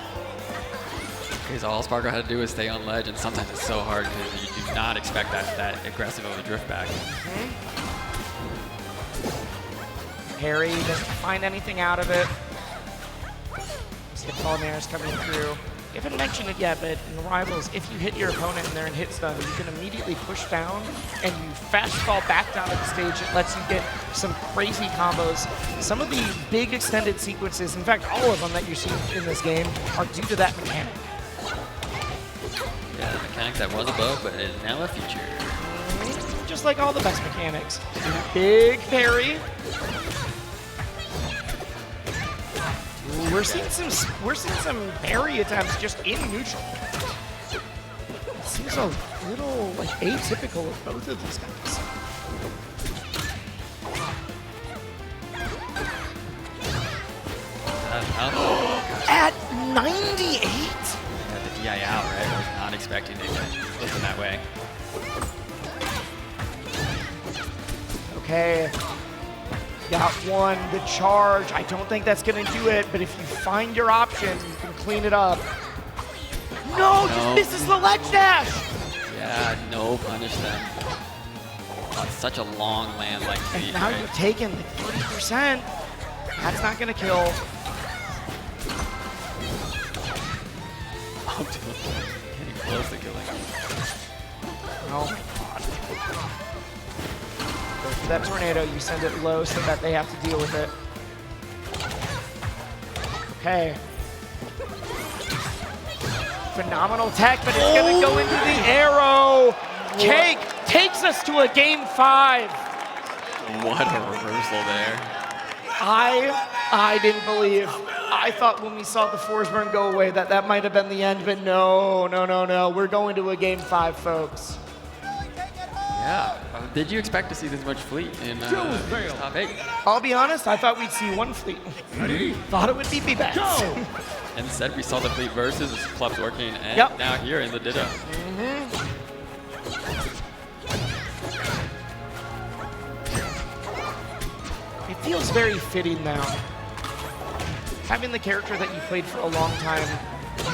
Because all Spargo had to do was stay on ledge, and sometimes it's so hard because you do not expect that aggressive of a drift back. Harry doesn't find anything out of it. The call nair is coming through. I haven't mentioned it yet, but in the Rivals, if you hit your opponent and they're in hit stun, you can immediately push down and you fast fall back down to the stage. It lets you get some crazy combos. Some of the big extended sequences, in fact, all of them that you see in this game, are due to that mechanic. Yeah, the mechanic that was a bug, but is now a feature. Just like all the best mechanics. Big parry. We're seeing some parry attempts just in neutral. It seems a little atypical of both of these guys. At 98? Got the DI out, right? I was not expecting to get looking that way. Okay. Got 1, the charge. I don't think that's going to do it, but if you find your options, you can clean it up. No, just misses the ledge dash! Yeah, no, punish them. On such a long land like And these, now right? you're taking 30%. That's not going to kill. Up to getting close to killing him. Oh my god. Go for that tornado, you send it low so that they have to deal with it. Okay. Phenomenal tech, but it's gonna go into the arrow. Cake takes us to a game 5. What a reversal there. I didn't believe. I thought when we saw the Forsburn go away that might have been the end, but no. We're going to a game 5, folks. Yeah. Did you expect to see this much fleet in top 8? I'll be honest, I thought we'd see one fleet. Thought it would be BBatts. Instead, we saw the fleet versus Plup's working, and now here in the Ditto. It feels very fitting now. Having the character that you played for a long time,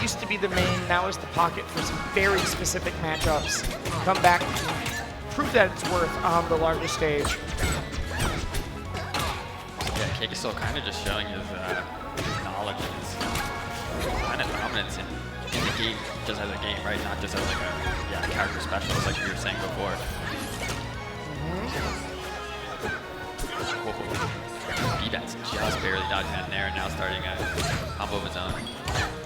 used to be the main, now is the pocket for some very specific matchups. Come back, prove that it's worth on the larger stage. Yeah, Cakeassault kind of just showing his knowledge and his kind of dominance in the game, just as a game, right? Not just as like a character specialist, like you were saying before. BBatts just barely dodging that nair and now starting a combo of his own.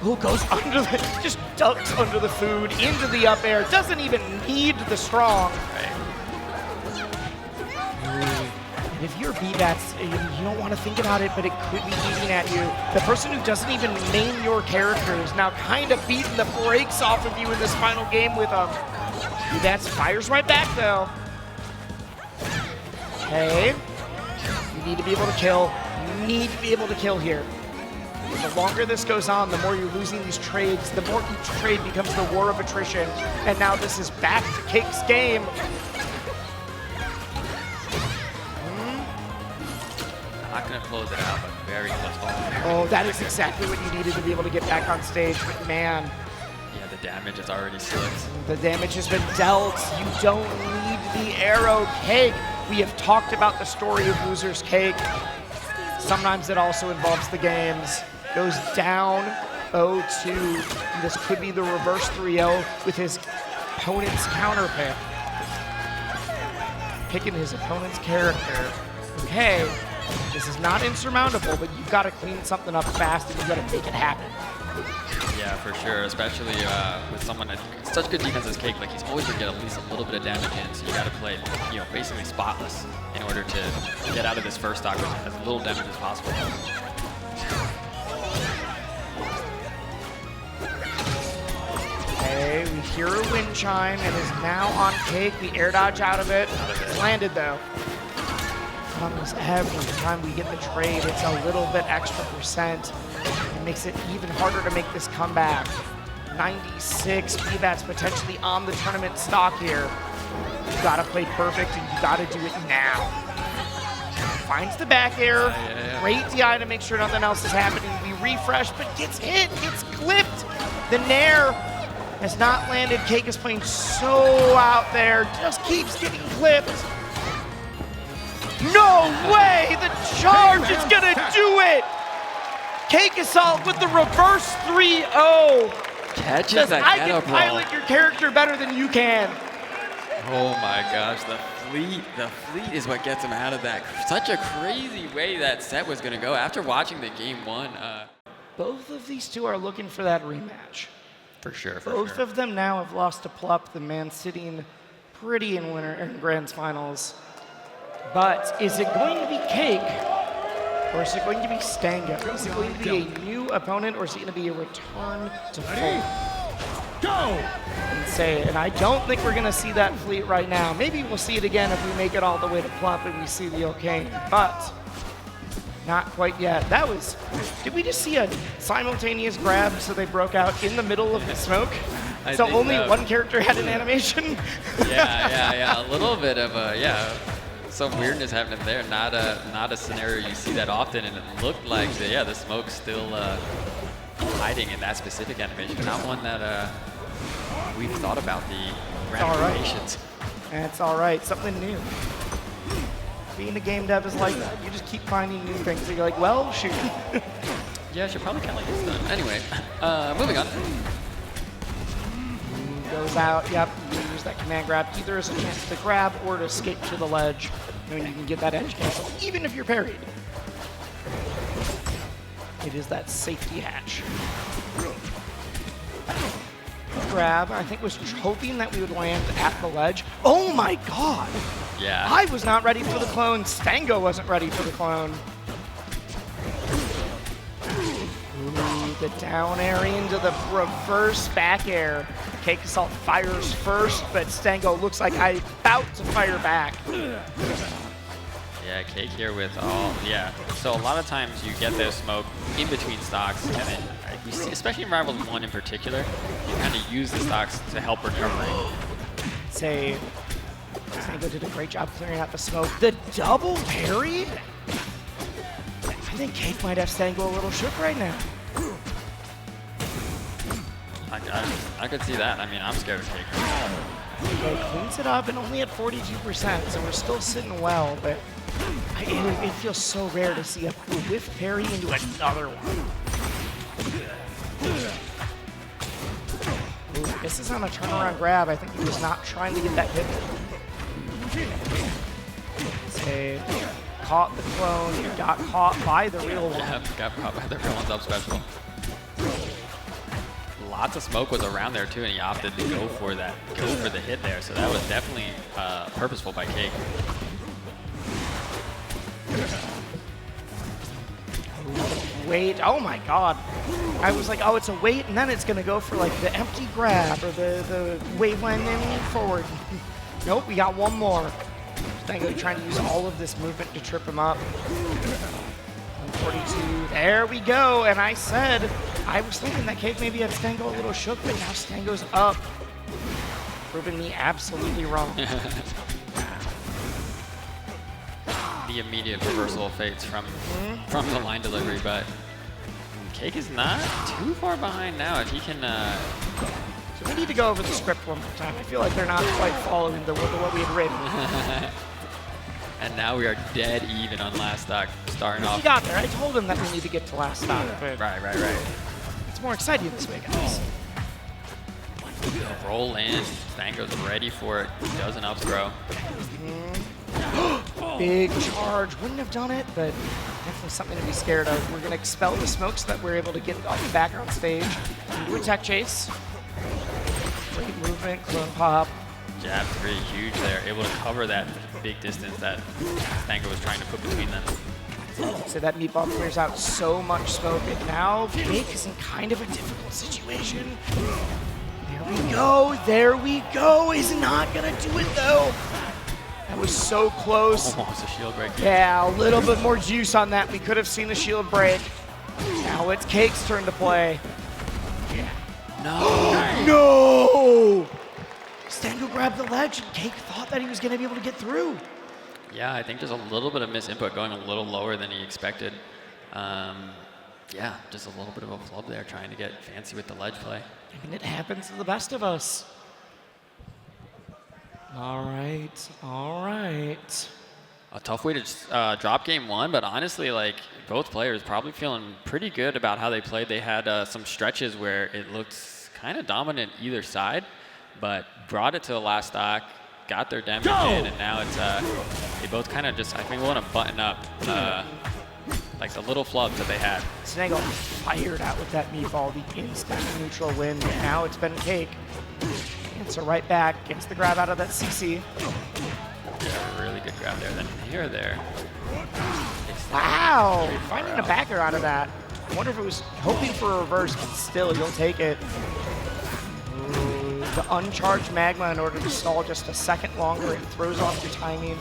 Who goes under the, just ducks under the food, into the up air, doesn't even need the strong. Right. If you're BBatts, you don't want to think about it, but it could be eating at you. The person who doesn't even name your character is now kind of beating the brakes off of you in this final game with BBatts fires right back though. Okay. You need to be able to kill. You need to be able to kill here. The longer this goes on, the more you're losing these trades, the more each trade becomes the war of attrition. And now this is back to Cake's game. Not going to close it out, but very close call. Oh, that is exactly what you needed to be able to get back on stage. But man. Yeah, the damage has already slipped. The damage has been dealt. You don't need the arrow. Cake. We have talked about the story of Loser's Cake. Sometimes it also involves the games. Goes down 0-2. This could be the reverse 3-0 with his opponent's counter pick. Picking his opponent's character. Okay, this is not insurmountable, but you've got to clean something up fast and you've got to make it happen. Yeah, for sure, especially with someone that such good defense as Cake. Like, he's always going to get at least a little bit of damage in, so you got to play, basically spotless in order to get out of this first stock with as little damage as possible. Okay, we hear a wind chime and is now on Cake. The air dodge out of it. It's landed though. Almost every time we get the trade, it's a little bit extra percent. It makes it even harder to make this comeback. 96, BBatts potentially on the tournament stock here. You gotta play perfect and you gotta do it now. Finds the back air, great DI to make sure nothing else is happening. We refresh, but gets hit, gets clipped. The nair has not landed. Cake is playing so out there, just keeps getting clipped. No way, the charge is gonna do it. Cakeassault with the reverse 3-0. Catches that I ghetto can brawl. pilot your character better than you can. Oh my gosh, the fleet is what gets him out of that. Such a crazy way that set was gonna go after watching the game 1. Both of these two are looking for that rematch. For sure, Both of them now have lost to Plup, the man sitting pretty in Grand Finals. But is it going to be Cake, or is it going to be Stango? Is it going to be a new opponent, or is it going to be a return to full? Go! And I don't think we're going to see that fleet right now. Maybe we'll see it again if we make it all the way to Plup and we see the okay, but not quite yet. That was, did we just see a simultaneous grab so they broke out in the middle of the smoke? So only one character had an animation? Yeah, a little bit of some weirdness happening there. Not a scenario you see that often, and it looked like the smoke's still hiding in that specific animation. Not one that we've thought about the animations. That's all right. Something new. Being a game dev is like that. You just keep finding new things. And you're like, well, shoot. Yeah, I should probably kind of like this done. Anyway, moving on. Goes out. Yep. You use that command grab either as a chance to grab or to escape to the ledge. Knowing you can get that edge cancel, even if you're parried. It is that safety hatch. Grab, I think, was hoping that we would land at the ledge. Oh my god! Yeah. I was not ready for the clone. Stango wasn't ready for the clone. Ooh, the down air into the reverse back air. Cakeassault fires first, but Stango looks like I'm about to fire back. Yeah, Cake here with all, yeah. So a lot of times you get this smoke in between stocks, and then you see, especially in Rivals 1 in particular, you kind of use the stocks to help recovery. Say, Stango did a great job clearing out the smoke. The double parry? I think Cake might have Stango a little shook right now. I could see that. I mean, I'm scared of Cake. Okay, cleans it up and only at 42%, so we're still sitting well, but it feels so rare to see a whiff parry into another one. Ooh, this is on a turnaround grab. I think he was not trying to get that hit. Say, caught the clone, you got caught by the real one. Yeah, got caught by the real one's up special. Lots of smoke was around there too, and he opted to go for the hit there. So that was definitely purposeful by Cake. Wait, oh my god. I was like, oh, it's a wait, and then it's gonna go for like the empty grab or the wave landing forward. Nope, we got one more. Stango trying to use all of this movement to trip him up. 142, there we go, and I said, I was thinking that Cake maybe had Stango a little shook, but now Stango's up. Proving me absolutely wrong. The immediate reversal of fates from the line delivery, but Cake is not too far behind now. If he can, so we need to go over the script one more time. I feel like they're not quite following what we had written. And now we are dead even on last stock, starting off. He got there. I told him that we need to get to last stock, but Right. it's more exciting this way, guys. Roll in. Stango's ready for it. He does an up throw. Big charge. Wouldn't have done it, but definitely something to be scared of. We're going to expel the smoke so that we're able to get off the background stage. Do a tech chase. Great movement. Clone pop. Jab 3, huge there. Able to cover that big distance that Stango was trying to put between them. So that meatball clears out so much smoke, and now Cake is in kind of a difficult situation. There we go. He's not going to do it, though. That was so close. Almost a shield break. Yeah, a little bit more juice on that. We could have seen the shield break. Now it's Cake's turn to play. Yeah. No! Stango grabbed the ledge, and Cake thought that he was going to be able to get through. Yeah, I think there's a little bit of misinput going a little lower than he expected. Yeah, just a little bit of a flub there, trying to get fancy with the ledge play. I mean, it happens to the best of us. All right. A tough way to drop game one, but honestly, like, both players probably feeling pretty good about how they played. They had some stretches where it looked kind of dominant either side, but brought it to the last stock, got their damage in, and now it's they both kind of just, I think, want to button up like the little flubs that they had. Stango fired out with that meatball, the instant neutral win. Now it's been Cake. And so right back, gets the grab out of that CC. Yeah, really good grab there. Then there. Wow, finding a backer out of that. I wonder if it was hoping for a reverse, but still, he'll take it. Ooh, the uncharged magma in order to stall just a second longer. It throws off your timing.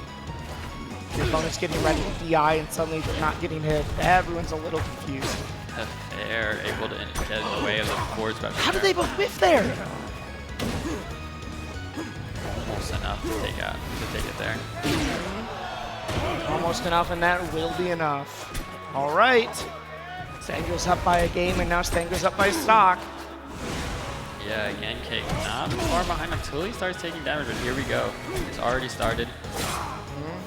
Your opponent's getting ready with DI, and suddenly they're not getting hit. Everyone's a little confused. They're able to get in the way of the forward special. How did they both whiff there? Almost enough to take it there. Almost enough, and that will be enough. All right. Stango's up by a game, and now Stango's up by stock. Yeah, again, Cake not far behind until he starts taking damage, but here we go. It's already started.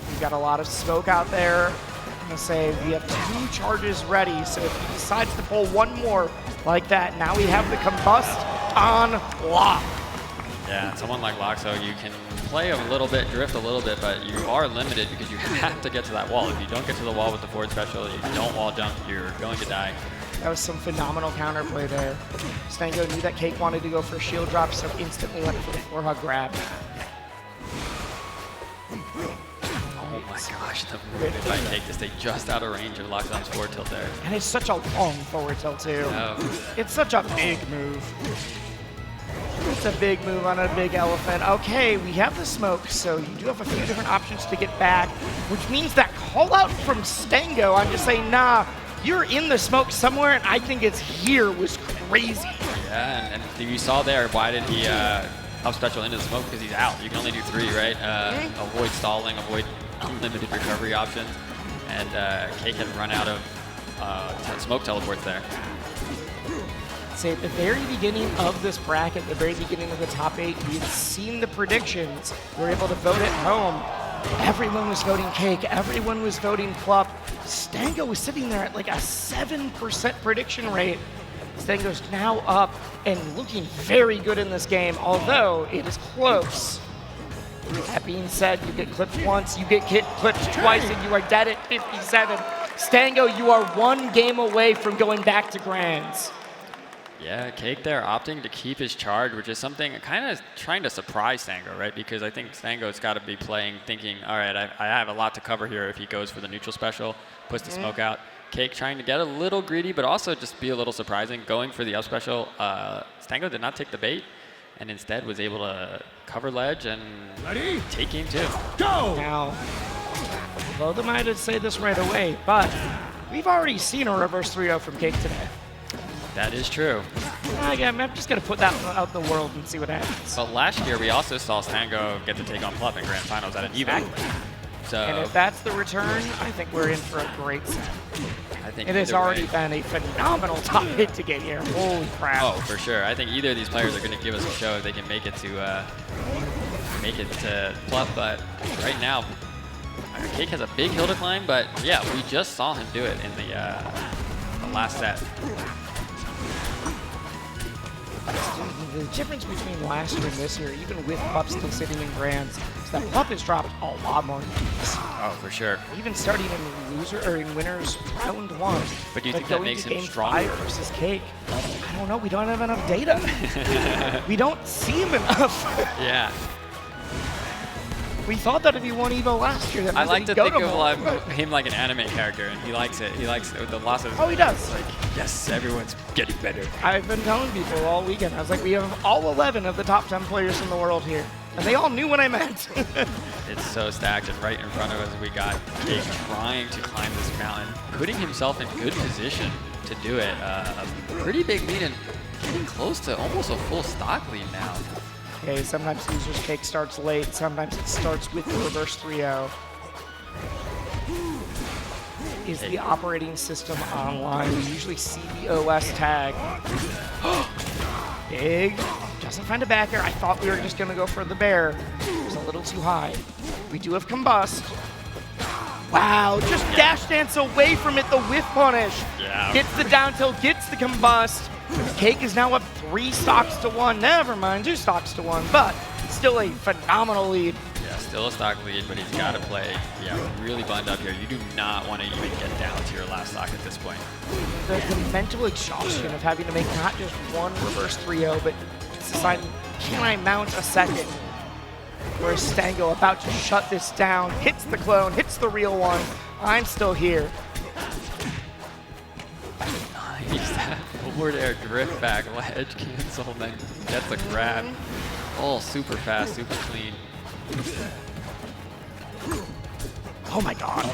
We've got a lot of smoke out there. I'm gonna say we have 2 charges ready, so if he decides to pull one more like that, now we have the combust on lock. Yeah, someone like Loxo, you can play a little bit, drift a little bit, but you are limited because you have to get to that wall. If you don't get to the wall with the forward special, you don't wall jump, you're going to die. That was some phenomenal counterplay there. Stango knew that Cake wanted to go for a shield drop, so instantly went for the 4-hug grab. is. Gosh, the movement by Cake to stay just out of range of Lockdown's forward tilt there. And it's such a long forward tilt, too. Oh. It's such a big move. It's a big move on a big elephant. Okay, we have the smoke, so you do have a few different options to get back, which means that call out from Stango, I'm just saying, nah, you're in the smoke somewhere, and I think it's here, was crazy. Yeah, and you saw there, why did he up special into the smoke? Because he's out. You can only do 3, right? Avoid stalling, avoid unlimited recovery options, and Cake had run out of smoke teleports there. Say at the very beginning of this bracket, the very beginning of the top 8, we had seen the predictions. We were able to vote at home. Everyone was voting Cake. Everyone was voting Plup. Stango was sitting there at like a 7% prediction rate. Stango's now up and looking very good in this game, although it is close. That being said, you get clipped once, you get clipped twice, and you are dead at 57. Stango, you are 1 game away from going back to Grands. Yeah, Cake there opting to keep his charge, which is something kind of trying to surprise Stango, right? Because I think Stango's got to be playing, thinking, all right, I have a lot to cover here if he goes for the neutral special, puts the smoke out. Cake trying to get a little greedy, but also just be a little surprising, going for the up special. Stango did not take the bait, and instead was able to cover ledge and take game 2. Go! Now, although they might have say this right away, but we've already seen a reverse 3-0 from Cake today. That is true. I'm just going to put that out in the world and see what happens. But last year, we also saw Stango get to take on Plup in Grand Finals at an even. So, and if that's the return, I think we're in for a great set. I think it has already been a phenomenal top hit to get here. Holy crap. Oh, for sure. I think either of these players are going to give us a show if they can make it to Plup. But right now, Cake has a big hill to climb. But yeah, we just saw him do it in the last set. The difference between last year and this year, even with Plup still sitting in Grands, is that Plup has dropped a lot more games. Oh, for sure. Even starting in winners round 1. But do you think that makes him stronger? 5 versus Cake. I don't know. We don't have enough data. We don't see him enough. Yeah. We thought that if he won Evo last year, that I like to think of him like an anime character, and he likes it. He likes it with the loss of. Oh, he does. Like, yes, everyone's getting better. I've been telling people all weekend. I was like, we have all 11 of the top 10 players in the world here, and they all knew what I meant. It's so stacked, and right in front of us, we got Cake trying to climb this mountain, putting himself in good position to do it. A pretty big lead, and getting close to almost a full stock lead now. Okay, sometimes users Cake starts late, sometimes it starts with the reverse 3-0. Is the operating system online? We usually see the OS tag. Big, doesn't find a backer. I thought we were just gonna go for the bear. It was a little too high. We do have combust. Wow, just dash dance away from it, the whiff punish. Yeah. Gets the down tilt, gets the combust. Cake is now up 3 stocks to 1. Never mind, 2 stocks to 1, but still a phenomenal lead. Yeah, still a stock lead, but he's got to play, really buttoned up here. You do not want to even get down to your last stock at this point. The mental exhaustion of having to make not just one reverse 3-0, but deciding, can I mount a second? Whereas Stango about to shut this down, hits the clone, hits the real one. I'm still here. Nice, that forward air drift back, ledge cancel, and then gets a grab. Oh, super fast, super clean. Oh my god.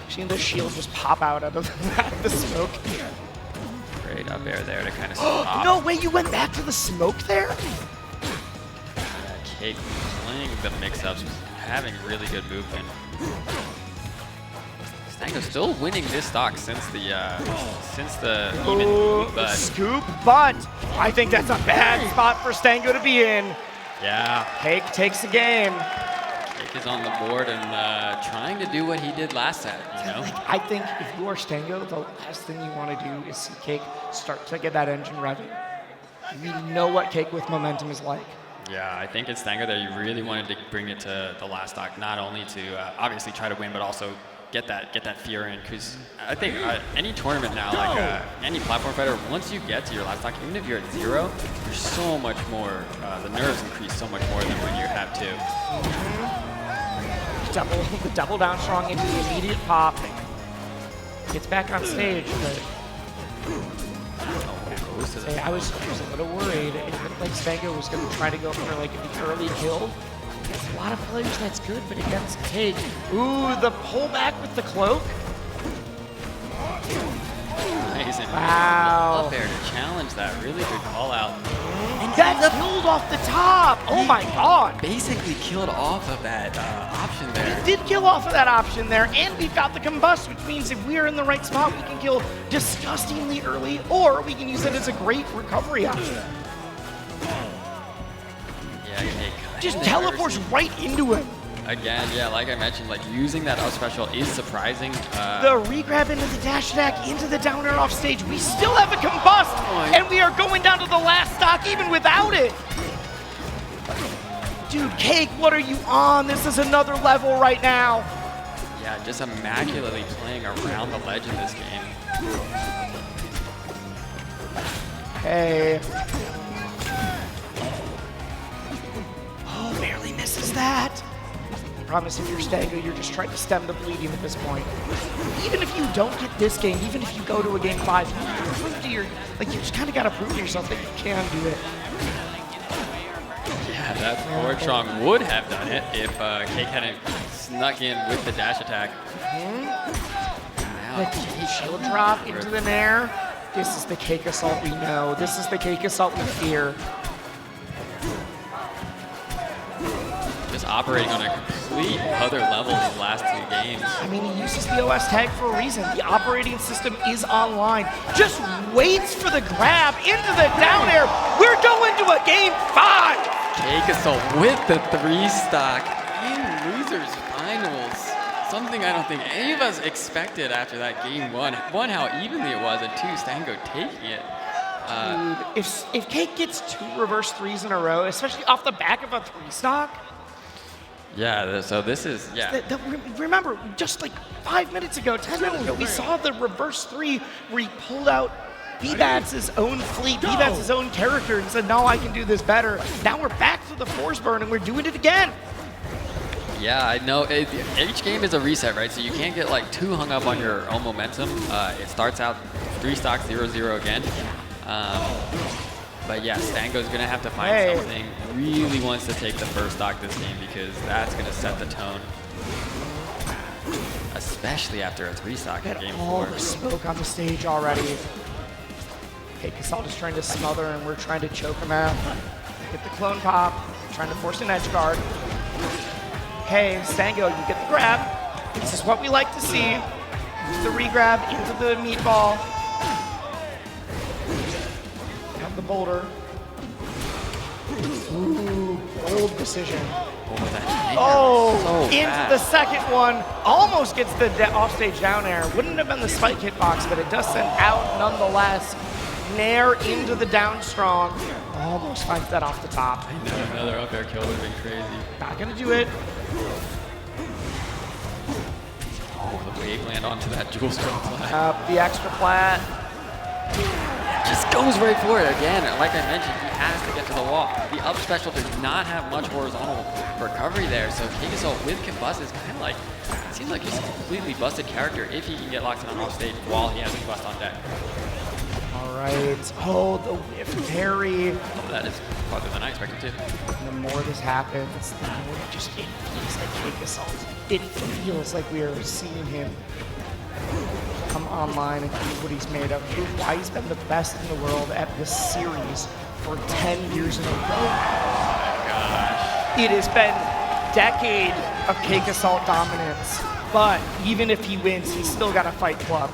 Seeing the shield just pop out of the smoke. Great up air there to kind of stop. No way, you went back to the smoke there? Yeah, Cake playing the mix-ups, having really good movement. Stango still winning this stock since the even move, but scoop, but I think that's a bad spot for Stango to be in. Yeah. Cake takes the game. Cake is on the board and trying to do what he did last set, you know? I think if you are Stango, the last thing you want to do is see Cake start to get that engine revving. We know what Cake with momentum is like. Yeah, I think it's Stango that you really wanted to bring it to the last stock, not only to obviously try to win, but also get that fear in, because I think any tournament now, like any platform fighter, once you get to your last stock, even if you're at 0, there's so much more, the nerves increase so much more than when you have 2. the double down strong into the immediate pop. Gets back on stage, but I was a little worried. It looked like Stango was going to try to go for like an early kill. There's a lot of players that's good, but against Cake. Ooh, the pullback with the cloak. Amazing. Wow. Up air to challenge that. Really good call out. And that's killed off the top. Oh my god. Basically killed off of that option there. He did kill off of that option there, and we've got the combust, which means if we are in the right spot, we can kill disgustingly early, or we can use it as a great recovery option. Yeah, it just teleports right into him. Again, yeah, like I mentioned, like using that up special is surprising. The regrab into the dash attack, into the down air off stage. We still have a combust, and we are going down to the last stock even without it. Dude, Cake, what are you on? This is another level right now. Yeah, just immaculately playing around the ledge in this game. Hey. Oh, barely misses that. I promise if you're Stango, you're just trying to stem the bleeding at this point. Even if you don't get this game, even if you go to a game 5, you prove to your, like, you just kind of got to prove to yourself that you can do it. Yeah, that forward strong would have done it if Cake hadn't snuck in with the dash attack. Now, The shield drop into the nair. This is the Cakeassault we know. This is the Cakeassault we fear. just operating on a complete other level these last 2 games. I mean, he uses the OS tag for a reason. The operating system is online. Just waits for the grab into the down air. We're going to a game 5. Cakeassault with the 3 stock in losers finals. Something I don't think any of us expected after that game 1. 1, how evenly it was, and 2, Stango taking it. Dude, if Cake gets 2 reverse 3s in a row, especially off the back of a 3 stock. Yeah, so this is, yeah. Remember, just like 5 minutes ago, 10 minutes ago, we saw the reverse 3 where he pulled out BBatts' own fleet, BBatts' own character, and said, no, I can do this better. Now we're back to the force burn, and we're doing it again. Yeah, I know. Each game is a reset, right? So you can't get like too hung up on your own momentum. It starts out 3 stocks, 0-0 again. But yeah, Stango's going to have to find something. Really wants to take the first stock this game because that's going to set the tone. Especially after a 3 stock in game 4. All the smoke on the stage already. Cakeassault is trying to smother, and we're trying to choke him out. Get the clone pop, trying to force an edge guard. Hey, Stango, you get the grab. This is what we like to see. The regrab into the meatball. Have the boulder. Ooh, bold decision. Oh, into the second one. Almost gets the offstage down air. Wouldn't have been the spike hitbox, but it does send out nonetheless. Nair into the down strong. Almost finds that off the top. Another up air kill would have been crazy. Not gonna do it. Oh, the wave land onto that jewel stroke plat. The extra plat. Just goes right for it again. Like I mentioned, he has to get to the wall. The up special does not have much horizontal recovery there, so Cakeassault with Combust is kind of like, it seems like he's a completely busted character if he can get locked in on off stage while he has Combust on deck. All right. Oh, the whiff parry. Oh, that is farther than I expected too. The more this happens, the more it just feels like Cakeassault. It feels like we are seeing him come online and do what he's made of. Why he's been the best in the world at this series for 10 years in a row. Oh my gosh. It has been a decade of Cakeassault dominance, but even if he wins, he's still got to fight Plup.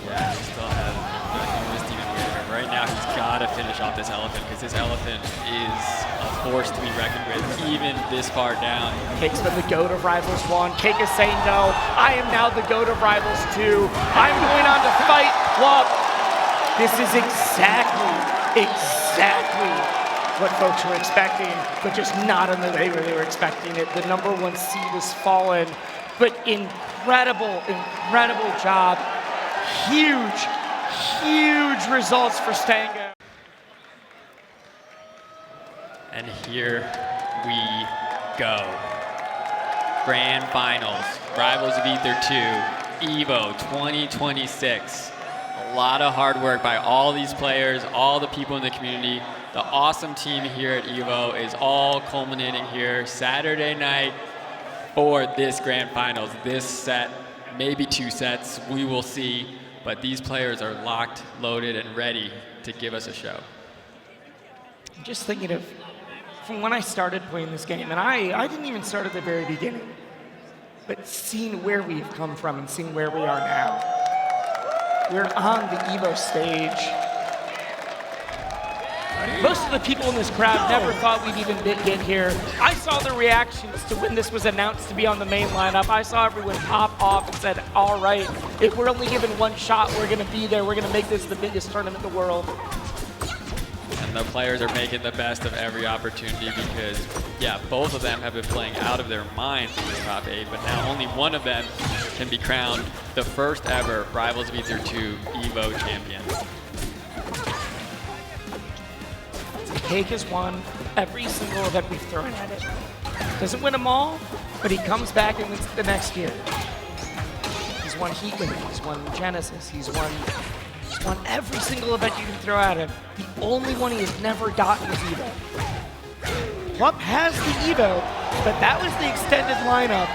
Yeah, he still has the newest demon winner. Right now, he's got to finish off this elephant because this elephant is a force to be reckoned with, even this far down. Cake's been the GOAT of Rivals 1. Cake is saying no. I am now the GOAT of Rivals 2. I'm going on to fight Plup. This is exactly what folks were expecting, but just not in the way where they were expecting it. The #1 seed has fallen, but incredible job. Huge results for Stango. And here we go. Grand Finals, Rivals of Aether II, EVO 2026. A lot of hard work by all these players, all the people in the community. The awesome team here at EVO is all culminating here Saturday night for this Grand Finals. This set, maybe 2 sets, we will see. But these players are locked, loaded, and ready to give us a show. I'm just thinking of from when I started playing this game, and I didn't even start at the very beginning, but seeing where we've come from and seeing where we are now. We're on the EVO stage. Most of the people in this crowd never thought we'd even get here. I saw the reactions to when this was announced to be on the main lineup. I saw everyone pop off and said, all right, if we're only given one shot, we're gonna be there. We're gonna make this the biggest tournament in the world. And the players are making the best of every opportunity because, yeah, both of them have been playing out of their minds in this top 8, but now only one of them can be crowned the first ever Rivals of Aether II EVO champion. Cake has won every single event we've thrown at it. Doesn't win them all, but he comes back and wins the next year. He's won Heat Wave, he's won Genesis, he's won every single event you can throw at him. The only one he has never gotten is EVO. Plup has the EVO, but that was the extended lineup.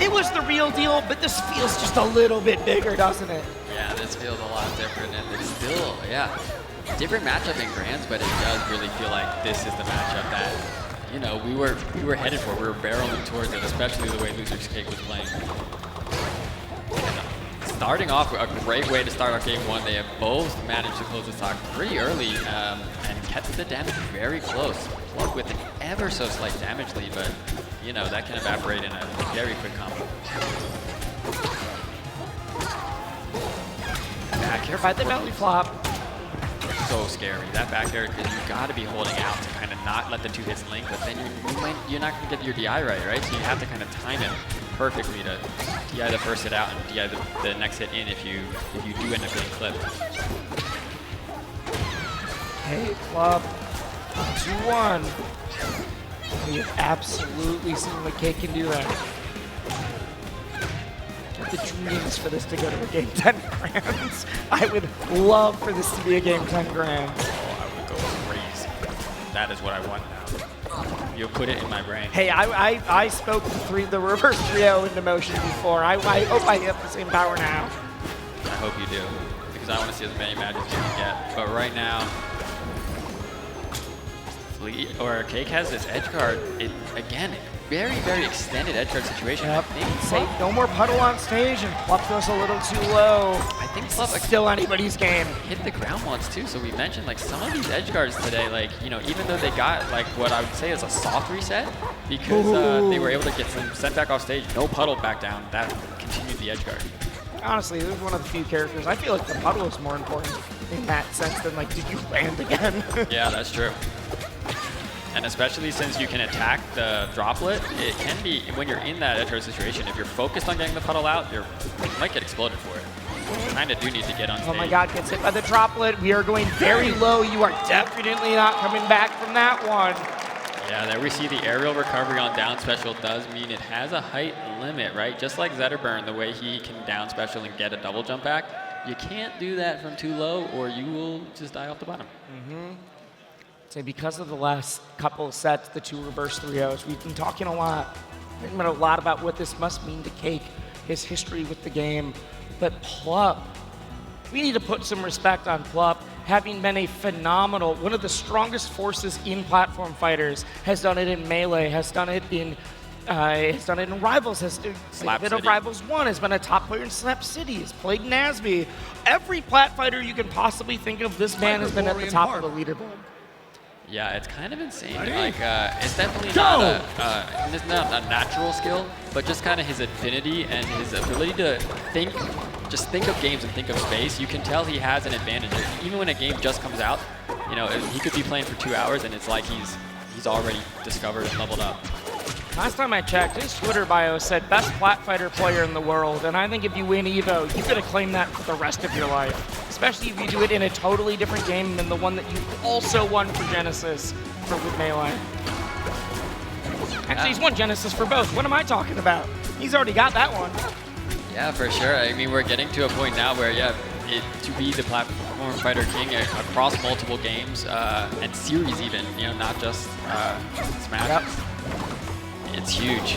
It was the real deal, but this feels just a little bit bigger, doesn't it? Yeah, this feels a lot different, and it's still, yeah, different matchup in Grands, but it does really feel like this is the matchup that, you know, we were headed for. We were barreling towards it, especially the way Loser's Cake was playing. Starting off, a great way to start our game 1. They have both managed to close the stock pretty early and kept the damage very close. Plup with an ever so slight damage lead, but you know, that can evaporate in a very quick combo. Back air by the belly flop. So scary. That back air, because you got to be holding out to kind of not let the 2 hits link, but then you're not going to get your DI right? So you have to kind of time it perfectly to DI the first hit out and DI the next hit in if you do end up getting clipped. Hey, Plup, 2-1. We have absolutely seen what Cake can do there. The dreams for this to go to a game 10 Grands. I would love for this to be a game 10 Grands. Oh, I would go crazy. That is what I want now. You put it in my brain. Hey, I spoke the reverse 3-0 into motion before. I hope I have the same power now. I hope you do, because I want to see as many matches as you can get. But right now, Cake has this edge guard. Again, very, very extended edge guard situation. Yep. I think Plup, no more puddle on stage, and Plup goes a little too low. I think Plup still anybody's game. Hit the ground once too. So we mentioned like some of these edge guards today, like, you know, even though they got like what I would say is a soft reset, because they were able to get some sent back off stage, no puddle back down. That continued the edge guard. Honestly, this is one of the few characters. I feel like the puddle is more important in that sense than like, did you land again? Yeah, that's true. And especially since you can attack the droplet, it can be, when you're in that edge guard situation, if you're focused on getting the puddle out, you might get exploded for it. You kind of do need to get on stage. Oh my god, gets hit by the droplet. We are going very low. You are definitely not coming back from that one. Yeah, there we see the aerial recovery on down special does mean it has a height limit, right? Just like Zetterburn, the way he can down special and get a double jump back, you can't do that from too low or you will just die off the bottom. So because of the last couple of sets, the 2 reverse 3-0s, we've been talking a lot about what this must mean to Cake, his history with the game. But Plup, we need to put some respect on Plup, having been a phenomenal, one of the strongest forces in platform fighters, has done it in Melee, has done it in Rivals, has done a bit of Rivals 1, has been a top player in Slap City, has played Nasby. Every plat fighter you can possibly think of, this man has been at the top of the leaderboard. Yeah, it's kind of insane. Like, it's definitely not it's not a natural skill, but just kind of his affinity and his ability to think of games and think of space. You can tell he has an advantage. Even when a game just comes out, you know, he could be playing for 2 hours and it's like he's already discovered and leveled up. Last time I checked, his Twitter bio said best plat fighter player in the world, and I think if you win EVO, you could claim that for the rest of your life. Especially if you do it in a totally different game than the one that you also won for Genesis with Melee. Actually, he's won Genesis for both. What am I talking about? He's already got that one. Yeah, for sure. I mean, we're getting to a point now where, yeah, to be the platform fighter king across multiple games and series even, you know, not just Smash. Yep. It's huge.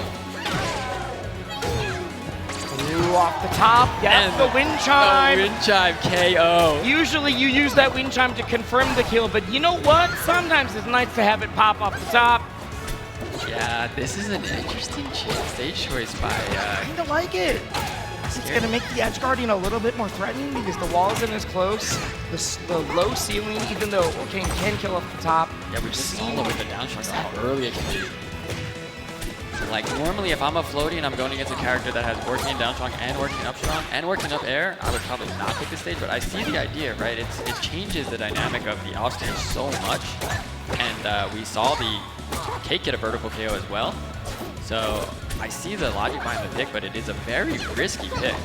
Ooh, off the top. Yeah, the wind chime. The wind chime KO. Usually you use that wind chime to confirm the kill, but you know what? Sometimes it's nice to have it pop off the top. Yeah, this is an interesting stage choice by... I kinda like it. It's gonna make the Edge Guardian a little bit more threatening because the wall isn't as close. The low ceiling, even though Orcane can kill off the top. Yeah, we just saw with the down shot how early it can be. Like, normally if I'm a floaty and I'm going against a character that has working down strong and working up strong and working up air, I would probably not pick this stage, but I see the idea, right? It changes the dynamic of the off stage so much. And we saw the Cake get a vertical KO as well. So I see the logic behind the pick, but it is a very risky pick.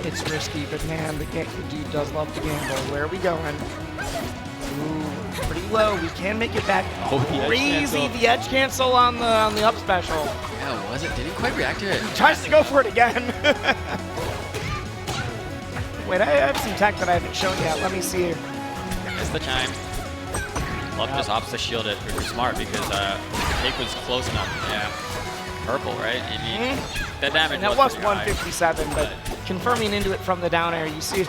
It's risky, but man, the dude does love to gamble. Where are we going? Ooh, pretty low. We can make it back. Oh, crazy! The edge cancel on the up special. Yeah, was it? Didn't quite react to it. He tries to go for it again. Wait, I have some tech that I haven't shown yet. Let me see. Missed the chime. Plup just opts to shield it, which was smart because Cake was close enough. Yeah. Purple, right? I mean, the damage and that was 157, but confirming into it from the down air, you see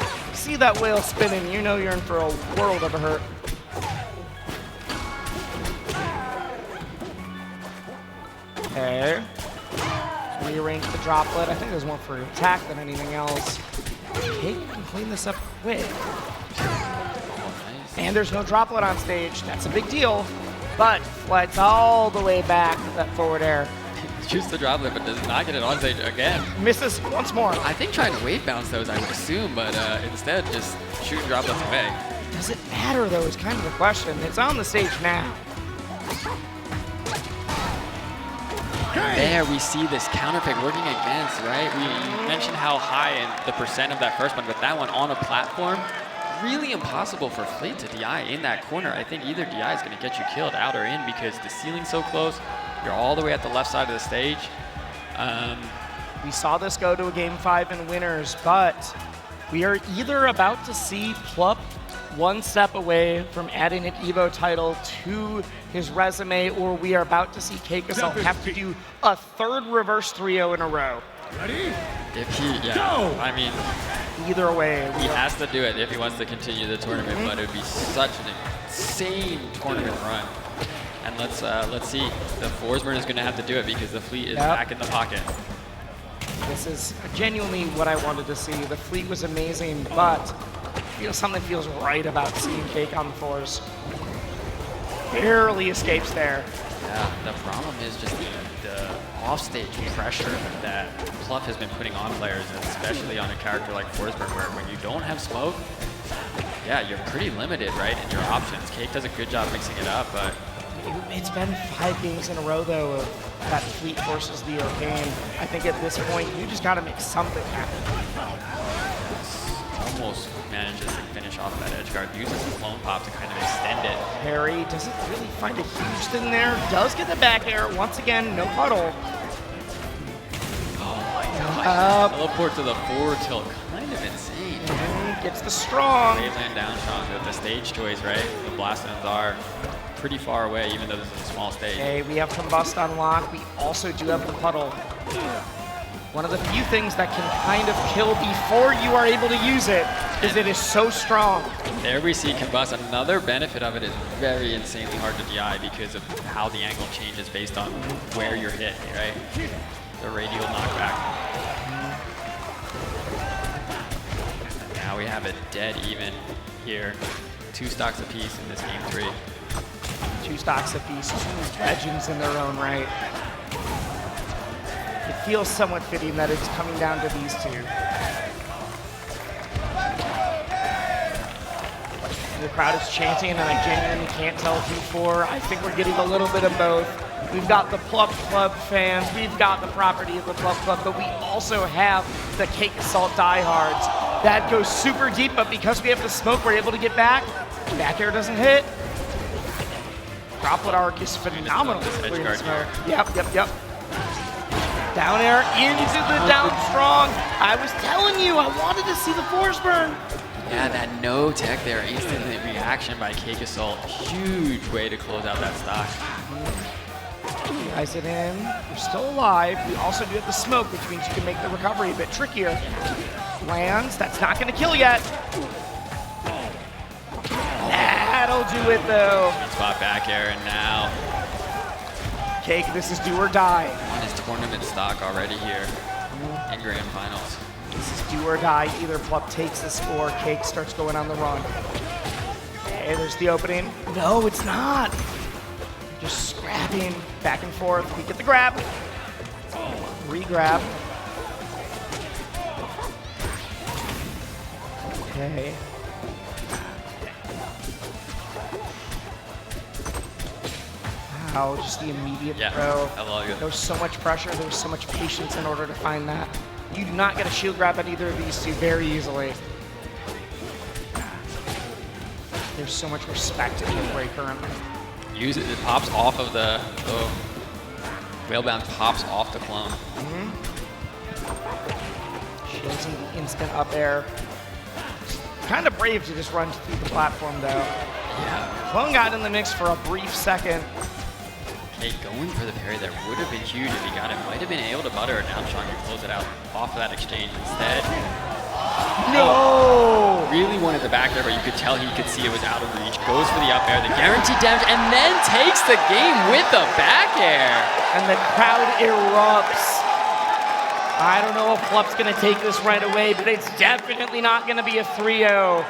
that whale spinning, you know you're in for a world of a hurt. Okay. Rearrange the droplet. I think there's more for attack than anything else. Cake can clean this up quick. And there's no droplet on stage. That's a big deal. But flights all the way back with that forward air. Shoots the droplet, but does not get it on stage again. Misses once more. I think trying to wave bounce those, I would assume, but instead just shooting droplets away. Does it matter, though, is kind of the question. It's on the stage now. There we see this counter pick working against, right? We mentioned how high and the percent of that first one, but that one on a platform, really impossible for Fleet to DI in that corner. I think either DI is going to get you killed out or in because the ceiling's so close. You're all the way at the left side of the stage. We saw this go to a Game 5 in winners, but we are either about to see Plup one step away from adding an EVO title to his resume, or we are about to see Cakeassault have to do a third reverse 3-0 in a row. Ready? If he, yeah, Go! I mean, either way. He has to do it if he wants to continue the tournament, but it would be such an insane tournament run. And let's see. The Forsburn is going to have to do it because the Fleet is back in the pocket. This is genuinely what I wanted to see. The Fleet was amazing, but something feels right about seeing Cake on the fours. Barely escapes there. Yeah, the problem is just the offstage pressure that Plup has been putting on players, especially on a character like Forsburn, where when you don't have smoke, yeah, you're pretty limited, right, in your options. Cake does a good job mixing it up, but... It's been 5 games in a row, though, of that Fleet versus the Orcane. I think at this point, you just got to make something happen. Almost manages to finish off that edge guard. Uses the clone pop to kind of extend it. Harry doesn't really find a huge thing there. Does get the back air. Once again, no puddle. Oh my god. Teleport to the forward tilt. Kind of insane. Gets the strong. Waveland down strong with the stage choice, right? The blast-ins are pretty far away, even though this is a small stage. Okay, we have Combust on lock. We also do have the puddle. One of the few things that can kind of kill before you are able to use it is it is so strong. There we see Combust. Another benefit of it is very insanely hard to DI because of how the angle changes based on where you're hit, right? The radial knockback. Now we have it dead even here. 2 stocks apiece in this game 3. 2 stocks apiece, 2 legends in their own right. It feels somewhat fitting that it's coming down to these 2. The crowd is chanting, and I genuinely can't tell who for. I think we're getting a little bit of both. We've got the Plup Club fans, we've got the property of the Plup Club, but we also have the Cakeassault diehards. That goes super deep, but because we have the smoke, we're able to get back. Back air doesn't hit. Droplet arc is phenomenal. This edge guard here. Yep. Down air into the down strong. I was telling you, I wanted to see the force burn. Yeah, that no tech there, instant reaction by Cakeassault. Huge way to close out that stock. Guys it in. You're still alive. We also do have the smoke, which means you can make the recovery a bit trickier. Lands. That's not going to kill yet. That'll do it, though. Good spot back air, and now Cake, this is do or die. on his tournament stock already here in Grand Finals. This is do or die. Either Plup takes the score, Cake starts going on the run. Okay, there's the opening. No, it's not. Just scrapping back and forth. We get the grab. Re-grab. Okay. Wow, just the immediate throw. I love it. There was so much pressure, there was so much patience in order to find that. You do not get a shield grab at either of these two very easily. There's so much respect in the play currently. Use it. It pops off of the Whalebound pops off the clone. Shields in the instant up air. Kind of brave to just run through the platform though. Yeah. Clone got in the mix for a brief second. Okay, going for the parry there would have been huge if he got it. Might have been able to butter it down strong and close it out off of that exchange. Instead, no! Really wanted the back there, but you could tell he could see it was out of reach. Goes for the up air, the guaranteed damage, and then takes the game with the back air. And the crowd erupts. I don't know if Plup's going to take this right away, but it's definitely not going to be a 3-0.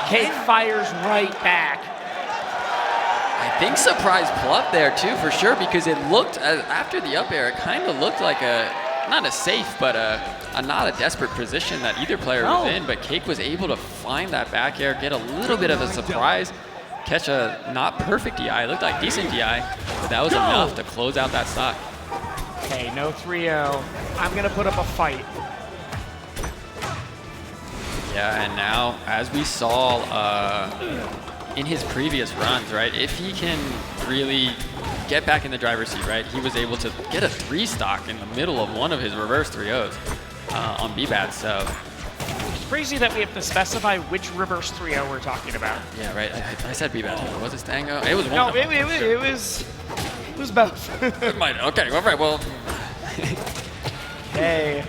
Cake fires right back. I think surprised Plup there too, for sure, because it looked, after the up air, it kind of looked like not a safe, but not a desperate position that either player was in, but Cake was able to find that back air, get a little bit of a surprise, catch a not perfect DI, it looked like decent DI, but that was enough to close out that stock. Okay, no 3-0. I'm going to put up a fight. Yeah, and now, as we saw in his previous runs, right, if he can really get back in the driver's seat, right, he was able to get a 3 stock in the middle of one of his reverse 3-0s on BBatts, so. It's crazy that we have to specify which reverse 3-0 we're talking about. Yeah, right, I said BBatts, was it Stango? It was one no, of them. it was both. It might, okay, all right, well. Hey,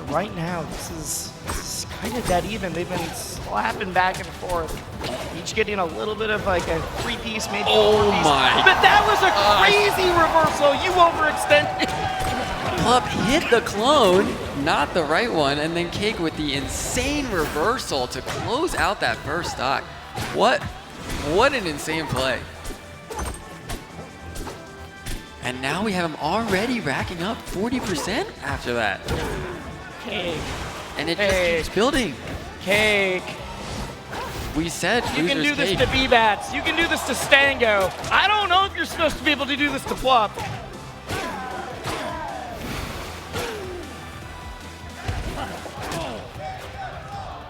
right now, this is kind of dead even. They've been slapping back and forth, each getting a little bit of like a 3-piece, maybe 4-piece. My. But that was a crazy reversal. You overextended. Plup hit the clone, not the right one, and then Cake with the insane reversal to close out that first stock. What an insane play. And now we have him already racking up 40% after that. Cake. And it just keeps building. Cake. We said You can do this to BBatts. You can do this to Stango. I don't know if you're supposed to be able to do this to Plup.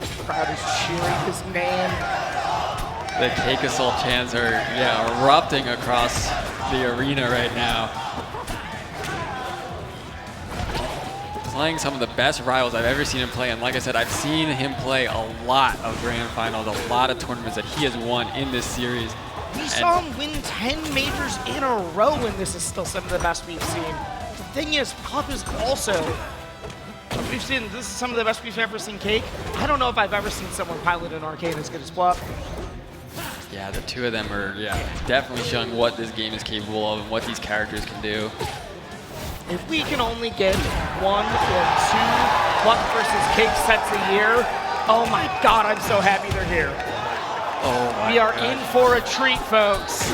The crowd is cheering his name. The Cakeassault chants are, erupting across the arena right now. Playing some of the best rivals I've ever seen him play, and like I said, I've seen him play a lot of Grand Finals, a lot of tournaments that he has won in this series. We saw him win 10 majors in a row, and this is still some of the best we've seen. The thing is, Plup is also, this is some of the best we've ever seen Cake. I don't know if I've ever seen someone pilot an arcane as good as Plup. Yeah, the two of them are definitely showing what this game is capable of and what these characters can do. If we can only get 1 or 2 Plup versus Cake sets a year, oh my God, I'm so happy they're here. Oh my We are God. in for a treat, folks.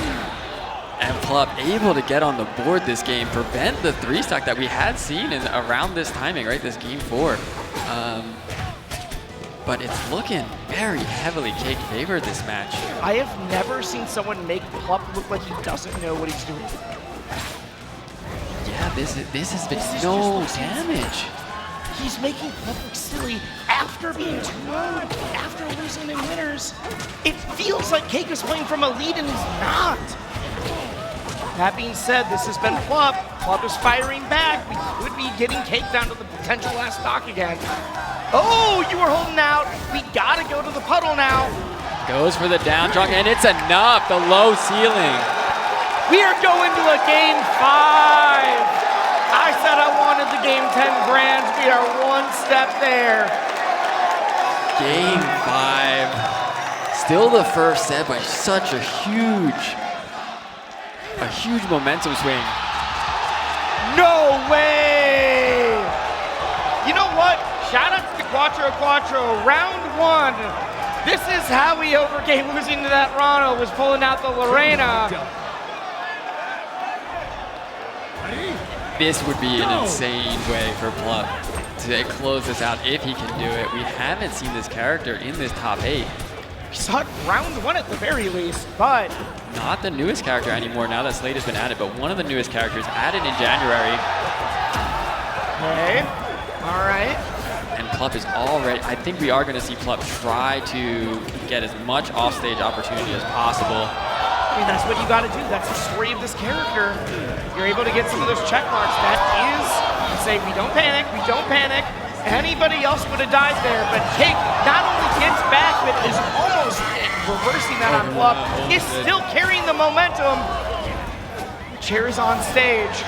And Plup able to get on the board this game, prevent the 3-stock that we had seen in around this timing, right? This game 4. But it's looking very heavily Cake favored this match. I have never seen someone make Plup look like he doesn't know what he's doing. Yeah, this has been no damage. He's making Plup look silly after being 2-0, after losing in winners. It feels like Cake is playing from a lead and he's not. That being said, this has been Plup. Plup is firing back. We could be getting Cake down to the potential last stock again. Oh, you were holding out. We gotta go to the puddle now. Goes for the down drunk, and it's enough, the low ceiling. We are going to a game 5. I said I wanted the game 10 grand. We are one step there. Game 5. Still the first set, but such a huge momentum swing. No way! You know what? Shout out to the Quattro Quattro, round 1. This is how we overcame losing to that Ronald, was pulling out the Lorena. This would be an insane way for Plup to close this out if he can do it. We haven't seen this character in this top 8. We saw it round 1 at the very least, but not the newest character anymore now that Slate has been added, but one of the newest characters added in January. Okay, all right. And Plup is already, I think we are going to see Plup try to get as much offstage opportunity as possible. I mean, that's what you got to do. That's the story of this character. You're able to get some of those check marks. That is, you say, we don't panic, we don't panic. Anybody else would have died there, but Cake not only gets back, but is almost reversing that on Plup. Is still carrying the momentum. Chair is on stage.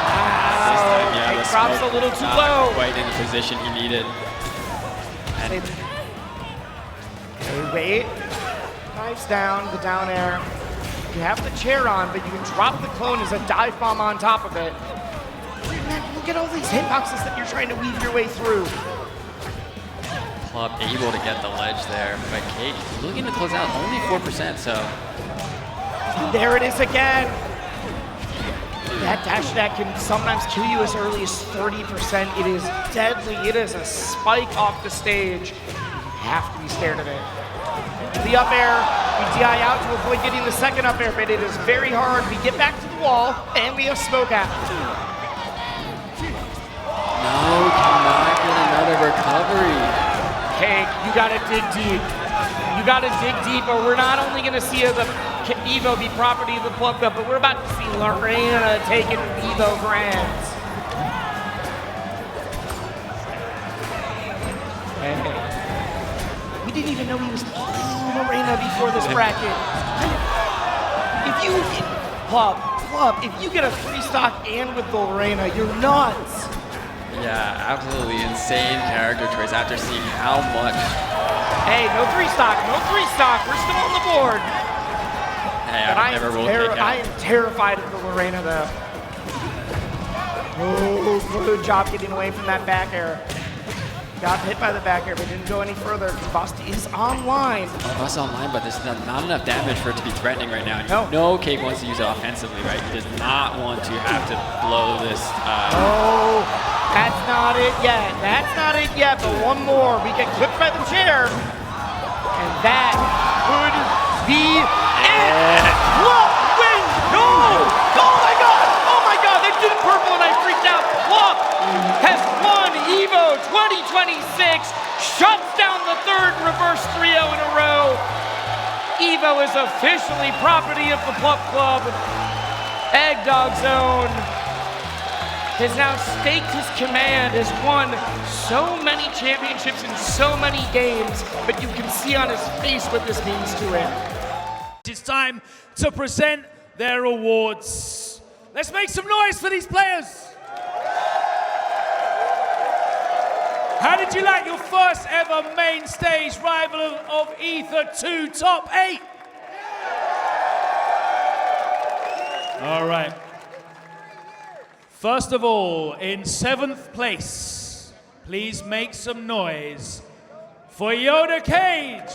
Wow, Cake drops a little too low. Quite in the position he needed. Okay, wait. Dives down, the down air. You have the chair on, but you can drop the clone as a dive bomb on top of it. Man, look at all these hitboxes that you're trying to weave your way through. Plup able to get the ledge there, but Cake looking to close out only 4%, so. There it is again. That dash attack can sometimes kill you as early as 30%. It is deadly. It is a spike off the stage. You have to be scared of it. The up air, we DI out to avoid getting the second up air, but it is very hard. We get back to the wall, and we have smoke after. No, cannot get another recovery. Cake, you gotta dig deep. You gotta dig deep, or we're not only gonna see the Evo be property of the Plup Cup, but we're about to see Lorena taking Evo Grands. Hey. We didn't even know he was playing Lorena before this bracket. If you get Plup, if you get a 3-stock and with the Lorena, you're nuts. Yeah, absolutely insane character choice after seeing how much. Hey, no 3-stock, no 3-stock. We're still on the board. Hey, but I've never rolled Cake out. I am terrified of the Lorena, though. Oh, good job getting away from that back air. Got hit by the back air, but didn't go any further. Bust is online. Bust online, but there's not enough damage for it to be threatening right now. No. No, Cake wants to use it offensively, right? He does not want to have to blow this. Oh, that's not it yet. That's not it yet, but one more. We get clipped by the chair. And that could be it. Plup wins. No! Oh my God! Oh my God! They did purple and I freaked out. Plup has won EVO 2026. Shuts down the 3rd reverse 3-0 in a row. EVO is officially property of the Plup Club. Eggdog Zone has now staked his command, has won so many championships in so many games, but you can see on his face what this means to him. It's time to present their awards. Let's make some noise for these players. How did you like your first ever main stage Rival of Aether II top 8? All right. First of all, in 7th place, please make some noise for Yoda Cage.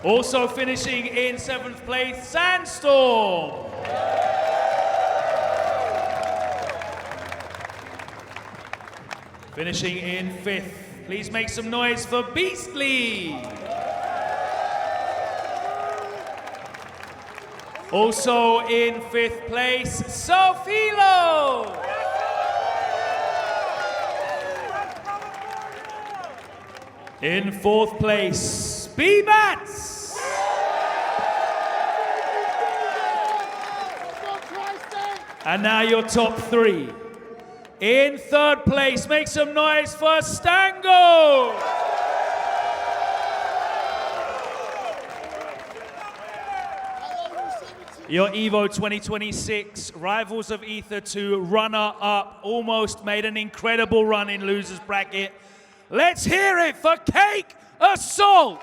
Also finishing in 7th place, Sandstorm. Finishing in 5th, please make some noise for Beastly. Also in 5th place, Sophilo. In 4th place, BBatts. And now your top 3. In 3rd place, make some noise for Stango. Your EVO 2026 Rivals of Aether II runner-up almost made an incredible run in losers bracket. Let's hear it for Cakeassault.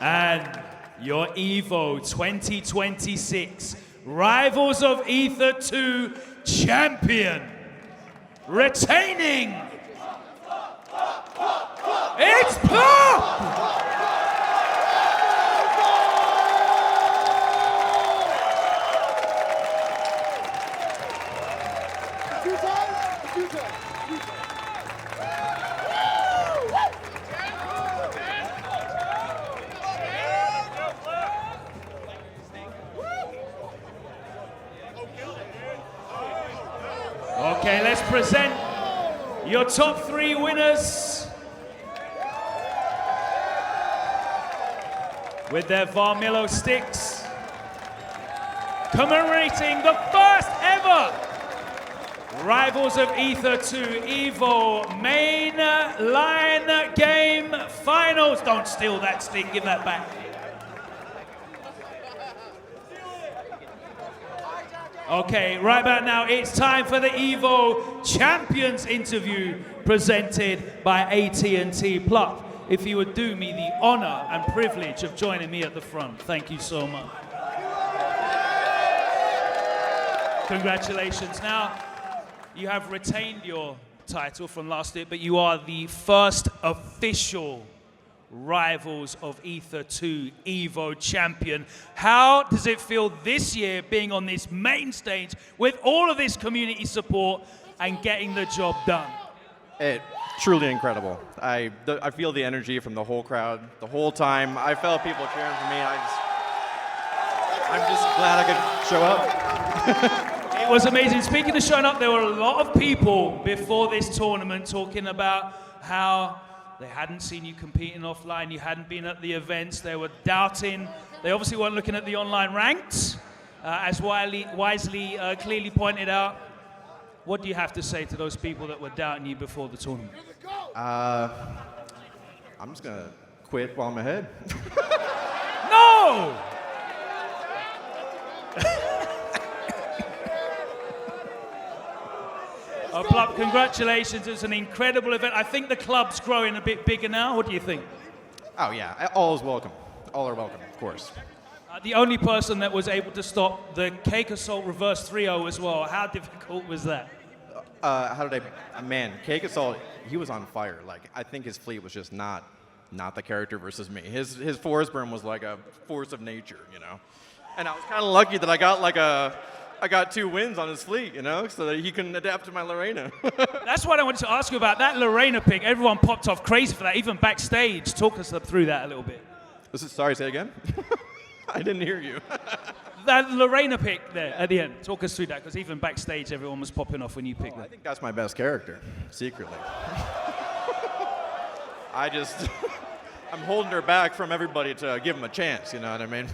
And your EVO 2026 Rivals of Aether II champion, retaining, it's Plup! Okay, let's present your top 3 winners with their Varmillo sticks, commemorating the first ever Rivals of Aether II EVO main line game finals. Don't steal that stick, give that back. Okay, right about now, it's time for the EVO Champions interview presented by AT&T Plup. If you would do me the honor and privilege of joining me at the front. Thank you so much. Congratulations. Now, you have retained your title from last year, but you are the first official Rivals of Aether II EVO champion. How does it feel this year being on this main stage with all of this community support and getting the job done? It's truly incredible. I feel the energy from the whole crowd the whole time. I felt people cheering for me. I'm just glad I could show up. It was amazing. Speaking of showing up, there were a lot of people before this tournament talking about how they hadn't seen you competing offline, you hadn't been at the events, they were doubting. They obviously weren't looking at the online ranks, as wisely clearly pointed out. What do you have to say to those people that were doubting you before the tournament? I'm just gonna quit while I'm ahead. No! Plup, congratulations. It's an incredible event. I think the club's growing a bit bigger now. What do you think? Oh, yeah. All is welcome. All are welcome, of course. The only person that was able to stop the Cakeassault reverse 3-0 as well. How difficult was that? Man, Cakeassault, he was on fire. Like, I think his fleet was just not the character versus me. His forest burn was like a force of nature, you know? And I was kind of lucky that I got 2 wins on his fleet, you know, so that he can adapt to my Lorena. That's what I wanted to ask you about. That Lorena pick, everyone popped off crazy for that, even backstage. Talk us through that a little bit. Sorry, say it again? I didn't hear you. That Lorena pick there at the end. Talk us through that, because even backstage, everyone was popping off when you picked that. I think that's my best character, secretly. I'm holding her back from everybody to give him a chance, you know what I mean?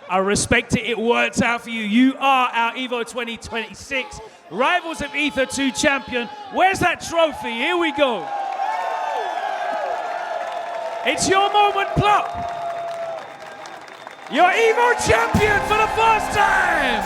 I respect it. It worked out for you. You are our EVO 2026 Rivals of Aether II champion. Where's that trophy? Here we go. It's your moment, Plup. Your EVO champion for the first time.